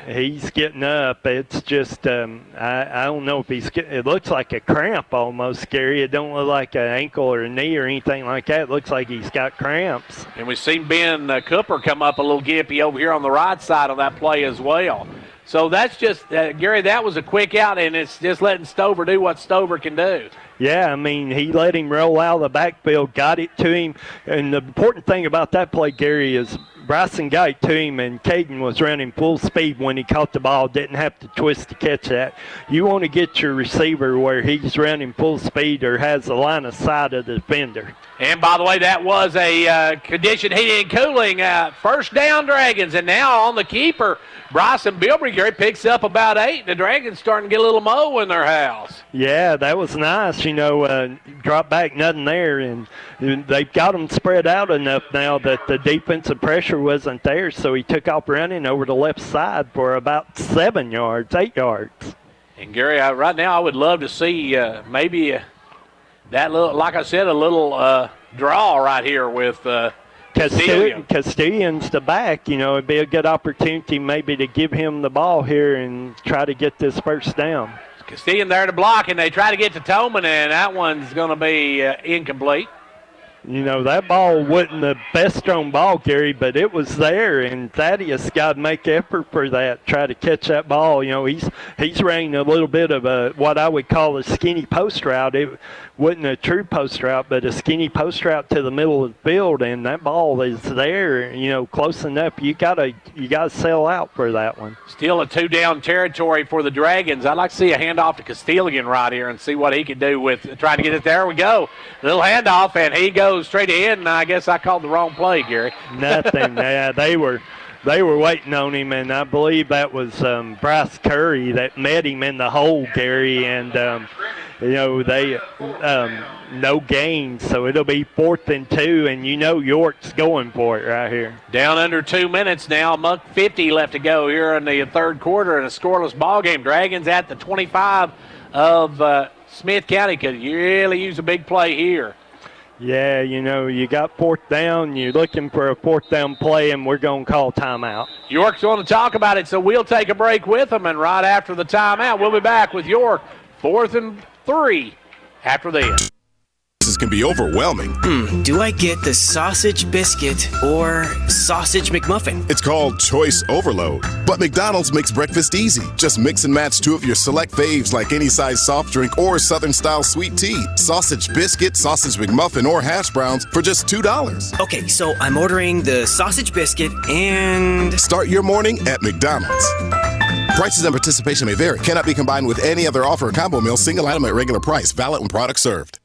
[SPEAKER 4] he's getting up. It's just I don't know if it looks like a cramp almost, Gary. It don't look like an ankle or a knee or anything like that. It looks like he's got cramps.
[SPEAKER 1] And we've seen Ben Cooper come up a little gippy over here on the right side on that play as well. So that's just, Gary, that was a quick out, and it's just letting Stover do what Stover can do.
[SPEAKER 4] Yeah, I mean, he let him roll out of the backfield, got it to him. And the important thing about that play, Gary, is Bryson got it to him, and Caden was running full speed when he caught the ball, didn't have to twist to catch that. You want to get your receiver where he's running full speed or has the line of sight of the defender.
[SPEAKER 1] And, by the way, that was a condition heating and cooling. First down, Dragons. And now on the keeper, Bryson Bilbrey, Gary, picks up about 8. The Dragons starting to get a little mow in their house.
[SPEAKER 4] Yeah, that was nice. You know, drop back, nothing there. And they've got them spread out enough now that the defensive pressure wasn't there. So he took off running over the left side for about 8 yards.
[SPEAKER 1] And, Gary, right now I would love to see maybe that little, like I said, a little draw right here with
[SPEAKER 4] Castillion's the back. You know, it'd be a good opportunity maybe to give him the ball here and try to get this first down.
[SPEAKER 1] Castillion there to block, and they try to get to Thoman, and that one's going to be incomplete.
[SPEAKER 4] that ball wasn't the best thrown ball, Gary, but it was there, and Thaddeus got to make effort for that, try to catch that ball. He's running a little bit of what I would call a skinny post route. It wasn't a true post route, but a skinny post route to the middle of the field, and that ball is there, close enough. You gotta sell out for that one.
[SPEAKER 1] Still a 2-down territory for the Dragons. I'd like to see a handoff to Castillion right here and see what he can do with trying to get it. There we go. Little handoff, and he goes straight ahead, and I guess I called the wrong play, Gary.
[SPEAKER 4] Nothing. Yeah, they were waiting on him, and I believe that was Bryce Curry that met him in the hole, Gary, and they no gain, so it'll be 4th and 2, and York's going for it right here.
[SPEAKER 1] Down under 2 minutes now, $1.50 left to go here in the third quarter in a scoreless ball game. Dragons at the 25 of Smith County could really use a big play here.
[SPEAKER 4] Yeah, you got 4th down. You're looking for a 4th down play, and we're going to call timeout.
[SPEAKER 1] York's going to talk about it, so we'll take a break with them, and right after the timeout, we'll be back with York. 4th and 3 after this.
[SPEAKER 15] This can be overwhelming.
[SPEAKER 12] Do I get the sausage biscuit or sausage McMuffin?
[SPEAKER 15] It's called Choice Overload. But McDonald's makes breakfast easy. Just mix and match 2 of your select faves like any size soft drink or Southern-style sweet tea. Sausage biscuit, sausage McMuffin, or hash browns for just $2.
[SPEAKER 12] Okay, so I'm ordering the sausage biscuit and...
[SPEAKER 15] Start your morning at McDonald's. Prices and participation may vary. Cannot be combined with any other offer or combo meal. Single item at regular price. Valid when product served.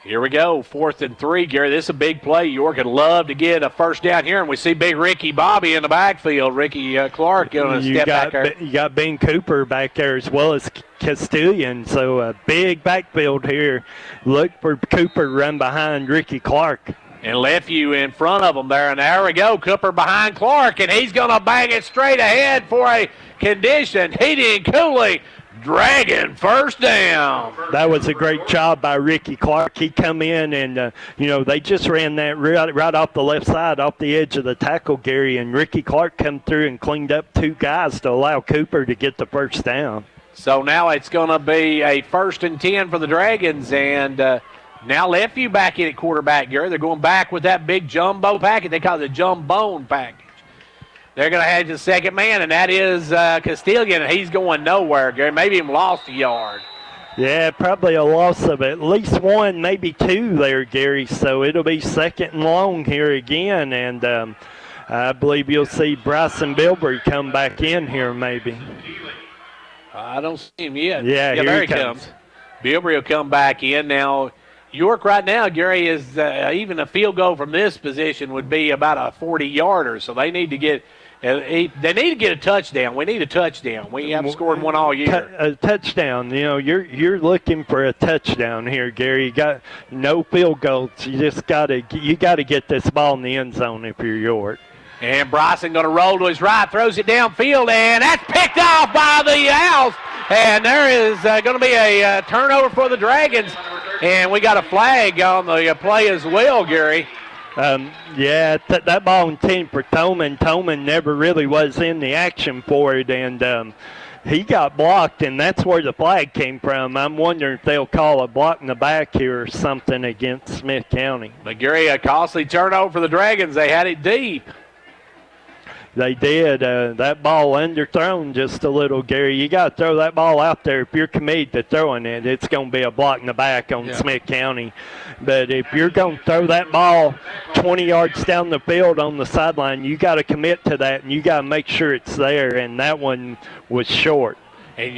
[SPEAKER 1] Here we go, 4th and 3, Gary. This is a big play. York would love to get a first down here, and we see big Ricky Bobby in the backfield. Ricky Clark going to step back there.
[SPEAKER 4] You got Ben Cooper back there as well as Castillion, so a big backfield here. Look for Cooper to run behind Ricky Clark.
[SPEAKER 1] And Lefevue in front of him there, and there we go. Cooper behind Clark, and he's going to bang it straight ahead for a conditioned heating and cooling Dragon first down.
[SPEAKER 4] That was a great job by Ricky Clark. He come in and, they just ran that right off the left side, off the edge of the tackle, Gary, and Ricky Clark come through and cleaned up 2 guys to allow Cooper to get the first down.
[SPEAKER 1] So now it's going to be a 1st and 10 for the Dragons, and now Lefevue back in at quarterback, Gary. They're going back with that big jumbo package. They call it the jumbo package. They're going to have the second man, and that is Castillion, and he's going nowhere, Gary. Maybe even lost a yard.
[SPEAKER 4] Yeah, probably a loss of at least 1, maybe 2 there, Gary. So it'll be 2nd and long here again, and I believe you'll see Bryson Bilbrey come back in here maybe.
[SPEAKER 1] I don't see him yet.
[SPEAKER 4] Yeah, here
[SPEAKER 1] there
[SPEAKER 4] he comes.
[SPEAKER 1] Bilbrey will come back in. Now, York right now, Gary, is even a field goal from this position would be about a 40-yarder, so they need to get – they need to get a touchdown. We need a touchdown. We haven't scored one all year.
[SPEAKER 4] A touchdown. You're looking for a touchdown here, Gary. You got no field goals. You just got to get this ball in the end zone if you're York.
[SPEAKER 1] And Bryson going to roll to his right, throws it downfield, and that's picked off by the Owls. And there is going to be a turnover for the Dragons. And we got a flag on the play as well, Gary.
[SPEAKER 4] That ball intended for Toman. Toman never really was in the action for it, and he got blocked, and that's where the flag came from. I'm wondering if they'll call a block in the back here or something against Smith County.
[SPEAKER 1] But, Gary, a costly turnover for the Dragons. They had it deep.
[SPEAKER 4] They did. That ball underthrown just a little, Gary. You got to throw that ball out there. If you're committed to throwing it, it's going to be a block in the back on Smith County. But if you're going to throw that ball 20 yards down the field on the sideline, you got to commit to that, and you got to make sure it's there. And that one was short.
[SPEAKER 1] And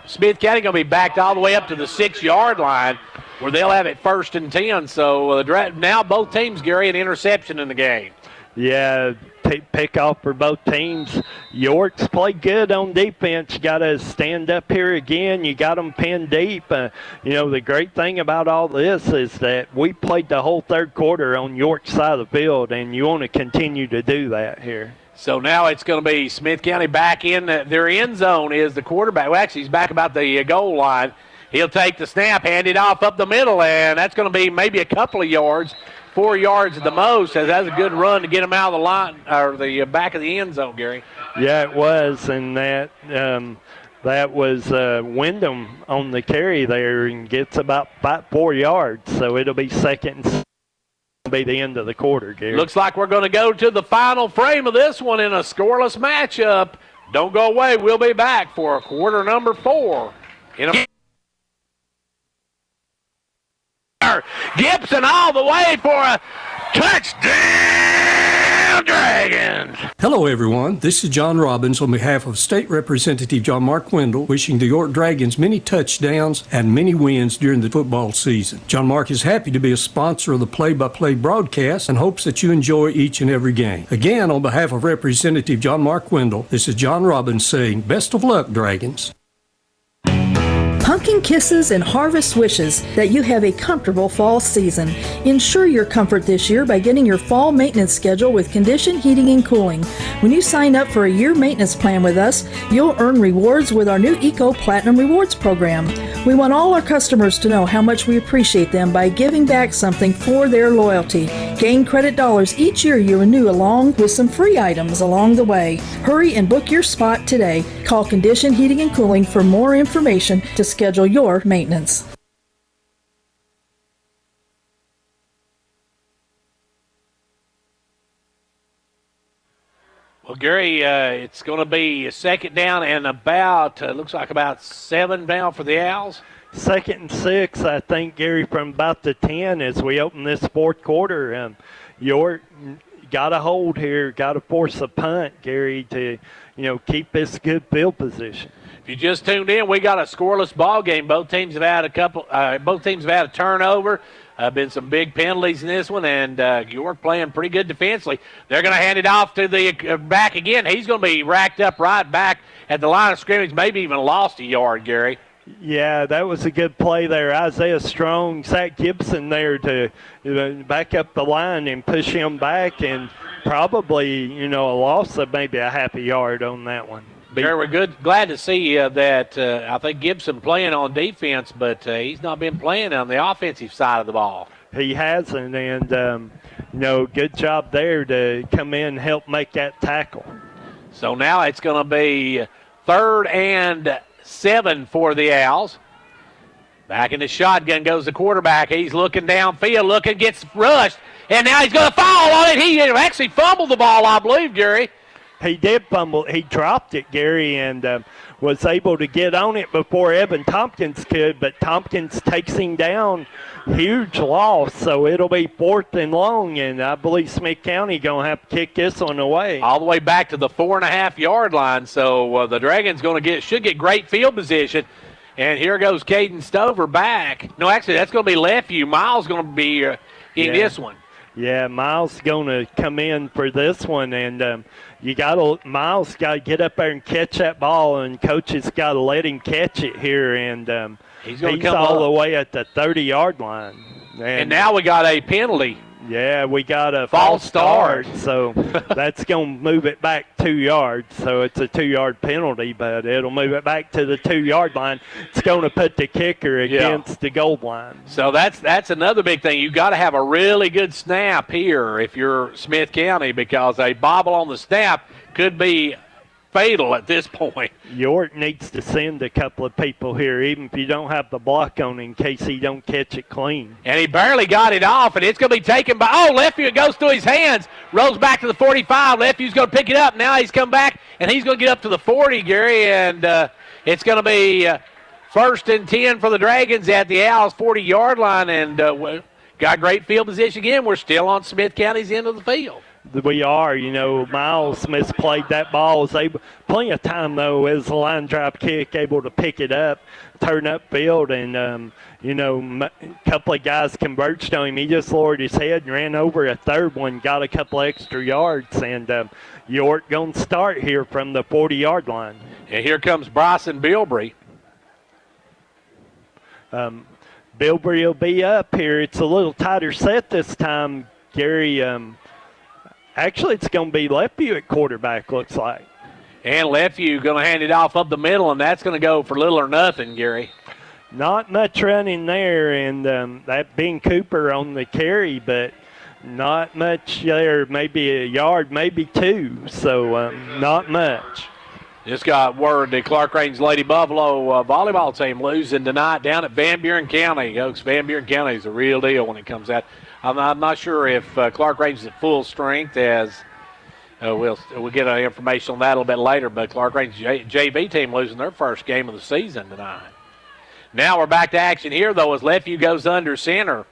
[SPEAKER 1] Smith County going to be backed all the way up to the 6-yard line, where they'll have it 1st and 10. So now both teams, Gary, an interception in the game.
[SPEAKER 4] Yeah, pick off for both teams. York's played good on defense. You got to stand up here again. You got them pinned deep. The great thing about all this is that we played the whole third quarter on York's side of the field, and you want to continue to do that here.
[SPEAKER 1] So now it's going to be Smith County back in their end zone is the quarterback. Well, actually, he's back about the goal line. He'll take the snap, hand it off up the middle, and that's going to be maybe a couple of yards. 4 yards at the most. That's a good run to get him out of the line or the back of the end zone, Gary.
[SPEAKER 4] Yeah, it was, and that That was Wyndham on the carry there and gets about 4 yards. So it'll be second and be the end of the quarter, Gary.
[SPEAKER 1] Looks like we're going to go to the final frame of this one in a scoreless matchup. Don't go away. We'll be back for quarter number 4. Gibson all the way for a touchdown, Dragons.
[SPEAKER 16] Hello, everyone. This is John Robbins on behalf of State Representative John Mark Wendell, wishing the York Dragons many touchdowns and many wins during the football season. John Mark is happy to be a sponsor of the play-by-play broadcast and hopes that you enjoy each and every game. Again, on behalf of Representative John Mark Wendell, this is John Robbins saying, best of luck, Dragons.
[SPEAKER 5] Pumpkin kisses and harvest wishes that you have a comfortable fall season. Ensure your comfort this year by getting your fall maintenance schedule with Condition Heating and Cooling. When you sign up for a year maintenance plan with us, you'll earn rewards with our new Eco Platinum Rewards program. We want all our customers to know how much we appreciate them by giving back something for their loyalty. Gain credit dollars each year you renew, along with some free items along the way. Hurry and book your spot today. Call Condition Heating and Cooling for more information to schedule your maintenance.
[SPEAKER 1] Well, Gary, it's going to be a second down and about, looks like about 7 now for the Owls.
[SPEAKER 4] 2nd and 6, I think, Gary, from about the 10 as we open this fourth quarter. York got to hold here, got to force a punt, Gary, to keep this good field position.
[SPEAKER 1] If you just tuned in, we got a scoreless ball game. Both teams have had a turnover. Been some big penalties in this one, and York playing pretty good defensively. They're going to hand it off to the back again. He's going to be racked up right back at the line of scrimmage, maybe even lost a yard, Gary.
[SPEAKER 4] Yeah, that was a good play there. Isaiah Strong, Zach Gibson there to back up the line and push him back, and probably, a loss of maybe a half a yard on that one.
[SPEAKER 1] Gary, we're glad to see that I think Gibson playing on defense, but he's not been playing on the offensive side of the ball.
[SPEAKER 4] He hasn't, and, good job there to come in and help make that tackle.
[SPEAKER 1] So now it's going to be 3rd and 7 for the Owls. Back in the shotgun goes the quarterback. He's looking downfield, gets rushed, and now he's going to fall on it. He actually fumbled the ball, I believe, Gary.
[SPEAKER 4] He did fumble. He dropped it, Gary, and was able to get on it before Evan Tompkins could, but Tompkins takes him down. Huge loss, so it'll be 4th and long, and I believe Smith County going to have to kick this one away.
[SPEAKER 1] All the way back to the 4.5-yard line, so the Dragons should get great field position. And here goes Caden Stover back. No, actually, that's going to be Lefeview. Miles going to be in this one.
[SPEAKER 4] Yeah, Miles going to come in for this one, and Miles got to get up there and catch that ball, and coaches got to let him catch it here, and he's all the way at the 30-yard line.
[SPEAKER 1] And now we got a penalty.
[SPEAKER 4] Yeah, we got a false start, so that's going to move it back 2 yards. So it's a 2-yard penalty, but it'll move it back to the 2-yard line. It's going to put the kicker against the goal line.
[SPEAKER 1] So that's another big thing. You got to have a really good snap here if you're Smith County, because a bobble on the snap could be fatal at this point.
[SPEAKER 4] York needs to send a couple of people here, even if you don't have the block on, in case he don't catch it clean.
[SPEAKER 1] And he barely got it off, and it's going to be taken by, Lefeview. It goes through his hands, rolls back to the 45. Lefiew's going to pick it up. Now he's come back, and he's going to get up to the 40, Gary, and it's going to be 1st and 10 for the Dragons at the Owls 40-yard line, and got great field position again. We're still on Smith County's end of the field.
[SPEAKER 4] We are, Miles misplayed that ball. Was able, plenty of time, though, as a line drive kick, able to pick it up, turn upfield, and, a couple of guys converged on him. He just lowered his head and ran over a third one, got a couple extra yards, and York going to start here from the 40-yard line.
[SPEAKER 1] And here comes Bryson Bilbrey.
[SPEAKER 4] Bilbrey will be up here. It's a little tighter set this time, Gary. Actually, it's going to be Lefeview at quarterback, looks like.
[SPEAKER 1] And Lefeview going to hand it off up the middle, and that's going to go for little or nothing, Gary.
[SPEAKER 4] Not much running there, and that being Cooper on the carry, but not much there. Maybe a yard, maybe 2, so not much.
[SPEAKER 1] Just got word the Clark Range Lady Buffalo volleyball team losing tonight down at Van Buren County. Folks, Van Buren County is a real deal when it comes out. I'm not sure if Clark Range is at full strength as we'll get information on that a little bit later, but Clark Range JV team losing their first game of the season tonight. Now we're back to action here, though, as Lefeview goes under center.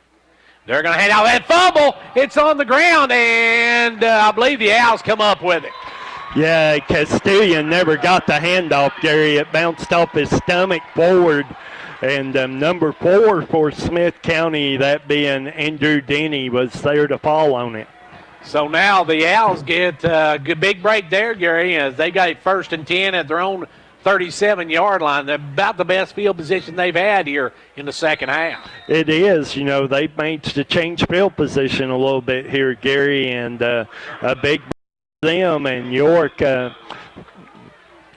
[SPEAKER 1] They're going to hand out that fumble. It's on the ground, and I believe the Owls come up with it.
[SPEAKER 4] Yeah, Castilian never got the handoff, Gary. It bounced off his stomach forward. And number 4 for Smith County, that being Andrew Denny, was there to fall on it.
[SPEAKER 1] So now the Owls get a big break there, Gary, as they got it 1st and 10 at their own 37-yard line. They're about the best field position they've had here in the second half.
[SPEAKER 4] It is. You know, they've managed to change field position a little bit here, Gary, and a big them and York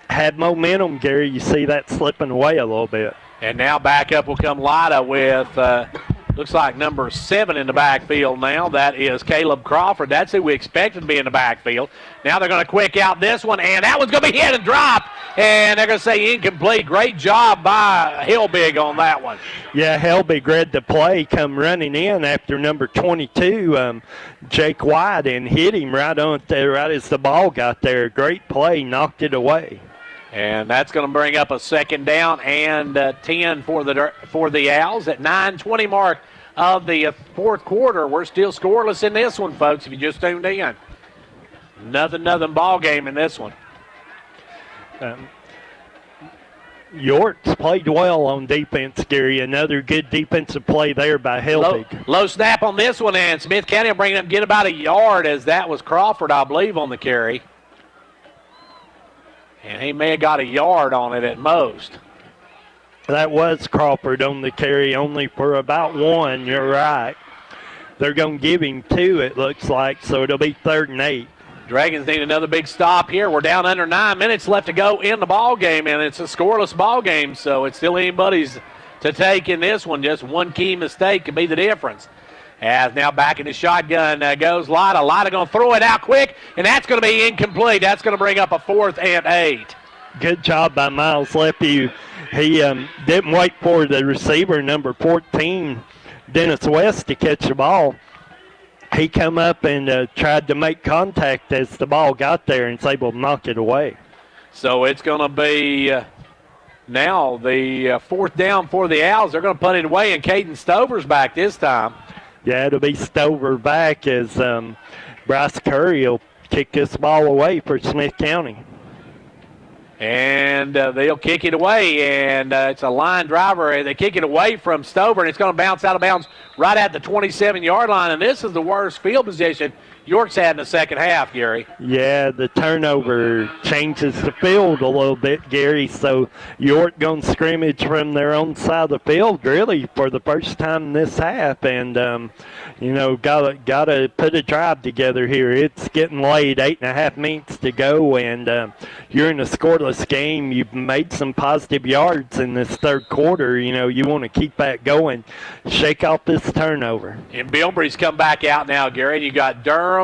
[SPEAKER 4] had momentum, Gary. You see that slipping away a little bit.
[SPEAKER 1] And now back up will come Lida with looks like number 7 in the backfield now. That is Caleb Crawford. That's who we expected to be in the backfield. Now they're going to quick out this one, and that one's going to be hit and dropped, and they're going to say incomplete. Great job by Helbig on that one.
[SPEAKER 4] Yeah, Helbig read the play, come running in after number 22, Jake White, and hit him right as the ball got there. Great play, knocked it away.
[SPEAKER 1] And that's going to bring up a 2nd down and 10 for the Owls at 9:20 mark of the 4th quarter. We're still scoreless in this one, folks, if you just tuned in. Nothing ball game in this one.
[SPEAKER 4] York's played well on defense, Gary. Another good defensive play there by Helbig.
[SPEAKER 1] Low snap on this one, and Smith County will bring it up, get about a yard, as that was Crawford, I believe, on the carry. And he may have got a yard on it at most.
[SPEAKER 4] That was Crawford on the carry, only for about 1. You're right. They're going to give him 2, it looks like, so it'll be 3rd and 8.
[SPEAKER 1] Dragons need another big stop here. We're down under 9 minutes left to go in the ball game, and it's a scoreless ball game, so it's still anybody's to take in this one. Just one key mistake could be the difference. As now back in the shotgun goes Lida. Lida going to throw it out quick, and that's going to be incomplete. That's going to bring up a 4th and 8.
[SPEAKER 4] Good job by Miles Lefeview. He didn't wait for the receiver, number 14, Dennis West, to catch the ball. He come up and tried to make contact as the ball got there and was able to knock it away.
[SPEAKER 1] So it's going to be now the 4th down for the Owls. They're going to put it away, and Caden Stover's back this time.
[SPEAKER 4] Yeah, it'll be Stover back as Bryce Curry will kick this ball away for Smith County.
[SPEAKER 1] And they'll kick it away, and it's a line driver. They kick it away from Stover, and it's going to bounce out of bounds right at the 27-yard line, and this is the worst field position York's had in the second half, Gary.
[SPEAKER 4] Yeah, the turnover changes the field a little bit, Gary, so York going to scrimmage from their own side of the field, really, for the first time in this half, and, you know, got to put a drive together here. It's getting late, 8.5 minutes to go, and you're in a scoreless game. You've made some positive yards in this 3rd quarter. You know, you want to keep that going. Shake off this turnover.
[SPEAKER 1] And Bilbrey's come back out now, Gary. You got Durham.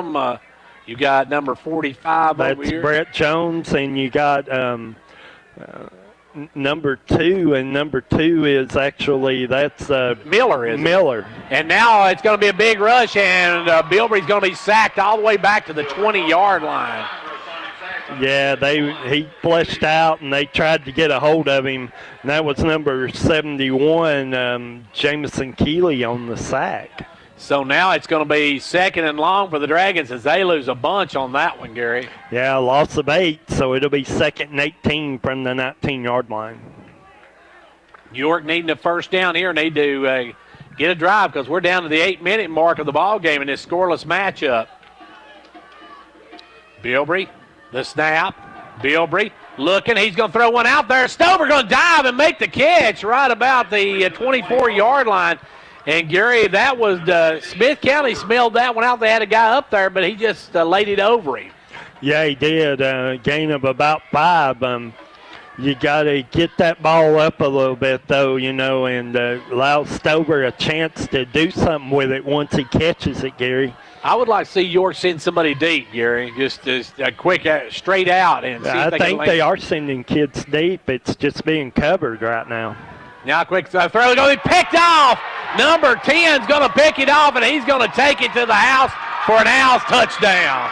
[SPEAKER 1] You got number 45
[SPEAKER 4] That's
[SPEAKER 1] over here.
[SPEAKER 4] Brett Jones, and you got number 2, and number 2 is actually, that's
[SPEAKER 1] Miller, is
[SPEAKER 4] Miller.
[SPEAKER 1] It? And now it's going to be a big rush, and Bilbrey's going to be sacked all the way back to the 20-yard line.
[SPEAKER 4] Yeah, he fleshed out, and they tried to get a hold of him, and that was number 71, Jamison Keeley, on the sack.
[SPEAKER 1] So now it's going to be 2nd and long for the Dragons as they lose a bunch on that one, Gary.
[SPEAKER 4] Yeah, loss of 8, so it'll be 2nd and 18 from the 19-yard line.
[SPEAKER 1] York needing a 1st down here, need to get a drive because we're down to the 8-minute mark of the ball game in this scoreless matchup. Bilbrey, the snap. Bilbrey looking. He's going to throw one out there. Stover going to dive and make the catch right about the 24-yard line. And, Gary, that was Smith County smelled that one out. They had a guy up there, but he just laid it over him.
[SPEAKER 4] Yeah, he did. Gain of about 5. You got to get that ball up a little bit, though, you know, and allow Stover a chance to do something with it once he catches it, Gary.
[SPEAKER 1] I would like to see York send somebody deep, Gary. Just a quick straight out and see if
[SPEAKER 4] I think they are sending kids deep. It's just being covered right now.
[SPEAKER 1] Now a quick throw going to be picked off. Number 10's going to pick it off, and he's going to take it to the house for an Owls touchdown.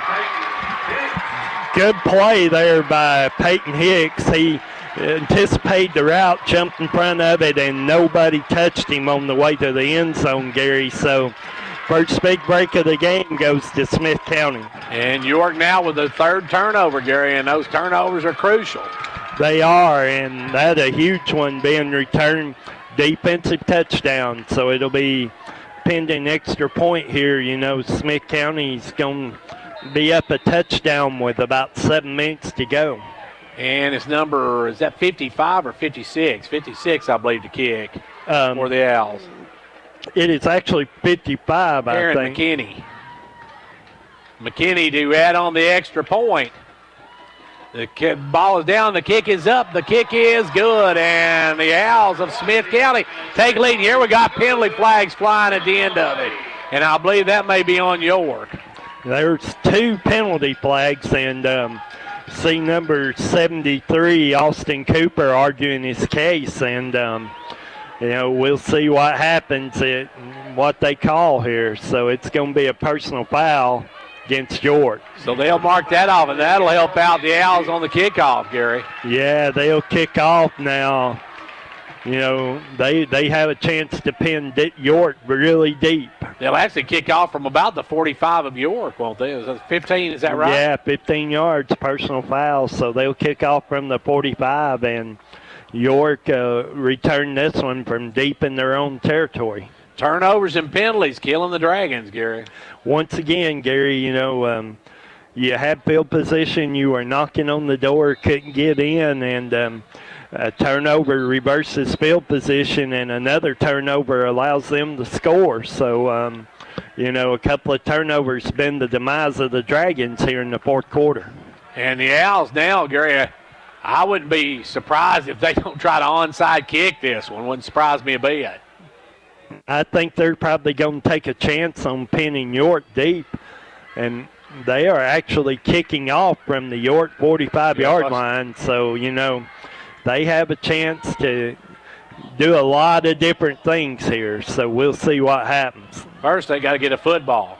[SPEAKER 4] Good play there by Peyton Hicks. He anticipated the route, jumped in front of it, and nobody touched him on the way to the end zone, Gary. So first big break of the game goes to Smith County.
[SPEAKER 1] And York now with the third turnover, Gary, and those turnovers are crucial.
[SPEAKER 4] They are, and that a huge one being returned. Defensive touchdown, so it'll be pending extra point here. You know, Smith County's going to be up a touchdown with about 7 minutes to go.
[SPEAKER 1] And it's number, is that 55 or 56? 56, I believe, to kick for the Owls.
[SPEAKER 4] It is actually 55,
[SPEAKER 1] Aaron
[SPEAKER 4] I think.
[SPEAKER 1] McKinney to add on the extra point. The ball is down, the kick is up, the kick is good, and the Owls of Smith County take lead. Here we got penalty flags flying at the end of it, and I believe that may be on York.
[SPEAKER 4] There's 2 penalty flags, and see number 73, Austin Cooper, arguing his case, and you know, we'll see what happens, what they call here. So it's going to be a personal foul against York.
[SPEAKER 1] So they'll mark that off, and that'll help out the Owls on the kickoff, Gary.
[SPEAKER 4] Yeah, they'll kick off now. You know, they have a chance to pin York really deep.
[SPEAKER 1] They'll actually kick off from about the 45 of York, won't they? Is that 15, is that right?
[SPEAKER 4] Yeah, 15 yards, personal foul. So they'll kick off from the 45, and York return this one from deep in their own territory.
[SPEAKER 1] Turnovers and penalties killing the Dragons, Gary.
[SPEAKER 4] Once again, Gary, you know, you had field position, you were knocking on the door, couldn't get in, and a turnover reverses field position, and another turnover allows them to score. So, you know, a couple of turnovers been the demise of the Dragons here in the fourth quarter.
[SPEAKER 1] And the Owls now, Gary, I wouldn't be surprised if they don't try to onside kick this one. Wouldn't surprise me a bit.
[SPEAKER 4] I think they're probably going to take a chance on pinning York deep, and they are actually kicking off from the York 45-yard line. So, you know, they have a chance to do a lot of different things here. So we'll see what happens.
[SPEAKER 1] First, they got to get a football.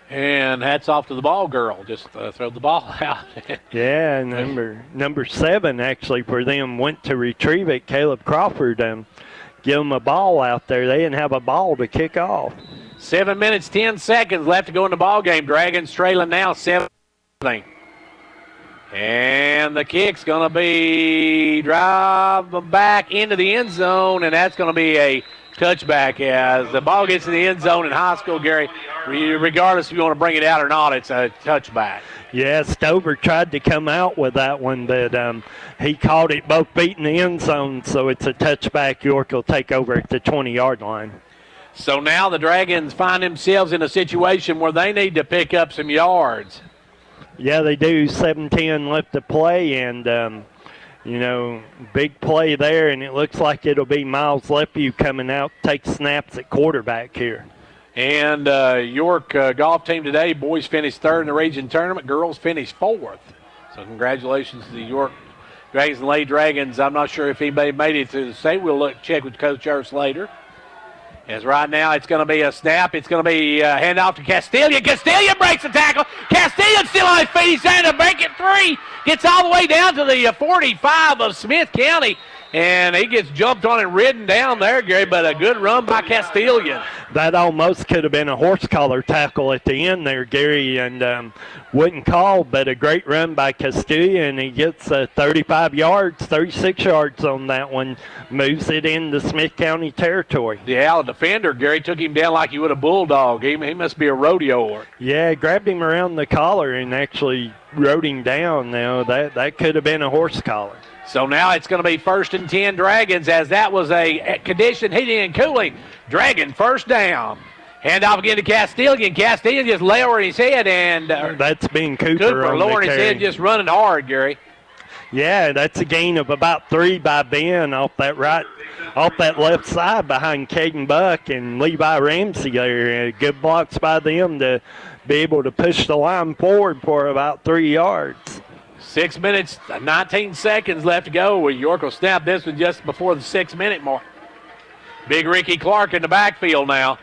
[SPEAKER 1] And hats off to the ball girl. Just throw the ball out.
[SPEAKER 4] Yeah, number 7 actually for them went to retrieve it. Caleb Crawford give them a ball out there. They didn't have a ball to kick off.
[SPEAKER 1] 7 minutes, 10 seconds left to go in the ball game. Dragons trailing now 7-0. And the kick's going to be driving back into the end zone, and that's going to be a touchback as the ball gets in the end zone in high school, Gary. Regardless if you want to bring it out or not, it's a touchback.
[SPEAKER 4] Yeah, Stover tried to come out with that one, but he caught it both feet in the end zone, so it's a touchback. York will take over at the 20-yard line.
[SPEAKER 1] So now the Dragons find themselves in a situation where they need to pick up some yards.
[SPEAKER 4] Yeah, they do. 7-10 left to play, and you know, big play there, and it looks like it'll be Miles Lephew coming out, take snaps at quarterback here.
[SPEAKER 1] And York golf team today, boys finished 3rd in the region tournament, girls finished 4th. So congratulations to the York Dragons and Lady Dragons. I'm not sure if anybody made it to the state. We'll check with Coach Ernst later. As right now it's going to be a snap. It's going to be hand off to Castillion. Castillion breaks the tackle. Castillion still on his feet. He's trying to break it 3. Gets all the way down to the 45 of Smith County. And he gets jumped on and ridden down there, Gary, but a good run by Castillion.
[SPEAKER 4] That almost could have been a horse collar tackle at the end there, Gary, and wouldn't call, but a great run by Castillion. He gets 35 yards, 36 yards on that one, moves it into Smith County territory.
[SPEAKER 1] The Owl defender, Gary, took him down like he would a bulldog. He must be a rodeoer.
[SPEAKER 4] Yeah, grabbed him around the collar and actually rode him down. Now, that could have been a horse collar.
[SPEAKER 1] So now it's going to be 1st and 10 Dragons, as that was a condition heating and cooling. Dragon first down. Hand off again to Castillion. Castillion just lowering his head, and
[SPEAKER 4] that's being Cooper
[SPEAKER 1] lowering his head, just running hard, Gary.
[SPEAKER 4] Yeah, that's a gain of about 3 by Ben off that left side behind Caden Buck and Levi Ramsey there. Good blocks by them to be able to push the line forward for about 3 yards.
[SPEAKER 1] 6 minutes, 19 seconds left to go. York will snap this one just before the 6-minute mark. Big Ricky Clark in the backfield now.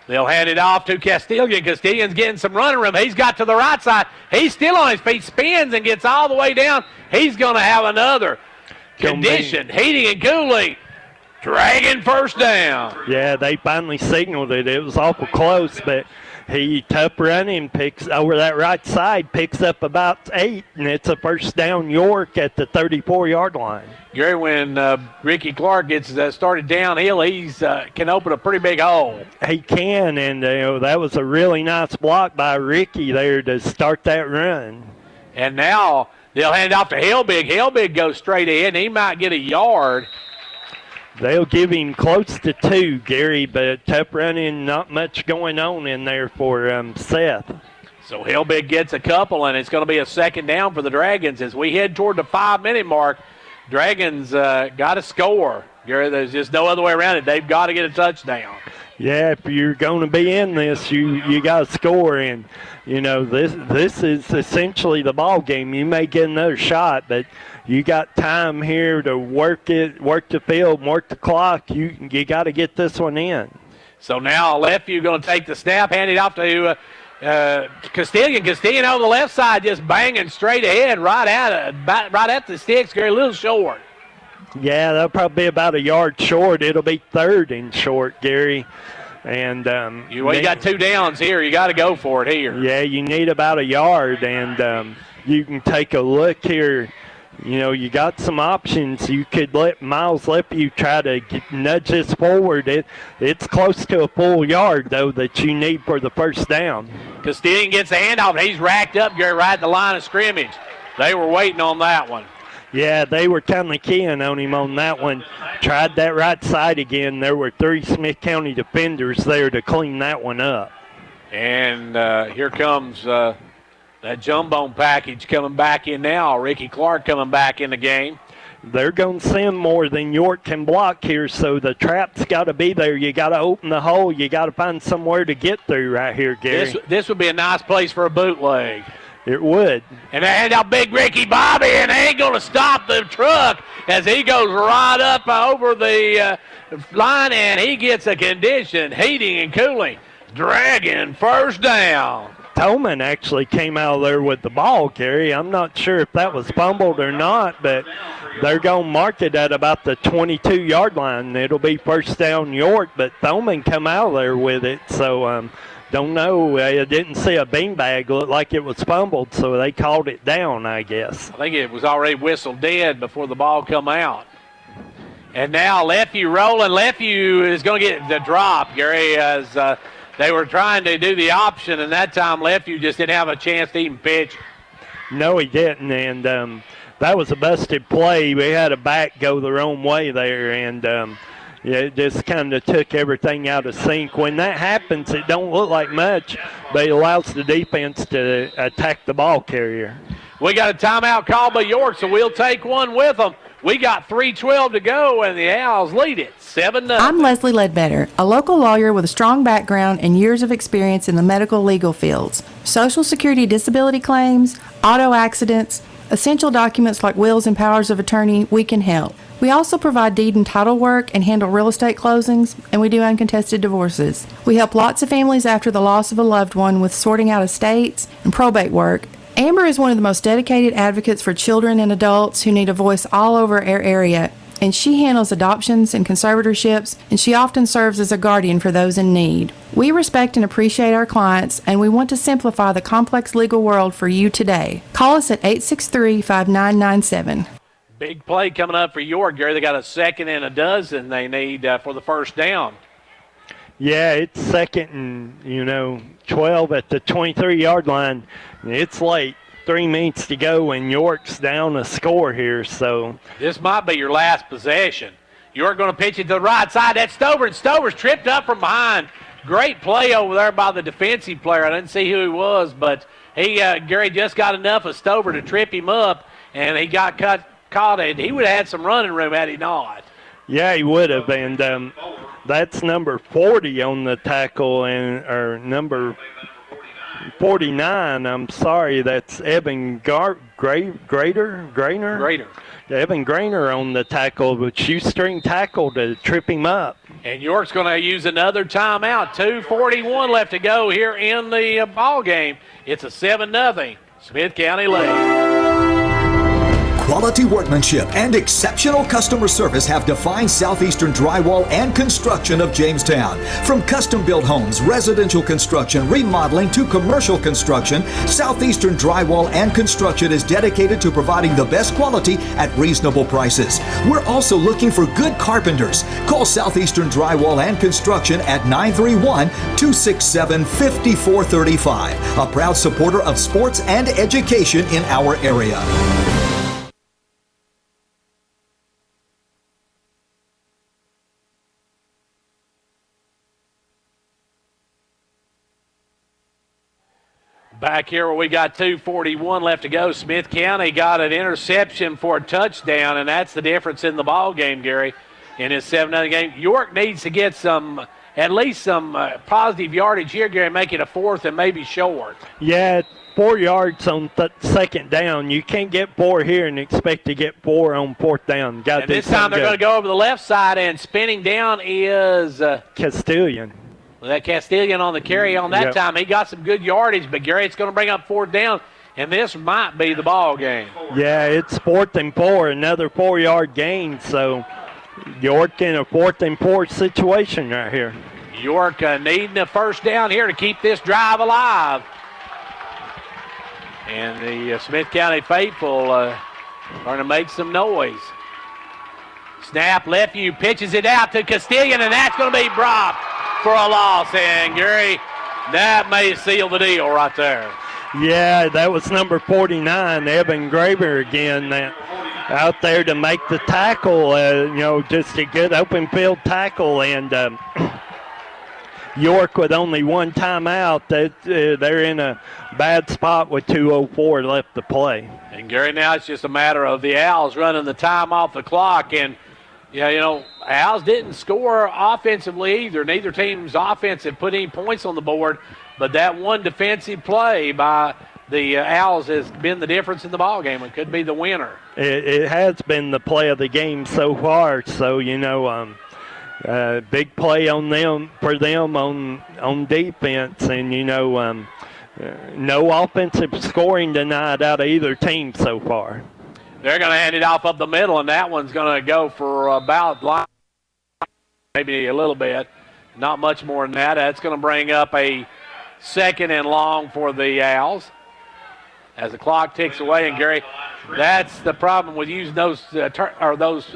[SPEAKER 1] They'll hand it off to Castillion. Castillion's getting some running room. He's got to the right side. He's still on his feet, spins and gets all the way down. He's going to have another condition, heating and cooling. Dragon first down.
[SPEAKER 4] Yeah, they finally signaled it. It was awful close, but he tough running, picks over that right side, picks up about 8, and it's a first down York at the 34-yard line.
[SPEAKER 1] Gary, when Ricky Clark gets started downhill, he's can open a pretty big hole.
[SPEAKER 4] He can, and that was a really nice block by Ricky there to start that run.
[SPEAKER 1] And now they'll hand it off to Helbig. Helbig goes straight ahead, and he might get a yard.
[SPEAKER 4] They'll give him close to 2, Gary, but tough running, not much going on in there for Seth.
[SPEAKER 1] So Helbig gets a couple, and it's going to be a second down for the Dragons as we head toward the 5-minute mark. Dragons got to score. Gary, there's just no other way around it. They've got to get a touchdown.
[SPEAKER 4] Yeah, if you're going to be in this, you got to score. And, this is essentially the ball game. You may get another shot, but you got time here to work the field, work the clock. You got to get this one in.
[SPEAKER 1] So now Lefeview going to take the snap, hand it off to Castillion. Castillion over the left side, just banging straight ahead, right at the sticks. Gary, a little short.
[SPEAKER 4] Yeah, that'll probably be about a yard short. It'll be 3rd and short, Gary. And
[SPEAKER 1] you got 2 downs here. You got to go for it here.
[SPEAKER 4] Yeah, you need about a yard, and you can take a look here. You got some options. You could let Miles Lefeview try to nudge this forward. It's close to a full yard, though, that you need for the first down.
[SPEAKER 1] Castillion gets the handoff. He's racked up, Gary, right at the line of scrimmage. They were waiting on that one.
[SPEAKER 4] Yeah, they were kind of keying on him on that one. Tried that right side again. There were 3 Smith County defenders there to clean that one up.
[SPEAKER 1] And here comes that jumbo package coming back in now. Ricky Clark coming back in the game.
[SPEAKER 4] They're going to send more than York can block here, so the trap's got to be there. You got to open the hole. You got to find somewhere to get through right here, Gary.
[SPEAKER 1] This would be a nice place for a bootleg.
[SPEAKER 4] It would.
[SPEAKER 1] And they hand out Big Ricky Bobby, and they ain't going to stop the truck as he goes right up over the line, and he gets a condition, heating and cooling. Dragon first down.
[SPEAKER 4] Tolman actually came out of there with the ball, Gary. I'm not sure if that was fumbled or not, but they're going to mark it at about the 22-yard line. It'll be first down York, but Tolman come out of there with it, so don't know. I didn't see a beanbag. Looked like it was fumbled, so they called it down, I guess.
[SPEAKER 1] I think it was already whistled dead before the ball come out. And now Lefeview rolling. Lefeview is going to get the drop, Gary, as they were trying to do the option, and that time Lefeview just didn't have a chance to even pitch.
[SPEAKER 4] No, he didn't, and that was a busted play. We had a back go the wrong way there, and it just kind of took everything out of sync. When that happens, it don't look like much, but it allows the defense to attack the ball carrier.
[SPEAKER 1] We got a timeout called by York, so we'll take one with them. We got 3:12 to go, and the Owls lead it 7-0.
[SPEAKER 8] I'm Leslie Ledbetter, a local lawyer with a strong background and years of experience in the medical legal fields. Social Security disability claims, auto accidents, essential documents like wills and powers of attorney, we can help. We also provide deed and title work and handle real estate closings, and we do uncontested divorces. We help lots of families after the loss of a loved one with sorting out estates and probate work. Amber is one of the most dedicated advocates for children and adults who need a voice all over our area, and she handles adoptions and conservatorships, and she often serves as a guardian for those in need. We respect and appreciate our clients, and we want to simplify the complex legal world for you today. Call us at 863-5997.
[SPEAKER 1] Big play coming up for York, Gary. They got a 2nd and 12 they need for the first down.
[SPEAKER 4] Yeah, it's 2nd and, 12 at the 23-yard line. It's late. 3 minutes to go, and York's down a score here. So
[SPEAKER 1] this might be your last possession. York going to pitch it to the right side. That's Stover, and Stover's tripped up from behind. Great play over there by the defensive player. I didn't see who he was, but he Gary just got enough of Stover to trip him up, and he got caught, and he would have had some running room had he not.
[SPEAKER 4] Yeah, he would have, and that's number 40 on the tackle, or number 49. I'm sorry, that's Evan Grainer. Evan Grainer on the tackle, with shoestring tackle to trip him up.
[SPEAKER 1] And York's going to use another timeout. 2:41 left to go here in the ball game. It's a 7-0 Smith County lead.
[SPEAKER 2] Quality workmanship and exceptional customer service have defined Southeastern Drywall and Construction of Jamestown. From custom-built homes, residential construction, remodeling to commercial construction, Southeastern Drywall and Construction is dedicated to providing the best quality at reasonable prices. We're also looking for good carpenters. Call Southeastern Drywall and Construction at 931-267-5435, a proud supporter of sports and education in our area.
[SPEAKER 1] Back here where we got 2:41 left to go, Smith County got an interception for a touchdown, and that's the difference in the ball game, Gary, in this 7-0 game. York needs to get at least some positive yardage here, Gary, make it a 4th and maybe short.
[SPEAKER 4] Yeah, 4 yards on second down. You can't get 4 here and expect to get 4 on 4th down.
[SPEAKER 1] And this time they're going to go over the left side, and spinning down is
[SPEAKER 4] Castilian.
[SPEAKER 1] That Castilian on the carry on that time. He got some good yardage, but Gary, it's going to bring up 4th down, and this might be the ball game.
[SPEAKER 4] Yeah, it's 4th and 4, another 4-yard gain. So York in a 4th and 4 situation right here.
[SPEAKER 1] York needing a first down here to keep this drive alive. And the Smith County faithful are going to make some noise. Snap, left view, pitches it out to Castilian, and that's going to be dropped for a loss. And Gary, that may seal the deal right there.
[SPEAKER 4] Yeah, that was number 49, Evan Graber again, out there to make the tackle. Just a good open field tackle, and York with only one timeout. They're in a bad spot with 2:04 left to play.
[SPEAKER 1] And Gary, now it's just a matter of the Owls running the time off the clock. And Owls didn't score offensively either. Neither team's offense had put any points on the board, but that one defensive play by the Owls has been the difference in the ball game. It could be the winner.
[SPEAKER 4] It has been the play of the game so far. So big play on them on defense, and no offensive scoring tonight out of either team so far.
[SPEAKER 1] They're going to hand it off up the middle, and that one's going to go for about maybe a little bit, not much more than that. That's going to bring up a 2nd and long for the Owls as the clock ticks away. And Gary, that's the problem with using those timeouts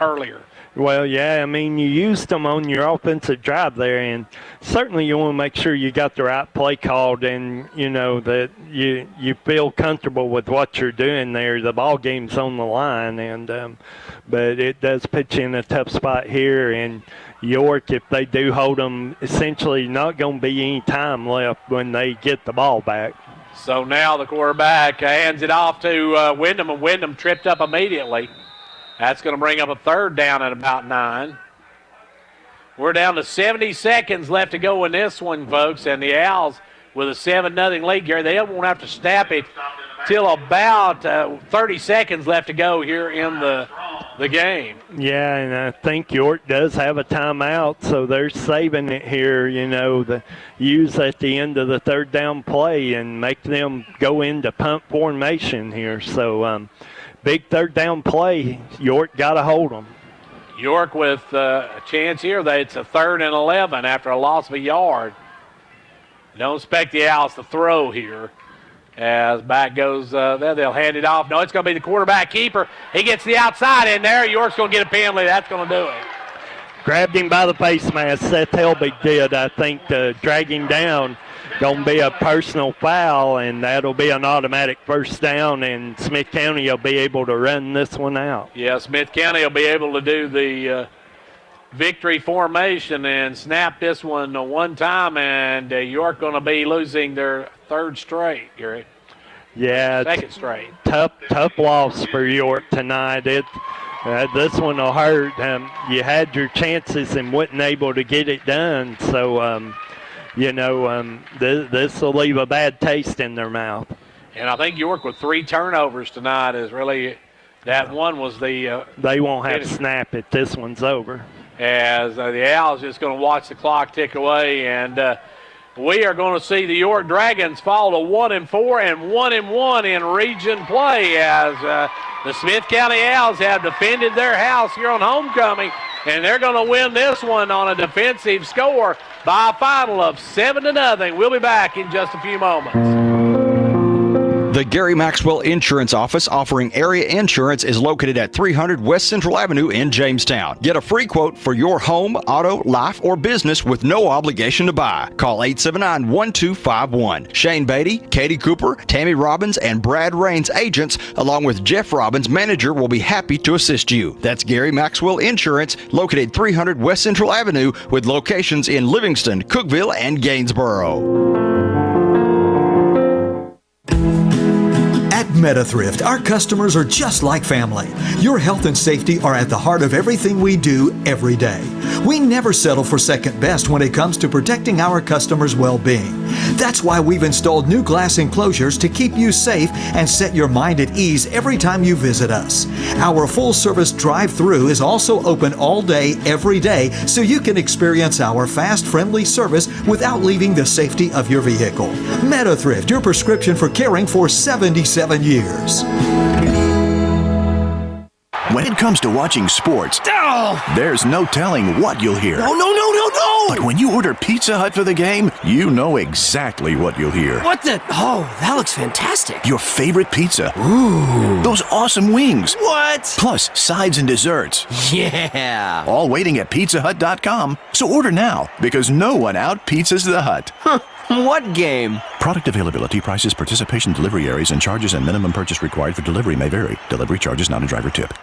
[SPEAKER 1] earlier.
[SPEAKER 4] Well, yeah, you used them on your offensive drive there, and certainly you want to make sure you got the right play called, and that you feel comfortable with what you're doing there. The ball game's on the line, and but it does put you in a tough spot here. And York, if they do hold them, essentially not going to be any time left when they get the ball back.
[SPEAKER 1] So now the quarterback hands it off to Wyndham, and Wyndham tripped up immediately. That's going to bring up a 3rd down at about 9. We're down to 70 seconds left to go in this one, folks, and the Owls with a 7-0 lead. Gary, they won't have to snap it till about 30 seconds left to go here in the game.
[SPEAKER 4] Yeah, and I think York does have a timeout, so they're saving it here, the use at the end of the 3rd down play and make them go into punt formation here. So, big 3rd down play. York got to hold them.
[SPEAKER 1] York with a chance here. It's a 3rd and 11 after a loss of a yard. Don't expect the Owls to throw here. As back goes, they'll hand it off. No, it's going to be the quarterback keeper. He gets the outside in there. York's going to get a penalty. That's going to do it.
[SPEAKER 4] Grabbed him by the face mask. Seth Helbig did, I think, to drag him down. Going to be a personal foul, and that'll be an automatic 1st down, and Smith County will be able to run this one out.
[SPEAKER 1] Yeah, Smith County will be able to do the victory formation and snap this one time, and York going to be losing their 3rd straight, Gary.
[SPEAKER 4] Yeah,
[SPEAKER 1] second straight.
[SPEAKER 4] Tough loss for York tonight. This one will hurt. You had your chances and wasn't able to get it done. So, this will leave a bad taste in their mouth.
[SPEAKER 1] And I think York with 3 turnovers tonight is really – that one was the
[SPEAKER 4] they won't have to snap it. This one's over.
[SPEAKER 1] As the Owls just going to watch the clock tick away, and we are going to see the York Dragons fall to 1-4 and 1-1 in region play as the Smith County Owls have defended their house here on homecoming, and they're going to win this one on a defensive score by a final of 7-0. We'll be back in just a few moments.
[SPEAKER 10] The Gary Maxwell Insurance Office offering area insurance is located at 300 West Central Avenue in Jamestown. Get a free quote for your home, auto, life, or business with no obligation to buy. Call 879-1251. Shane Beatty, Katie Cooper, Tammy Robbins, and Brad Raines agents, along with Jeff Robbins, manager, will be happy to assist you. That's Gary Maxwell Insurance, located 300 West Central Avenue with locations in Livingston, Cookeville, and Gainsboro.
[SPEAKER 2] At MetaThrift, our customers are just like family. Your health and safety are at the heart of everything we do every day. We never settle for second best when it comes to protecting our customers' well-being. That's why we've installed new glass enclosures to keep you safe and set your mind at ease every time you visit us. Our full-service drive-thru is also open all day, every day, so you can experience our fast, friendly service without leaving the safety of your vehicle. MetaThrift, your prescription for caring for 77 years.
[SPEAKER 11] When it comes to watching sports, there's no telling what you'll hear.
[SPEAKER 12] No!
[SPEAKER 11] But when you order Pizza Hut for the game, you know exactly what you'll hear.
[SPEAKER 12] What the? Oh, that looks fantastic.
[SPEAKER 11] Your favorite pizza.
[SPEAKER 12] Ooh.
[SPEAKER 11] Those awesome wings.
[SPEAKER 12] What?
[SPEAKER 11] Plus, sides and desserts.
[SPEAKER 12] Yeah.
[SPEAKER 11] All waiting at pizzahut.com. So order now, because no one out-pizzas the Hut.
[SPEAKER 12] Huh. What game?
[SPEAKER 11] Product availability, prices, participation, delivery areas, and charges and minimum purchase required for delivery may vary. Delivery charges not a driver tip.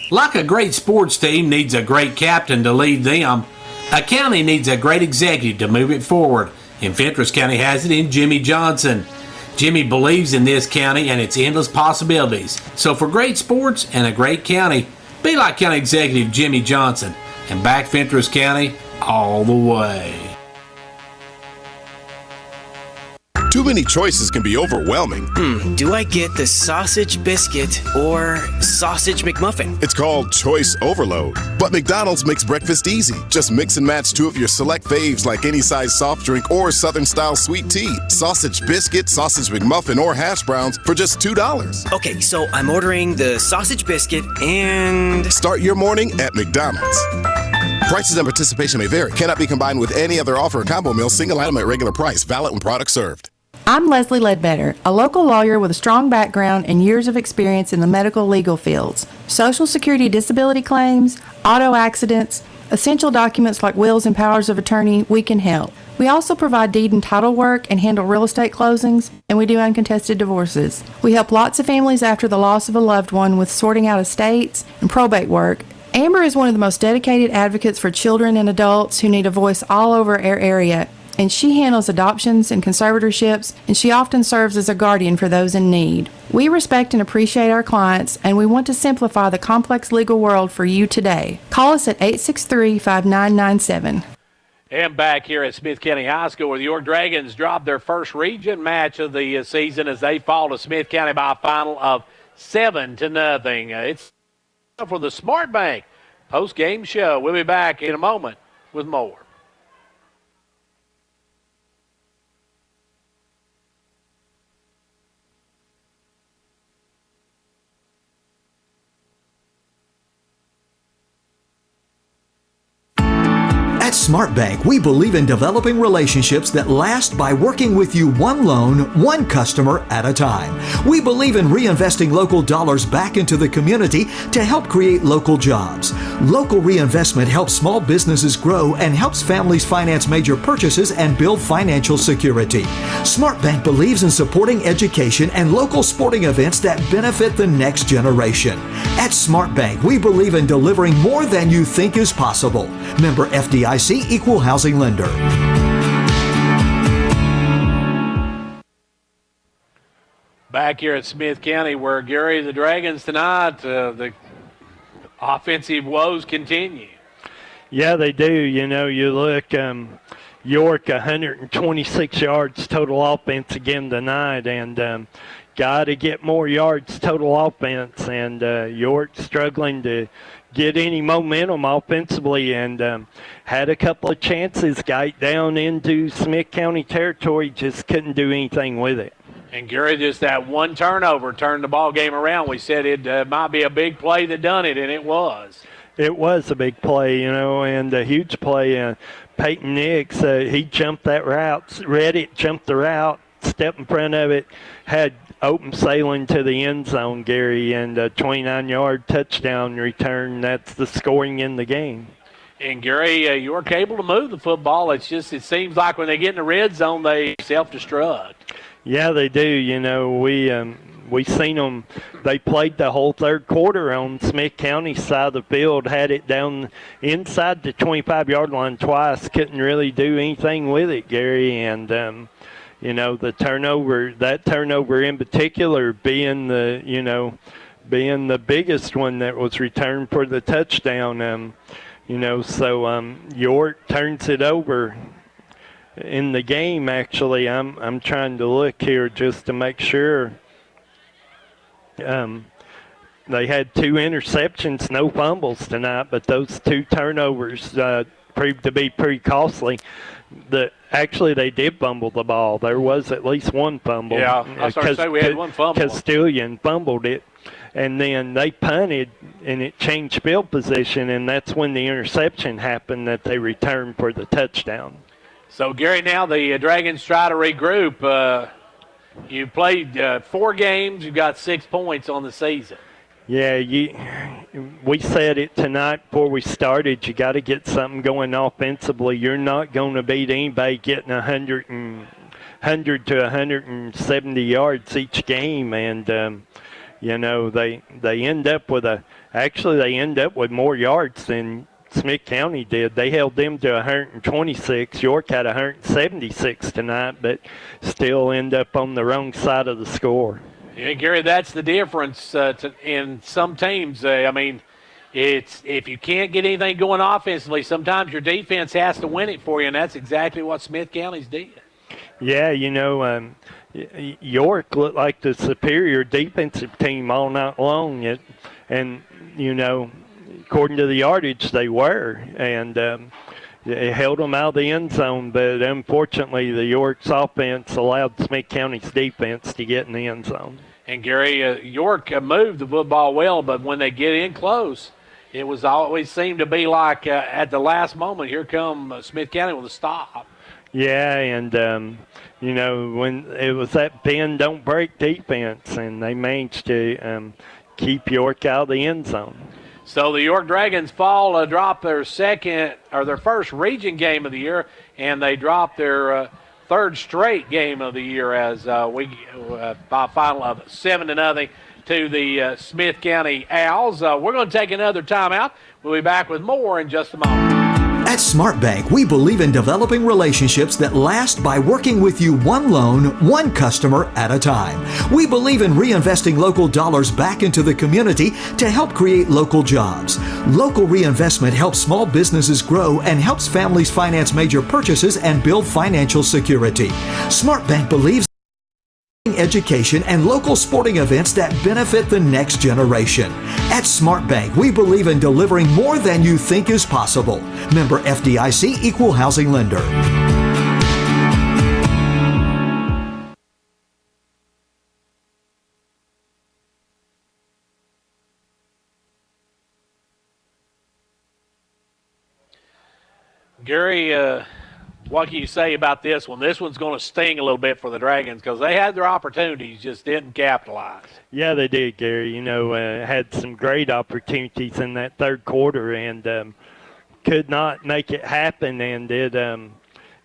[SPEAKER 3] Like a great sports team needs a great captain to lead them, a county needs a great executive to move it forward. And Fentress County has it in Jimmy Johnson. Jimmy believes in this county and its endless possibilities. So for great sports and a great county, be like County Executive Jimmy Johnson and back Fentress County all the way.
[SPEAKER 15] Too many choices can be overwhelming.
[SPEAKER 12] Do I get the sausage biscuit or sausage McMuffin?
[SPEAKER 15] It's called choice overload. But McDonald's makes breakfast easy. Just mix and match 2 of your select faves like any size soft drink or Southern style sweet tea, sausage biscuit, sausage McMuffin, or hash browns for just $2.
[SPEAKER 12] Okay, so I'm ordering the sausage biscuit and...
[SPEAKER 15] Start your morning at McDonald's. Prices and participation may vary. Cannot be combined with any other offer or combo meal. Single item at regular price. Valid when product served.
[SPEAKER 8] I'm Leslie Ledbetter, a local lawyer with a strong background and years of experience in the medical legal fields. Social Security disability claims, auto accidents, essential documents like wills and powers of attorney, we can help. We also provide deed and title work and handle real estate closings, and we do uncontested divorces. We help lots of families after the loss of a loved one with sorting out estates and probate work. Amber is one of the most dedicated advocates for children and adults who need a voice all over our area, and she handles adoptions and conservatorships, and she often serves as a guardian for those in need. We respect and appreciate our clients, and we want to simplify the complex legal world for you today. Call us at 863-5997.
[SPEAKER 1] And back here at Smith County High School, where the York Dragons dropped their first region match of the season as they fall to Smith County by a final of 7-0. It's for the Smart Bank post-game show. We'll be back in a moment with more.
[SPEAKER 2] At Smart Bank, we believe in developing relationships that last by working with you one loan, one customer at a time. We believe in reinvesting local dollars back into the community to help create local jobs. Local reinvestment helps small businesses grow and helps families finance major purchases and build financial security. Smart Bank believes in supporting education and local sporting events that benefit the next generation. At Smart Bank, we believe in delivering more than you think is possible. Member FDIC, Equal Housing Lender.
[SPEAKER 1] Back here at Smith County, where Gary, the Dragons tonight, the offensive woes continue.
[SPEAKER 4] Yeah, they do. You know, you look, York 126 yards total offense again tonight, and got to get more yards total offense. And York struggling to get any momentum offensively, and had a couple of chances, got down into Smith County territory, just couldn't do anything with it.
[SPEAKER 1] And Gary, just that one turnover turned the ball game around. We said it might be a big play that done it, and it was.
[SPEAKER 4] It was a big play, you know, and a huge play. Peyton Nix, he jumped that route, read it, jumped the route, stepped in front of it, had open sailing to the end zone, Gary, and a 29-yard touchdown return. That's the scoring in the game.
[SPEAKER 1] And, Gary, you were able to move the football. It's just, it seems like when they get in the red zone, they self-destruct.
[SPEAKER 4] Yeah, they do. You know, we seen them. They played the whole third quarter on Smith County side of the field, had it down inside the 25-yard line twice, couldn't really do anything with it, Gary. And, you know, that turnover in particular being the biggest one that was returned for the touchdown. You know, so York turns it over in the game. Actually, I'm trying to look here just to make sure. They had 2 interceptions, no fumbles tonight, but those 2 turnovers proved to be pretty costly. Actually, they did fumble the ball. There was at least one fumble.
[SPEAKER 1] Yeah, I was going to say we had one fumble.
[SPEAKER 4] Castilian fumbled it, and then they punted, and it changed field position, and that's when the interception happened that they returned for the touchdown.
[SPEAKER 1] So, Gary, now the Dragons try to regroup. You played 4 games. You got 6 points on the season.
[SPEAKER 4] Yeah, we said it tonight before we started. You got to get something going offensively. You're not going to beat anybody getting 100 to 170 yards each game, and you know they end up with more yards than Smith County did. They held them to 126. York had 176 tonight, but still end up on the wrong side of the score.
[SPEAKER 1] Yeah, Gary, that's the difference in some teams. I mean, it's if you can't get anything going offensively, sometimes your defense has to win it for you, and that's exactly what Smith County's did.
[SPEAKER 4] Yeah, you know, York looked like the superior defensive team all night long, and you know, according to the yardage, they were, and it held them out of the end zone. But unfortunately, the York's offense allowed Smith County's defense to get in the end zone.
[SPEAKER 1] And Gary, York moved the football well, but when they get in close, it was always seemed to be like at the last moment, here come Smith County with a stop.
[SPEAKER 4] Yeah, and you know, when it was that bend don't break defense, and they managed to keep York out of the end zone.
[SPEAKER 1] So the York Dragons drop their first region game of the year, and they drop their third straight game of the year as by a final of 7-0 to the Smith County Owls. We're going to take another timeout. We'll be back with more in just a moment.
[SPEAKER 2] At SmartBank, we believe in developing relationships that last by working with you one loan, one customer at a time. We believe in reinvesting local dollars back into the community to help create local jobs. Local reinvestment helps small businesses grow and helps families finance major purchases and build financial security. SmartBank believes in education and local sporting events that benefit the next generation. At SmartBank, we believe in delivering more than you think is possible. Member FDIC, Equal Housing Lender.
[SPEAKER 1] Gary, what can you say about this one? This one's going to sting a little bit for the Dragons because they had their opportunities, just didn't capitalize.
[SPEAKER 4] Yeah, they did, Gary. You know, had some great opportunities in that third quarter and could not make it happen. And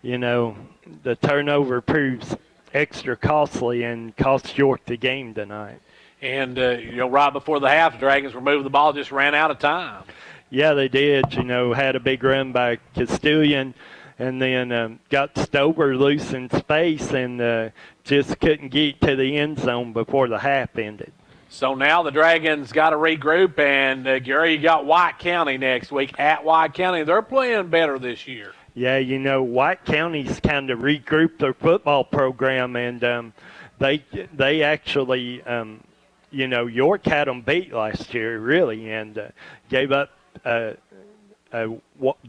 [SPEAKER 4] you know, the turnover proves extra costly and cost York the game tonight.
[SPEAKER 1] And, you know, right before the half, the Dragons removed the ball, just ran out of time.
[SPEAKER 4] Yeah, they did. You know, had a big run by Castilian. and then got Stover loose in space and just couldn't get to the end zone before the half ended.
[SPEAKER 1] So now the Dragons got to regroup, and Gary, you got White County next week at White County. They're playing better this year.
[SPEAKER 4] Yeah, White County's kind of regrouped their football program, and they actually, York had them beat last year, really, and gave up a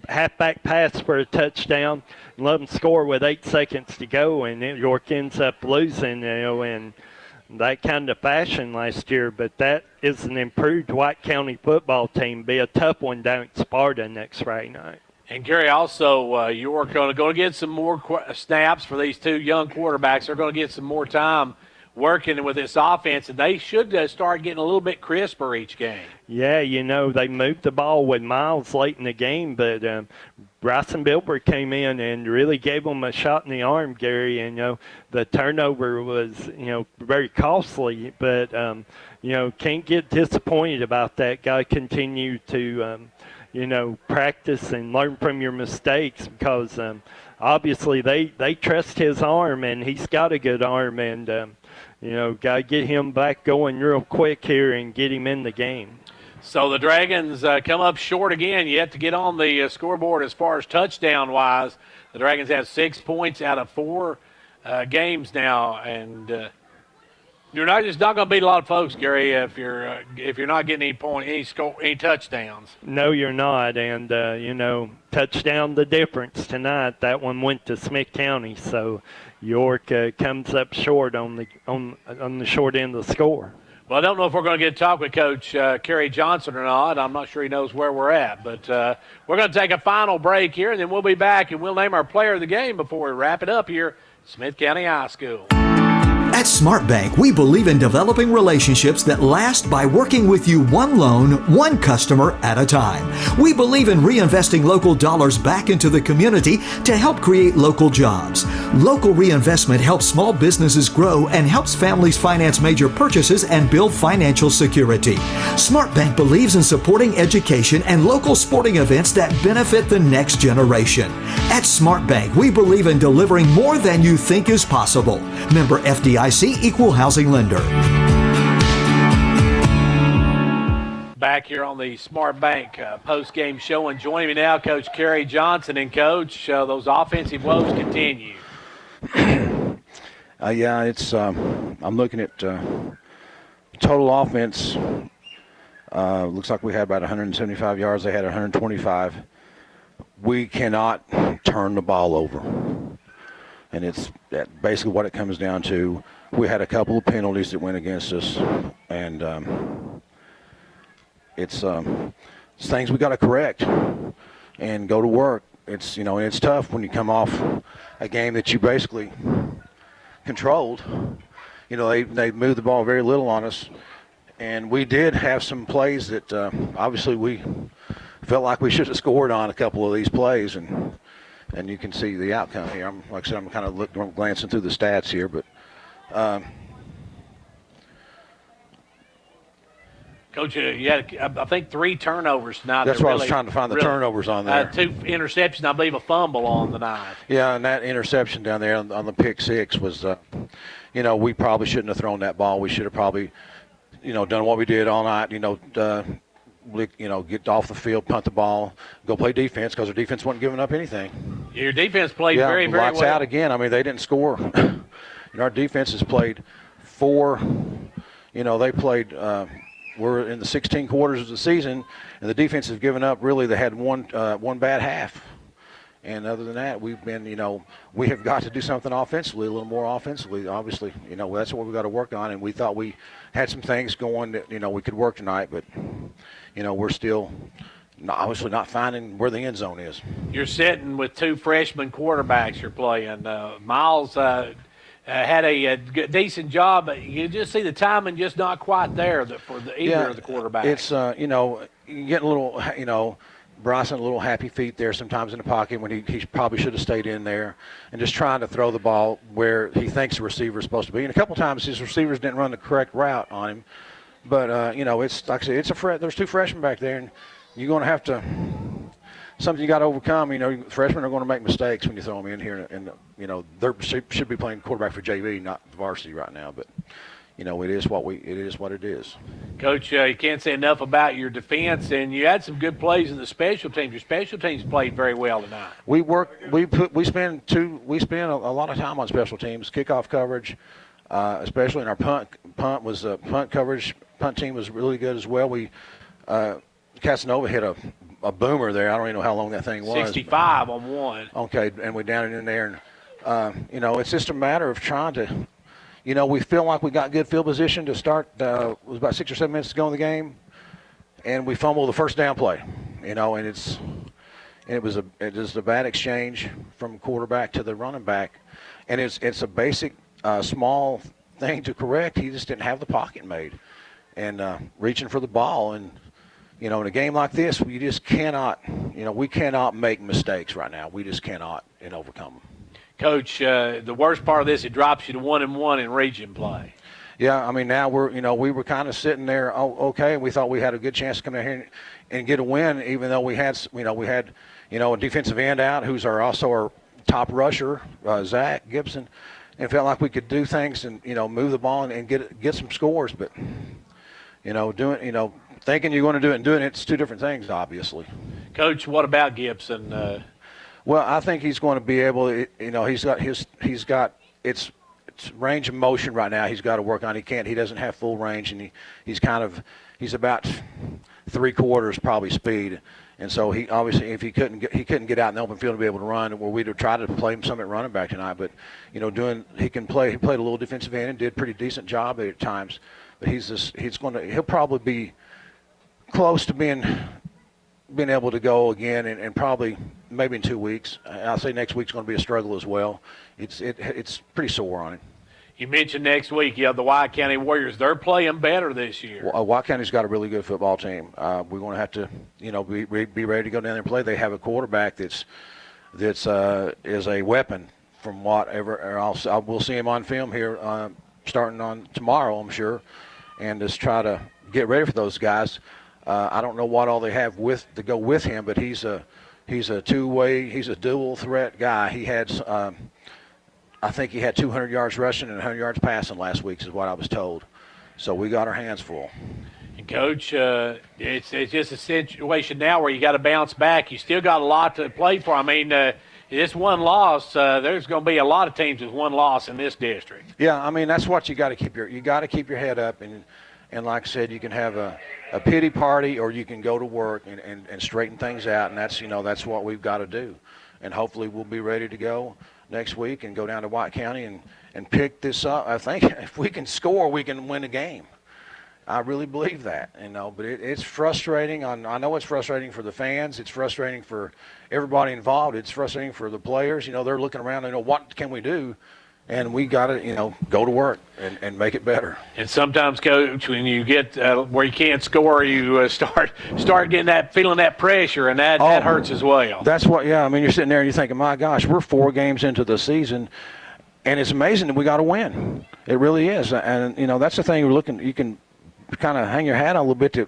[SPEAKER 4] halfback pass for a touchdown and let them score with 8 seconds to go, and York ends up losing, in that kind of fashion last year. But that is an improved White County football team. Be a tough one down at Sparta next Friday night.
[SPEAKER 1] And Gary, also, York going to get some more snaps for these two young quarterbacks. They're going to get some more time working with this offense, and they should start getting a little bit crisper each game.
[SPEAKER 4] Yeah, they moved the ball with Miles late in the game, but Bryson Bilber came in and really gave them a shot in the arm, Gary. And, the turnover was, very costly, but, can't get disappointed about that. Got to continue to practice and learn from your mistakes, because obviously they trust his arm, and he's got a good arm, and, got to get him back going real quick here and get him in the game.
[SPEAKER 1] So the Dragons come up short again. You have to get on the scoreboard as far as touchdown-wise. The Dragons have 6 points out of 4 games now, and you're not going to beat a lot of folks, Gary, if you're not getting any touchdowns.
[SPEAKER 4] No, you're not, and touchdown the difference tonight. That one went to Smith County, so York comes up short on the short end of the score.
[SPEAKER 1] Well, I don't know if we're going to get to talk with Coach Kerry Johnson or not. I'm not sure he knows where we're at, but we're going to take a final break here, and then we'll be back, and we'll name our player of the game before we wrap it up here at Smith County High School.
[SPEAKER 2] At SmartBank, we believe in developing relationships that last by working with you one loan, one customer at a time. We believe in reinvesting local dollars back into the community to help create local jobs. Local reinvestment helps small businesses grow and helps families finance major purchases and build financial security. SmartBank believes in supporting education and local sporting events that benefit the next generation. At SmartBank, we believe in delivering more than you think is possible. Member FDIC, Equal Housing Lender.
[SPEAKER 1] Back here on the Smart Bank post-game show, and joining me now, Coach Kerry Johnson. And, Coach, those offensive woes continue.
[SPEAKER 17] Yeah, it's. I'm looking at total offense. Looks like we had about 175 yards. They had 125. We cannot turn the ball over, and it's basically what it comes down to. We had a couple of penalties that went against us, and it's things we got to correct and go to work. It's it's tough when you come off a game that you basically controlled. They moved the ball very little on us, and we did have some plays that obviously we felt like we should have scored on a couple of these plays, and you can see the outcome here. Like I said, I'm kind of glancing through the stats here, but
[SPEAKER 1] Coach, you had, I think, 3 turnovers tonight.
[SPEAKER 17] That's why I was trying to find the turnovers on there.
[SPEAKER 1] 2 interceptions, I believe, a fumble on the night.
[SPEAKER 17] Yeah, and that interception down there on the pick 6 was, we probably shouldn't have thrown that ball. We should have probably, done what we did all night. Get off the field, punt the ball, go play defense, because our defense wasn't giving up anything.
[SPEAKER 1] Your defense played very, very well.
[SPEAKER 17] Lights out again. I mean, they didn't score. Our defense has played 4. They played. We're in the 16 quarters of the season, and the defense has given up. Really, they had one bad half. And other than that, we've been, we have got to do something offensively, a little more offensively. Obviously, that's what we've got to work on. And we thought we had some things going that, we could work tonight. But, we're still obviously not finding where the end zone is.
[SPEAKER 1] You're sitting with 2 freshman quarterbacks you're playing. Miles had a decent job, but you just see the timing just not quite there for either of the quarterbacks.
[SPEAKER 17] It's, you get a little, Bryson a little happy feet there sometimes in the pocket when he probably should have stayed in there and just trying to throw the ball where he thinks the receiver is supposed to be. And a couple times his receivers didn't run the correct route on him. But, it's like I said, there's 2 freshmen back there, and you're going to have to something you got to overcome. You know, freshmen are going to make mistakes when you throw them in here, and you know they should be playing quarterback for JV, not varsity right now. But you know, it is what it is. Coach,
[SPEAKER 1] you can't say enough about your defense, and you had some good plays in the special teams. Your special teams played very well tonight.
[SPEAKER 17] We spend a lot of time on special teams, kickoff coverage, especially in our punt coverage. Punt team was really good as well. Casanova hit a boomer there. I don't even know how long that thing was.
[SPEAKER 1] 65 on one.
[SPEAKER 17] Okay, and we down it in there, and you know, it's just a matter of trying to. You know, we feel like we got good field position to start. It was about 6 or 7 minutes to go in the game, and we fumbled the first down play. You know, and it was a bad exchange from quarterback to the running back, and it's a basic small thing to correct. He just didn't have the pocket made, and reaching for the ball. And you know, in a game like this, we just cannot. You know, we cannot make mistakes right now. We just cannot and overcome them.
[SPEAKER 1] Coach, the worst part of this, it drops you to 1-1 in region play.
[SPEAKER 17] Yeah, I mean, now we were kind of sitting there, okay, and we thought we had a good chance to come down here and get a win, even though we had a defensive end out who's also our top rusher, Zach Gibson, and felt like we could do things and, you know, move the ball and get some scores. But, you know, thinking you're going to do it and doing it's two different things, obviously.
[SPEAKER 1] Coach, what about Gibson?
[SPEAKER 17] Well, I think he's going to be able to, you know, he's got it's range of motion right now. He's got to work on. He doesn't have full range, and he's about 3/4 probably speed. And so he obviously, if he couldn't get out in the open field to be able to run, well, we'd have tried to play him some at running back tonight. But you know, he played a little defensive end and did a pretty decent job at times. But he'll probably be close to being able to go again, and probably maybe in 2 weeks. I'll say next week's going to be a struggle as well. It's pretty sore on him.
[SPEAKER 1] You mentioned next week, the White County Warriors. They're playing better this year.
[SPEAKER 17] Well, White County's got a really good football team. We're going to have to, you know, be ready to go down there and play. They have a quarterback that's is a weapon from whatever. We'll see him on film here starting on tomorrow, I'm sure, and just try to get ready for those guys. I don't know what all they have to go with him, but he's a two-way, he's a dual threat guy. He had, I think he had 200 yards rushing and 100 yards passing last week, is what I was told. So we got our hands full.
[SPEAKER 1] And Coach, it's just a situation now where you got to bounce back. You still got a lot to play for. I mean, this one loss, there's going to be a lot of teams with one loss in this district.
[SPEAKER 17] Yeah, I mean that's what you got to keep your head up and like I said, you can have a pity party, or you can go to work and straighten things out, and that's what we've got to do. And hopefully we'll be ready to go next week and go down to White County and pick this up. I think if we can score, we can win a game. I really believe that, you know. But it's frustrating. I know it's frustrating for the fans. It's frustrating for everybody involved. It's frustrating for the players. You know, they're looking around. You know, what can we do? And we got to, you know, go to work and make it better.
[SPEAKER 1] And sometimes, Coach, when you get where you can't score, you start getting feeling that pressure, and that hurts as well.
[SPEAKER 17] That's what, yeah. I mean, you're sitting there and you're thinking, my gosh, we're 4 games into the season, and it's amazing that we got to win. It really is. And, you know, that's the thing you can kind of hang your hat on a little bit. That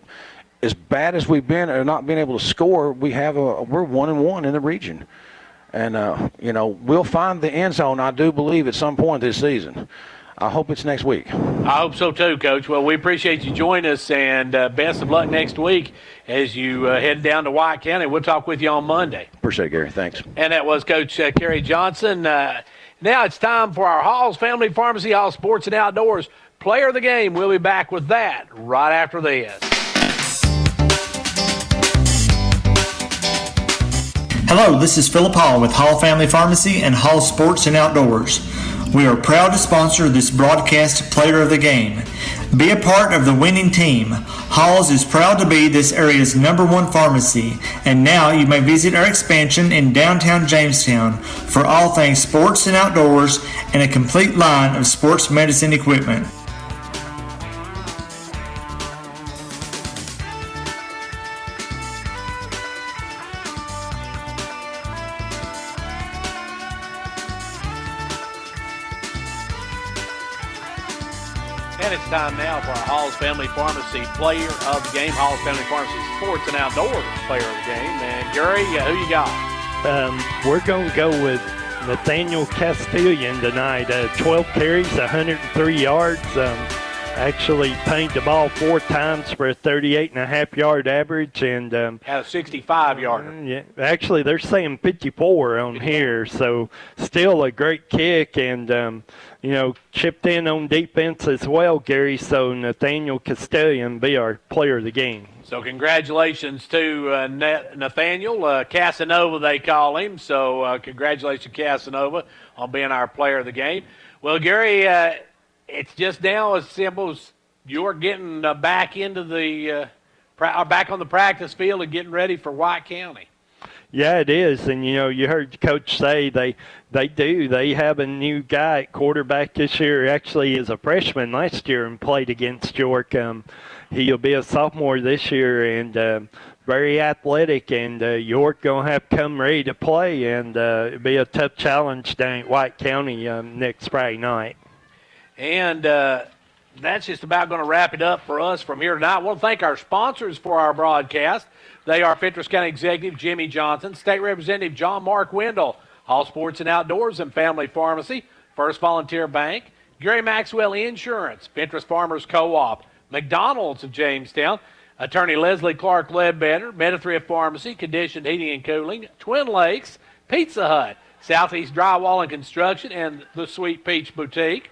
[SPEAKER 17] as bad as we've been or not being able to score, we're 1-1 in the region. And, you know, we'll find the end zone, I do believe, at some point this season. I hope it's next week.
[SPEAKER 1] I hope so too, Coach. Well, we appreciate you joining us, and best of luck next week as you head down to White County. We'll talk with you on Monday.
[SPEAKER 17] Appreciate it, Gary. Thanks.
[SPEAKER 1] And that was Coach Kerry Johnson. Now it's time for our Hall's Family Pharmacy, Hall Sports and Outdoors Player of the Game. We'll be back with that right after this.
[SPEAKER 18] Hello, this is Philip Hall with Hall Family Pharmacy and Hall Sports and Outdoors. We are proud to sponsor this broadcast Player of the Game. Be a part of the winning team. Hall's is proud to be this area's #1 pharmacy, and now you may visit our expansion in downtown Jamestown for all things sports and outdoors and a complete line of sports medicine equipment.
[SPEAKER 1] And it's time now for our Hall's Family Pharmacy Player of the Game. Hall's Family Pharmacy Sports and Outdoors Player of the Game. And Gary, who you got?
[SPEAKER 4] We're going to go with Nathaniel Castellan tonight. 12 carries, 103 yards. Actually paint the ball 4 times for a 38.5-yard average, and
[SPEAKER 1] had a 65-yarder.
[SPEAKER 4] Yeah, actually they're saying 54 on here, so still a great kick, and chipped in on defense as well, Gary. So Nathaniel Castellan be our player of the game.
[SPEAKER 1] So congratulations to Nathaniel Casanova, they call him. So congratulations, Casanova, on being our player of the game. Well, Gary, it's just now as simple as you're getting back into the back on the practice field and getting ready for White County.
[SPEAKER 4] Yeah, it is, and you heard Coach say they have a new guy at quarterback this year. Actually, is a freshman last year and played against York. He'll be a sophomore this year and very athletic, and York gonna have to come ready to play, and it'll be a tough challenge down at White County next Friday night.
[SPEAKER 1] And that's just about going to wrap it up for us from here tonight. I want to thank our sponsors for our broadcast. They are Fentress County Executive Jimmy Johnson, State Representative John Mark Wendell, Hall Sports and Outdoors and Family Pharmacy, First Volunteer Bank, Gary Maxwell Insurance, Fentress Farmers Co-op, McDonald's of Jamestown, Attorney Leslie Clark Ledbetter, Metathrift Pharmacy, Conditioned Heating and Cooling, Twin Lakes, Pizza Hut, Southeast Drywall and Construction, and the Sweet Peach Boutique.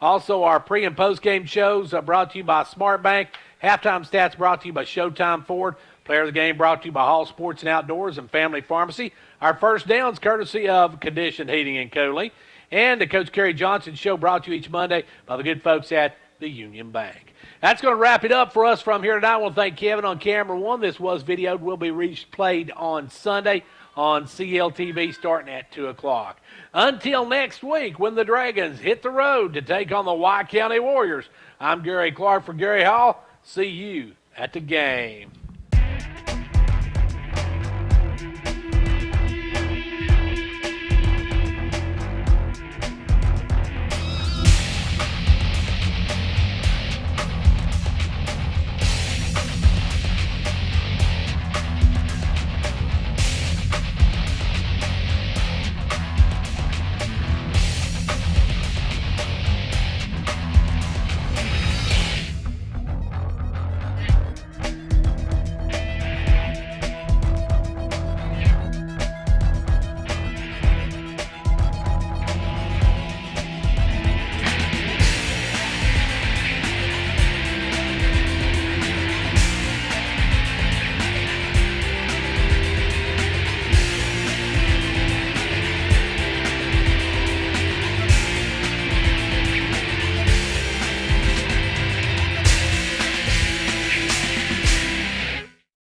[SPEAKER 1] Also, our pre- and post-game shows brought to you by Smart Bank. Halftime stats brought to you by Showtime Ford. Player of the game brought to you by Hall Sports and Outdoors and Family Pharmacy. Our first downs courtesy of Conditioned Heating and Cooling. And the Coach Kerry Johnson Show brought to you each Monday by the good folks at the Union Bank. That's going to wrap it up for us from here tonight. I want to thank Kevin on camera one. This was videoed. Will be replayed on Sunday on CLTV starting at 2 o'clock. Until next week when the Dragons hit the road to take on the White County Warriors, I'm Gary Clark for Gary Hall. See you at the game.